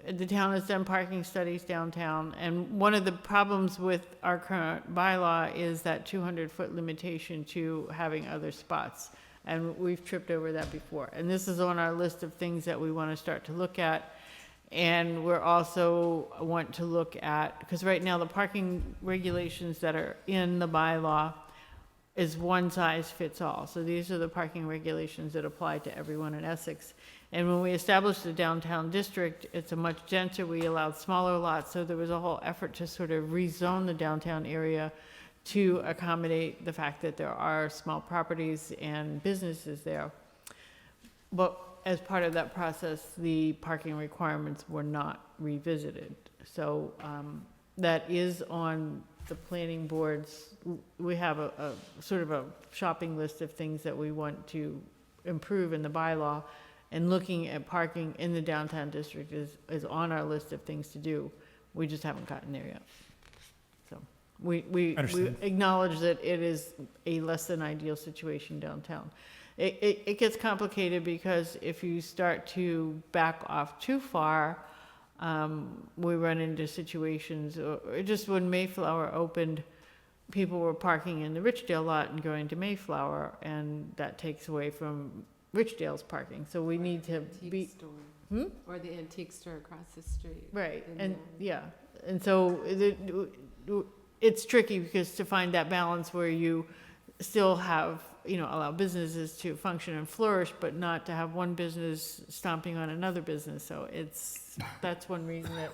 The town has done parking studies downtown, and one of the problems with our current bylaw is that 200-foot limitation to having other spots. And we've tripped over that before. And this is on our list of things that we want to start to look at. And we're also want to look at, because right now the parking regulations that are in the bylaw is one size fits all. So these are the parking regulations that apply to everyone in Essex. And when we established the downtown district, it's a much denser, we allowed smaller lots, so there was a whole effort to sort of rezone the downtown area to accommodate the fact that there are small properties and businesses there. But as part of that process, the parking requirements were not revisited. So that is on the planning board's, we have a sort of a shopping list of things that we want to improve in the bylaw, and looking at parking in the downtown district is on our list of things to do. We just haven't gotten there yet. So we acknowledge that it is a less than ideal situation downtown. It gets complicated because if you start to back off too far, we run into situations, or just when Mayflower opened, people were parking in the Richdale lot and going to Mayflower, and that takes away from Richdale's parking. So we need to be, Or the antique store across the street. right, and yeah, and so it's tricky, because to find that balance where you still have, allow businesses to function and flourish, but not to have one business stomping on another business. So that's one reason that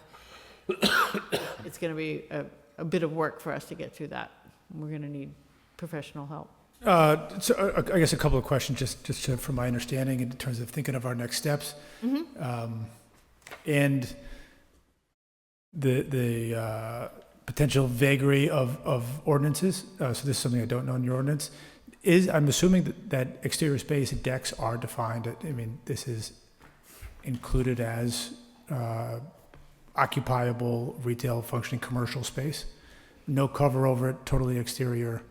it's going to be a bit of work for us to get through that. We're going to need professional help. So I guess a couple of questions, just from my understanding in terms of thinking of our next steps. And the potential vagary of ordinances. So this is something I don't know in your ordinance. I'm assuming that exterior space decks are defined. I mean, this is included as occupiable retail functioning commercial space. No cover over it, totally exterior. I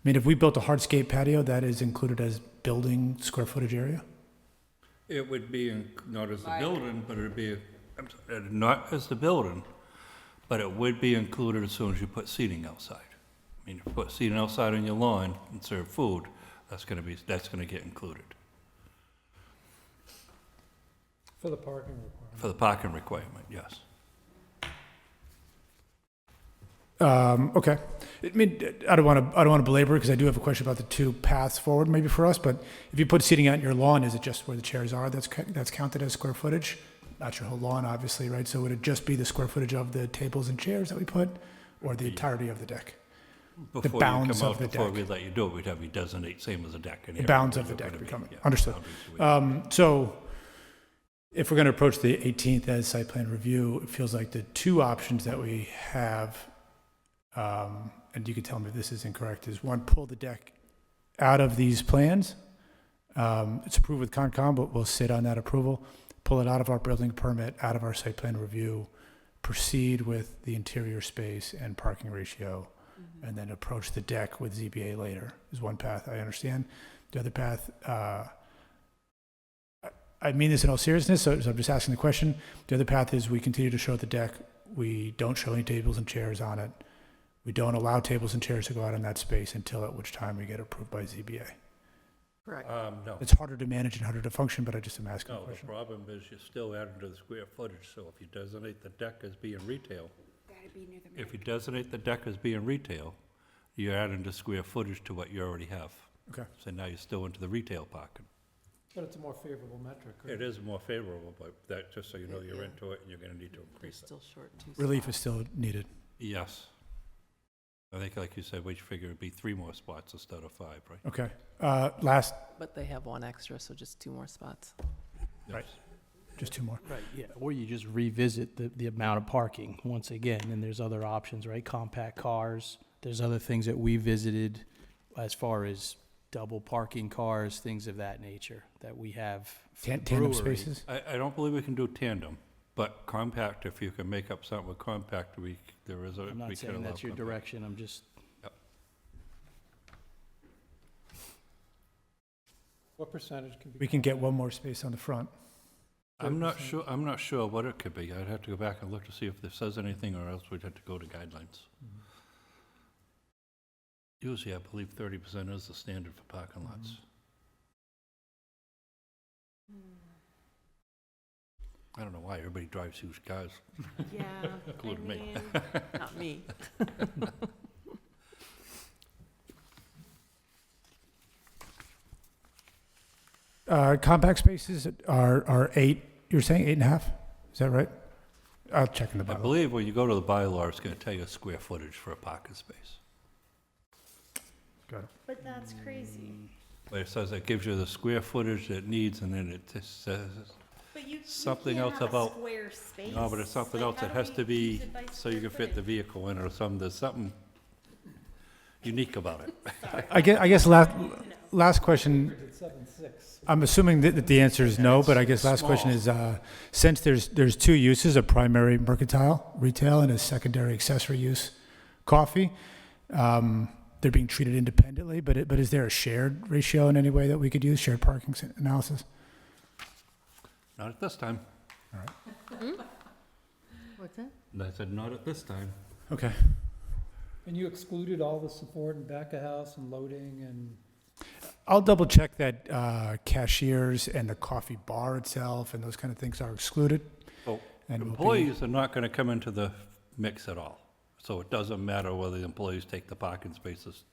mean, if we built a hardscape patio, that is included as building square footage area? It would be not as the building, but it'd be, not as the building, but it would be included as soon as you put seating outside. I mean, if you put seating outside on your lawn and serve food, that's gonna get included. For the parking requirement. For the parking requirement, yes. Okay. I mean, I don't want to belabor it, because I do have a question about the two paths forward maybe for us, but if you put seating out in your lawn, is it just where the chairs are that's counted as square footage? Not your whole lawn, obviously, right? So would it just be the square footage of the tables and chairs that we put, or the entirety of the deck? The bounds of the deck. Before we let you do it, we'd have you designate same as a deck. The bounds of the deck become, understood. So if we're going to approach the 18th as site plan review, it feels like the two options that we have, and you can tell me if this is incorrect, is one, pull the deck out of these plans, It's approved with Concom, but we'll sit on that approval, pull it out of our building permit, out of our site plan review, proceed with the interior space and parking ratio, and then approach the deck with ZBA later, is one path, I understand. The other path, I mean this in all seriousness, so I'm just asking the question. The other path is we continue to show the deck. We don't show any tables and chairs on it. We don't allow tables and chairs to go out in that space until at which time we get approved by ZBA. Correct. No. It's harder to manage and harder to function, but I just am asking a No, the question. problem is you're still adding to the square footage, so if you designate the deck as being retail, you're adding the square footage to what you already have. Okay. So now you're still into the retail parking. But it's a more favorable metric. It is more favorable, but that, just so you know, you're into it and you're gonna need to increase it. Still short two Relief is still needed. Yes. I think, like you said, we figure it'd be 3 more spots instead of 5, right? Okay. Last, But they have one extra, so just 2 more spots. right, just 2 more. Right, yeah, or you just revisit the amount of parking once again, and there's other options, right? Compact cars, there's other things that we visited as far as double parking cars, things of that nature that we have. for the Tandem brewery. spaces? I don't believe we can do tandem, but compact, if you can make up something with compact, there is a, I'm we not can saying allow that's your compact. direction, I'm just, What percentage can be? We can get one more space on the front. I'm not sure what it could be. I'd have to go back and look to see if this says anything, or else we'd have to go to guidelines. Usually, I believe 30% is the standard for parking lots. I don't know why everybody drives huge cars, Yeah, including me. Not me. Compact spaces are 8, you're saying 8.5? Is that right? I'll check in the I bylaw. believe when you go to the bylaw, it's gonna tell you square footage for a parking space. Got it. but that's crazy. But it says it gives you the square footage it needs, and then it just says, But you Something can't else have about- a square space. no, but it's something Like, else. how It do has we to use be it by so you square can fit the footage? vehicle in, or something, there's something unique about it. I guess last question, I'm assuming that the answer is no, but I guess last question is, since there's 2 uses, a primary mercantile, retail, and a secondary accessory use, coffee, they're being treated independently, but is there a shared ratio in any way that we could use, shared parking analysis? Not at this time. What's that? And I said, not at this time. Okay. And you excluded all the support and back of house and loading and? I'll double check that cashiers and the coffee bar itself and those kind of things are excluded. So And will be- employees are not gonna come into the mix at all. So it doesn't matter whether the employees take the parking spaces.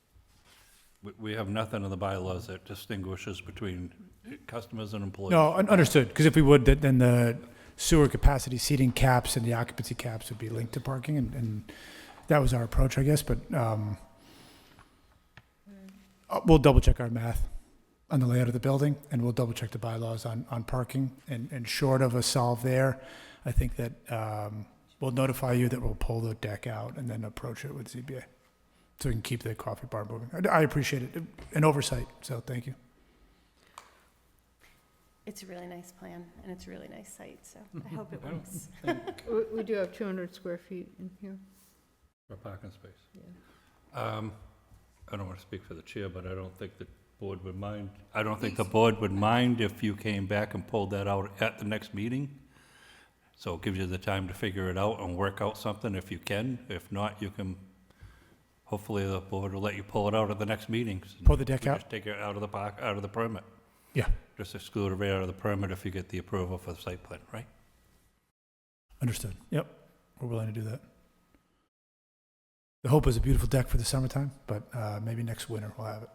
We have nothing in the bylaws that distinguishes between customers and employees. No, understood, because if we would, then the sewer capacity seating caps and the occupancy caps would be linked to parking, and that was our approach, I guess, but we'll double check our math on the layout of the building, and we'll double check the bylaws on parking, and short of a solve there, I think that we'll notify you that we'll pull the deck out and then approach it with ZBA, so we can keep the coffee bar moving. I appreciate it, an oversight, so thank you. It's a really nice plan, and it's a really nice site, so I hope it works. We do have 200 square feet in here. For parking space. Yeah. I don't want to speak for the chair, but I don't think the board would mind. I don't think the board would mind if you came back and pulled that out at the next meeting. So it gives you the time to figure it out and work out something if you can. If not, you can, hopefully the board will let you pull it out at the next meeting. Pull the deck You out? Just take it out of the park, out of the permit. Yeah. Just exclude it right out of the permit if you get the approval for the site plan, right? Understood. Yep, we're willing to do that. The hope is a beautiful deck for the summertime, but maybe next winter we'll have it.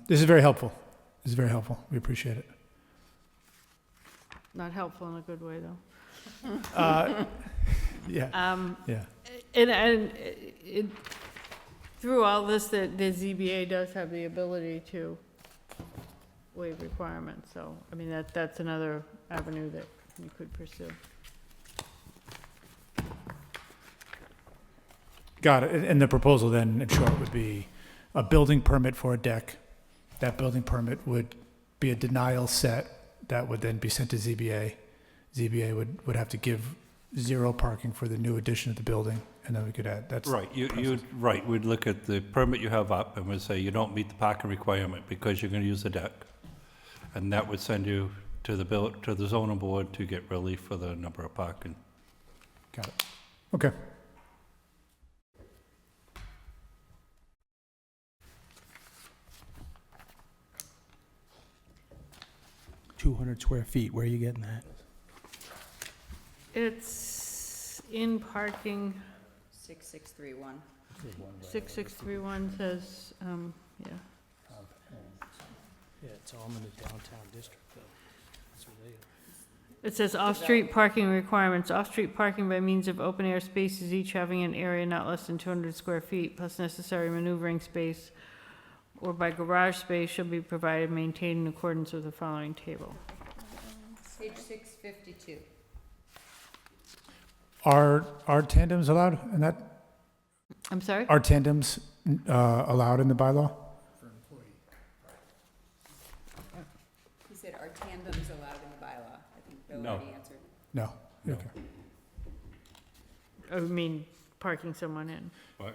This is very helpful. This is very helpful. We appreciate it. Not helpful in a good way, though. Yeah. Yeah. And through all this, the ZBA does have the ability to waive requirements, so, I mean, that's another avenue that you could pursue. Got it. And the proposal then, in short, would be a building permit for a deck that building permit would be a denial set that would then be sent to ZBA. ZBA would have to give 0 parking for the new addition of the building, and then we could add, that's. Right, right, we'd look at the permit you have up and we'd say you don't meet the parking requirement because you're gonna use the deck. And that would send you to the zoning board to get relief for the number of parking. Got it. Okay. 200 square feet, where are you getting that? It's in parking, 6631. 6631 says, yeah. Yeah, it's all in the downtown district, though. That's where they are. It says off-street parking requirements. Off-street parking by means of open-air spaces, each having an area not less than 200 square feet, plus necessary maneuvering space, or by garage space shall be provided, maintained in accordance with the following table. Page 652. Are tandems allowed in that? I'm sorry? Are tandems allowed in the bylaw? He said, are tandems allowed in the bylaw? I think Bill No. already answered. No. No. Okay. I mean, parking someone in.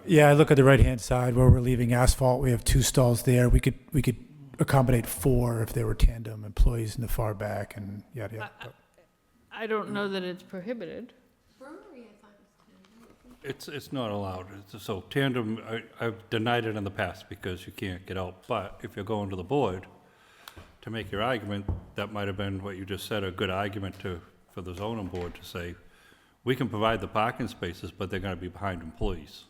Yeah, I look at the right-hand side where we're leaving asphalt. We have 2 stalls there. We could accommodate 4 if there were tandem employees in the far back and yada yada. I don't know that it's prohibited. It's not allowed. So tandem, I've denied it in the past because you can't get out. But if you're going to the board to make your argument, that might have been what you just said, a good argument for the zoning board to say, we can provide the parking spaces, but they're gonna be behind employees.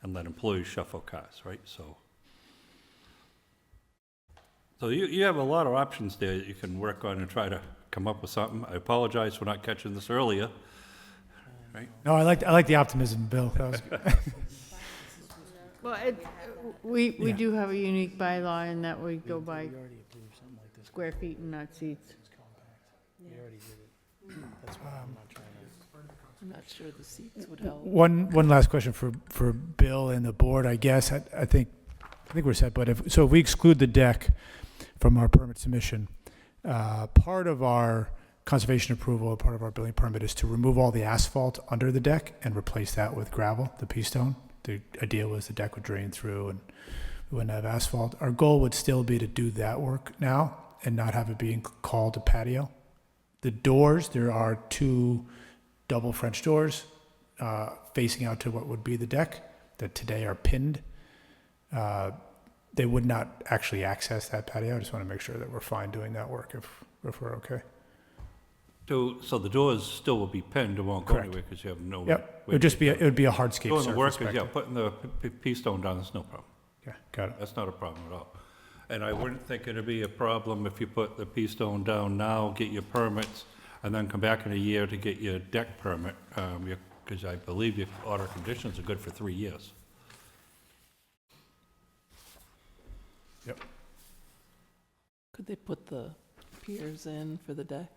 And let employees shuffle cars, right? So you have a lot of options there that you can work on and try to come up with something. I apologize for not catching this earlier. Right? No, I like the optimism, Bill. That was good. Well, we Yeah. do have a unique bylaw in that we go by We already approved something like this. square feet and not seats. It's compact. We already did it. That's why I'm not trying to. I'm not sure the seats would help. One last question for Bill and the board, I guess. I think we're set, but if we exclude the deck from our permit submission, part of our conservation approval, part of our building permit is to remove all the asphalt under the deck and replace that with gravel, the pea stone. The idea was the deck would drain through and we wouldn't have asphalt. Our goal would still be to do that work now and not have it being called a patio. The doors, there are 2 double French doors facing out to what would be the deck that today are pinned. They would not actually access that patio. I just want to make sure that we're fine doing that work if we're okay. So the doors still will be pinned, it won't go Correct. anywhere because you have no. Yep, it would be a hardscape Doing the surface work, back yeah, there. putting the pea stone down, that's no problem. Yeah, got it. That's not a problem at all. And I wouldn't think it'd be a problem if you put the pea stone down now, get your permits, and then come back in a year to get your deck permit, because I believe your order conditions are good for 3 years. Yep. Could they put the piers in for the deck?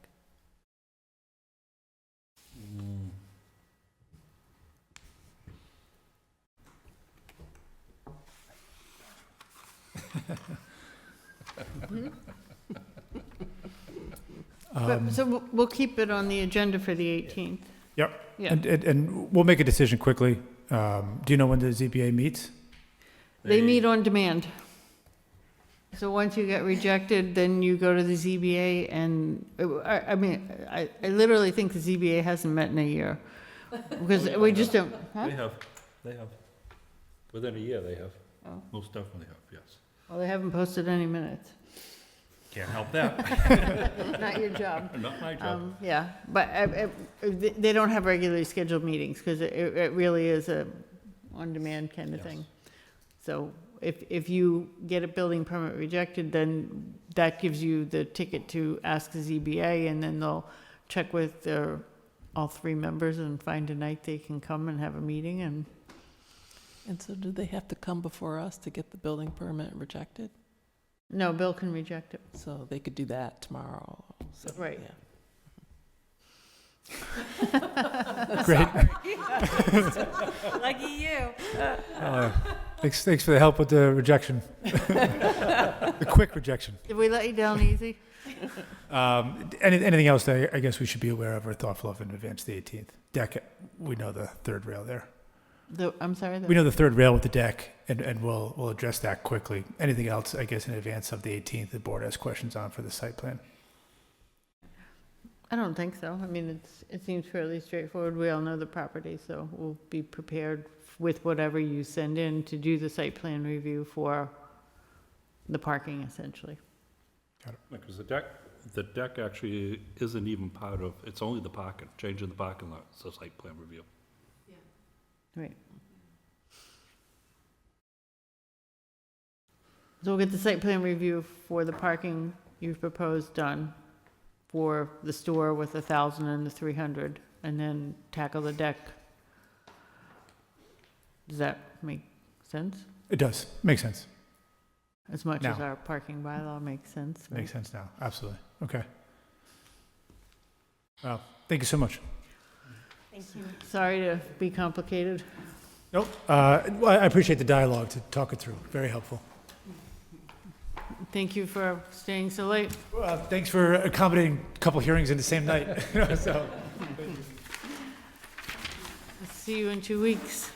So we'll keep it on the agenda for the 18th. Yep. Yeah. And we'll make a decision quickly. Do you know when the ZBA meets? They meet on demand. So once you get rejected, then you go to the ZBA and, I literally think the ZBA hasn't met in a year. Because we just don't, huh? They have. Within a year, they have. Oh. Most definitely have, yes. Well, they haven't posted any minutes. Can't help that. Not your job. Not my job. Yeah, but they don't have regularly scheduled meetings because it really is a on-demand kind of Yes. thing. So if you get a building permit rejected, then that gives you the ticket to ask the ZBA, and then they'll check with all 3 members and find a night they can come and have a meeting. And So do they have to come before us to get the building permit rejected? no, Bill can reject it. So they could do that tomorrow. So, Right. Yeah. Great. Lucky you. Thanks for the help with the rejection. A quick rejection. Did we let you down easy? Anything else that I guess we should be aware of or thoughtful of in advance of the 18th? Deck, we know the third rail there. I'm sorry? We know the third rail with the deck, and we'll address that quickly. Anything else, I guess, in advance of the 18th, the board has questions on for the site plan? I don't think so. I mean, it seems fairly straightforward. We all know the property, so we'll be prepared with whatever you send in to do the site plan review for the parking, essentially. Because the deck actually isn't even part of, it's only the parking, changing the parking lot, it's a site plan review. Right. So we'll get the site plan review for the parking you've proposed done for the store with 1,000 and the 300, and then tackle the deck. Does that make sense? It does. Makes sense. As much as Now. our parking bylaw makes sense, right? Makes sense now. Absolutely. Okay. Well, thank you so much. Thank you. Sorry to be complicated. Nope. Well, I appreciate the dialogue to talk it through. Very helpful. Thank you for staying so late. Thanks for accommodating a couple hearings in the same night. So, See you in 2 weeks.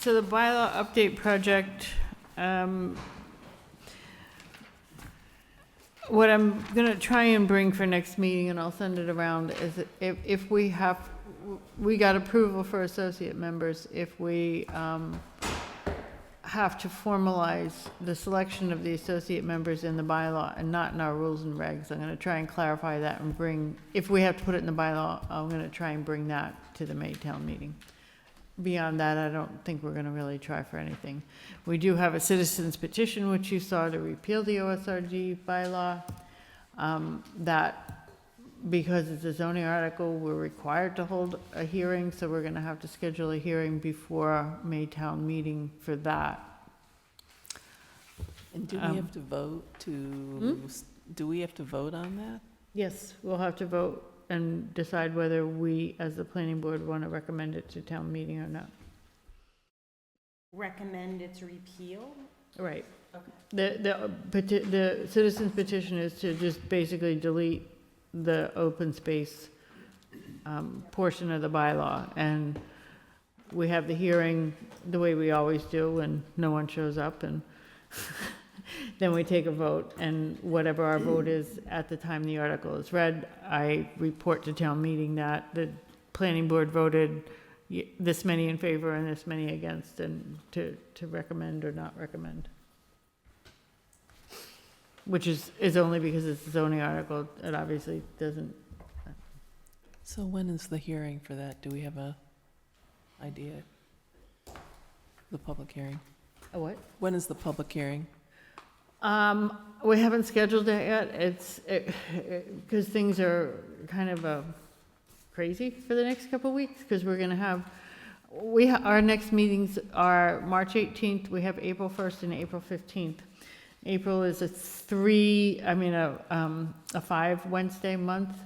So the bylaw update project, what I'm gonna try and bring for next meeting, and I'll send it around, is if we got approval for associate members, if we have to formalize the selection of the associate members in the bylaw and not in our rules and regs. I'm gonna try and clarify that and bring, if we have to put it in the bylaw, I'm gonna try and bring that to the Maytown meeting. Beyond that, I don't think we're gonna really try for anything. We do have a citizen's petition, which you saw, to repeal the OSRD bylaw. That, because it's a zoning article, we're required to hold a hearing, so we're gonna have to schedule a hearing before our Maytown meeting for that. And do we have to vote do we have to vote on that? Yes, we'll have to vote and decide whether we, as the planning board, want to recommend it to town meeting or not. Recommend its repeal? Right. The citizen's petition is to just basically delete the open space portion of the bylaw, and we have the hearing the way we always do, and no one shows up, and then we take a vote, and whatever our vote is at the time the article is read, I report to town meeting that the planning board voted this many in favor and this many against, and to recommend or not recommend. Which is only because it's a zoning article. It obviously doesn't. So when is the hearing for that? Do we have a idea? The public hearing? A what? When is the public hearing? We haven't scheduled it yet. Because things are kind of crazy for the next couple of weeks, because we're going to have, our next meetings are March 18th, we have April 1st and April 15th. April is a 5 Wednesday month.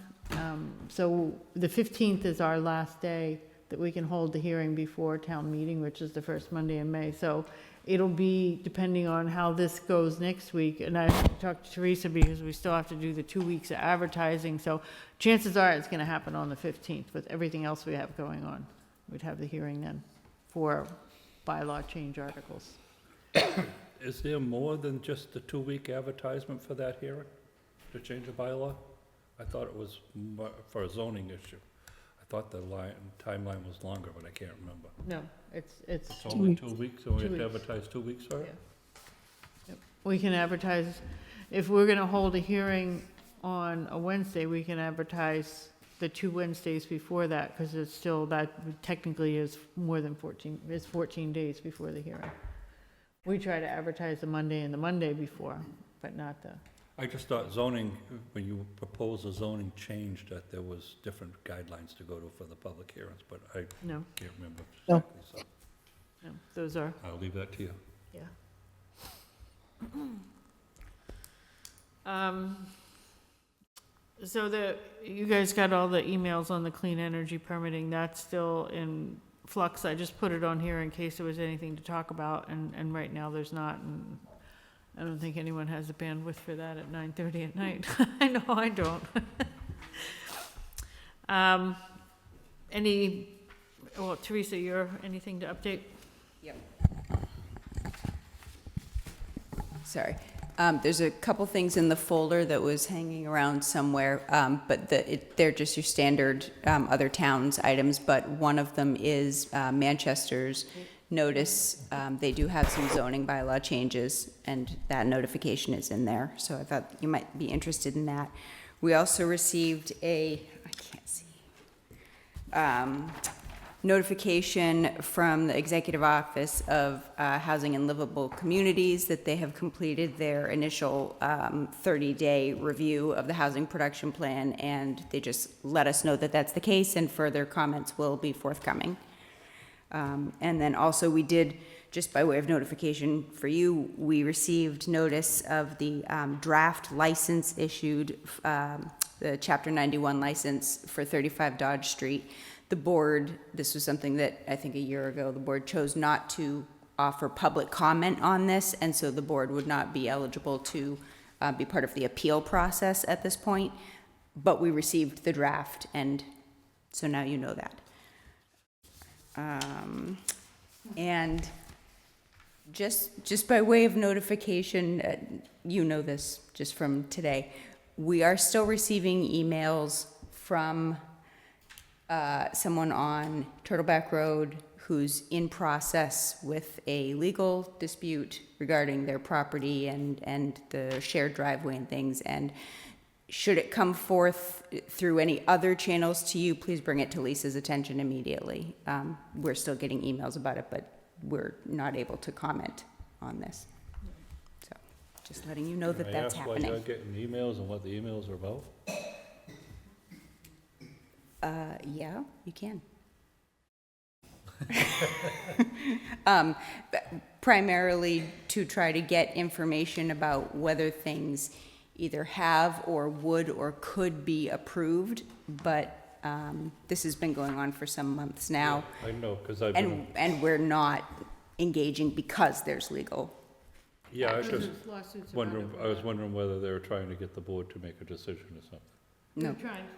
So the 15th is our last day that we can hold the hearing before town meeting, which is the first Monday in May. So it'll be depending on how this goes next week. And I have to talk to Teresa because we still have to do the 2 weeks of advertising. So chances are it's going to happen on the 15th with everything else we have going on. We'd have the hearing then for bylaw change articles. Is there more than just the 2-week advertisement for that hearing, to change a bylaw? I thought it was for a zoning issue. I thought the timeline was longer, but I can't remember. No, it's It's only 2 weeks, so we have 2 to weeks. advertise 2 weeks for it? Yeah. Yep. We can advertise, if we're going to hold a hearing on a Wednesday, we can advertise the 2 Wednesdays before that, because it's still, that technically is more than 14 days before the hearing. We try to advertise the Monday and the Monday before, but not the, I just thought zoning, when you propose a zoning change, that there was different guidelines to go to for the public hearings, but I no, can't remember No. exactly, so no, those are, I'll leave that to you. yeah. So you guys got all the emails on the clean energy permitting, that's still in flux. I just put it on here in case there was anything to talk about, and right now there's not, and I don't think anyone has the bandwidth for that at 9:30 at night. I know I don't. Well, Teresa, anything to update? Yep. Sorry. There's a couple things in the folder that was hanging around somewhere, but they're just your standard other towns items, but one of them is Manchester's notice. They do have some zoning bylaw changes, and that notification is in there, so I thought you might be interested in that. We also received notification from the Executive Office of Housing and Livable Communities that they have completed their initial 30-day review of the housing production plan, and they just let us know that that's the case, and further comments will be forthcoming. And then also we did, just by way of notification for you, we received notice of the draft license issued, the Chapter 91 license for 35 Dodge Street. The board, this was something that I think a year ago, the board chose not to offer public comment on this, and so the board would not be eligible to be part of the appeal process at this point, but we received the draft, and so now you know that. And just by way of notification, you know this just from today, we are still receiving emails from someone on Turtleback Road who's in process with a legal dispute regarding their property and the shared driveway and things. And should it come forth through any other channels to you, please bring it to Lisa's attention immediately. We're still getting emails about it, but we're not able to comment on this. So just letting you know that that's happening. Why you're getting emails and what the emails are about? Yeah, you can. Primarily to try to get information about whether things either have or would or could be approved, but this has been going on for some months now. I know, because I've And we're not engaging because there's legal. Yeah, I was just Lawsuits wondering, around it. I was wondering whether they were trying to get the board to make a decision or something. They're No. trying to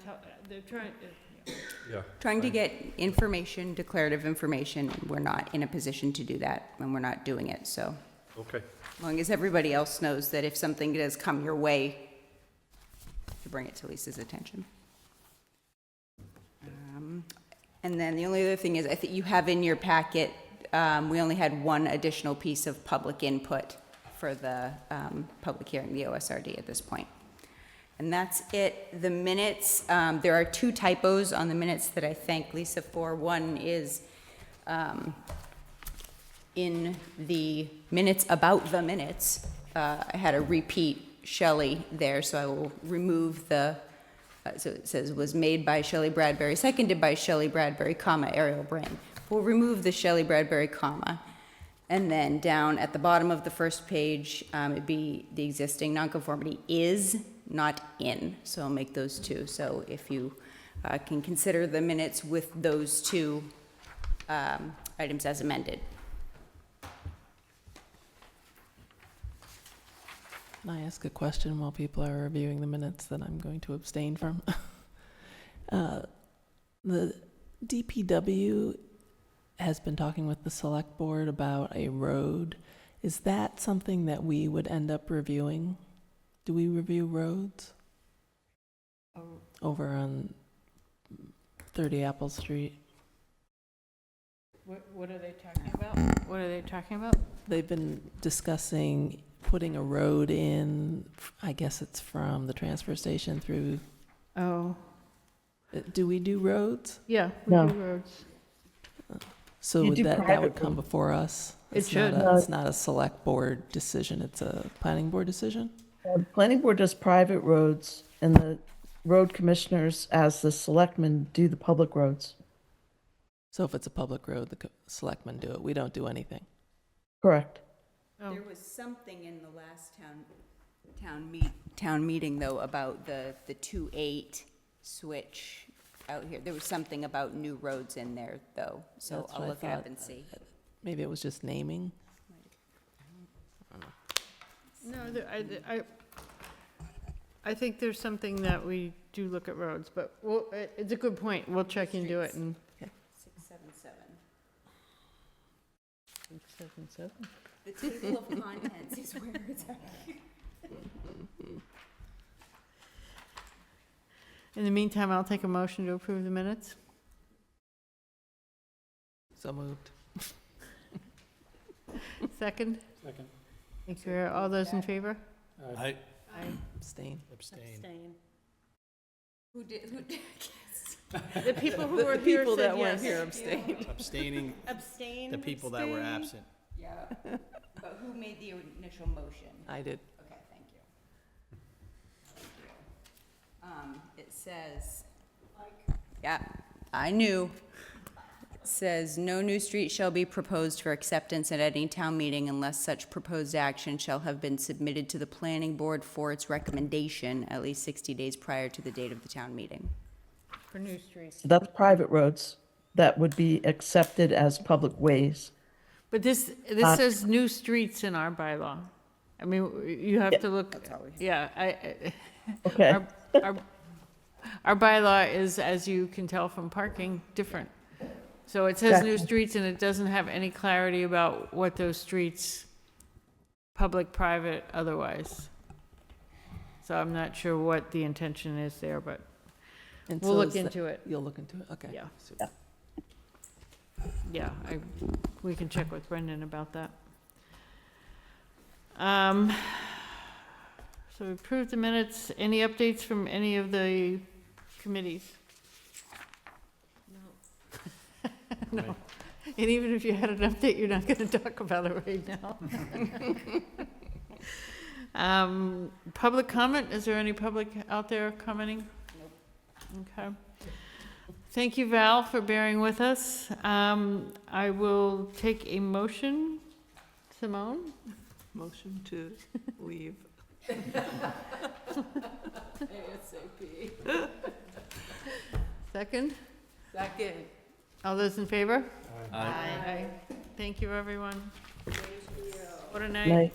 To get information, declarative information, and we're not in a position to do that, and we're not doing it, so. Okay. As long as everybody else knows that if something does come your way, to bring it to Lisa's attention. And then the only other thing is, I think you have in your packet, we only had one additional piece of public input for the public hearing, the OSRD at this point. And that's it. The minutes, there are two typos on the minutes that I thank Lisa for. One is in the minutes about the minutes, I had a repeat Shelley there, so I will remove the, so it says was made by Shelley Bradbury, seconded by Shelley Bradbury, comma, Ariel Brain. We'll remove the Shelley Bradbury, comma. And then down at the bottom of the first page, it'd be the existing nonconformity is, not in. So I'll make those two. So if you can consider the minutes with those two items as amended. Can I ask a question while people are reviewing the minutes that I'm going to abstain from? The DPW has been talking with the select board about a road. Is that something that we would end up reviewing? Do we review roads? Over on 30 Apple Street. What are they talking about? What are they talking about? They've been discussing putting a road in, I guess it's from the transfer station through. Oh. Do we do roads? Yeah, we No. do roads. So You would do that would private come before us? It It's should. It's not a select board decision, it's a planning board decision? The planning board does private roads, and the road commissioners, as the selectmen, do the public roads. So if it's a public road, the selectmen do it, we don't do anything. Correct. Oh. There was something in the last town Town meeting, though, about the 2-8 switch out here. There was something about new roads in there, though, so That's I'll what I look it up thought. and see. Maybe it was just naming. No, I think there's something that we do look at roads, but it's a good point. We'll check into it and. 677. 677. The table of contents is where it's at. In the meantime, I'll take a motion to approve the minutes. So moved. Second? Second. Thank you. All those in favor? I Abstain. abstain. Who did, The people who were here People said that weren't yes. here abstained. Abstaining abstain? the people that were abstain? absent. Yeah, but who made the initial motion? I did. Okay, thank you. It says, yeah, I knew. It says, no new street shall be proposed for acceptance at any town meeting unless such proposed action shall have been submitted to the planning board for its recommendation at least 60 days prior to the date of the town meeting. For new streets. That's private roads that would be accepted as public ways. But this says new streets in our bylaw. I mean, you have to look, yeah, Okay. Our bylaw is, as you can tell from parking, different. So it says new streets and it doesn't have any clarity about what those streets, public, private, otherwise. So I'm not sure what the intention is there, but And we'll so look is that- into it. You'll look into it? Okay. Yeah. Yeah, we can check with Brendan about that. So we approved the minutes. Any updates from any of the committees? No. No. And even if you had an update, you're not going to talk about it right now. Public comment? Is there any public out there commenting? Nope. Okay. Thank you, Val, for bearing with us. I will take a motion. Simone? Motion to leave. ASAP. Second? Second. All those in favor? Aye. Aye. Thank you, everyone. What a night. Night.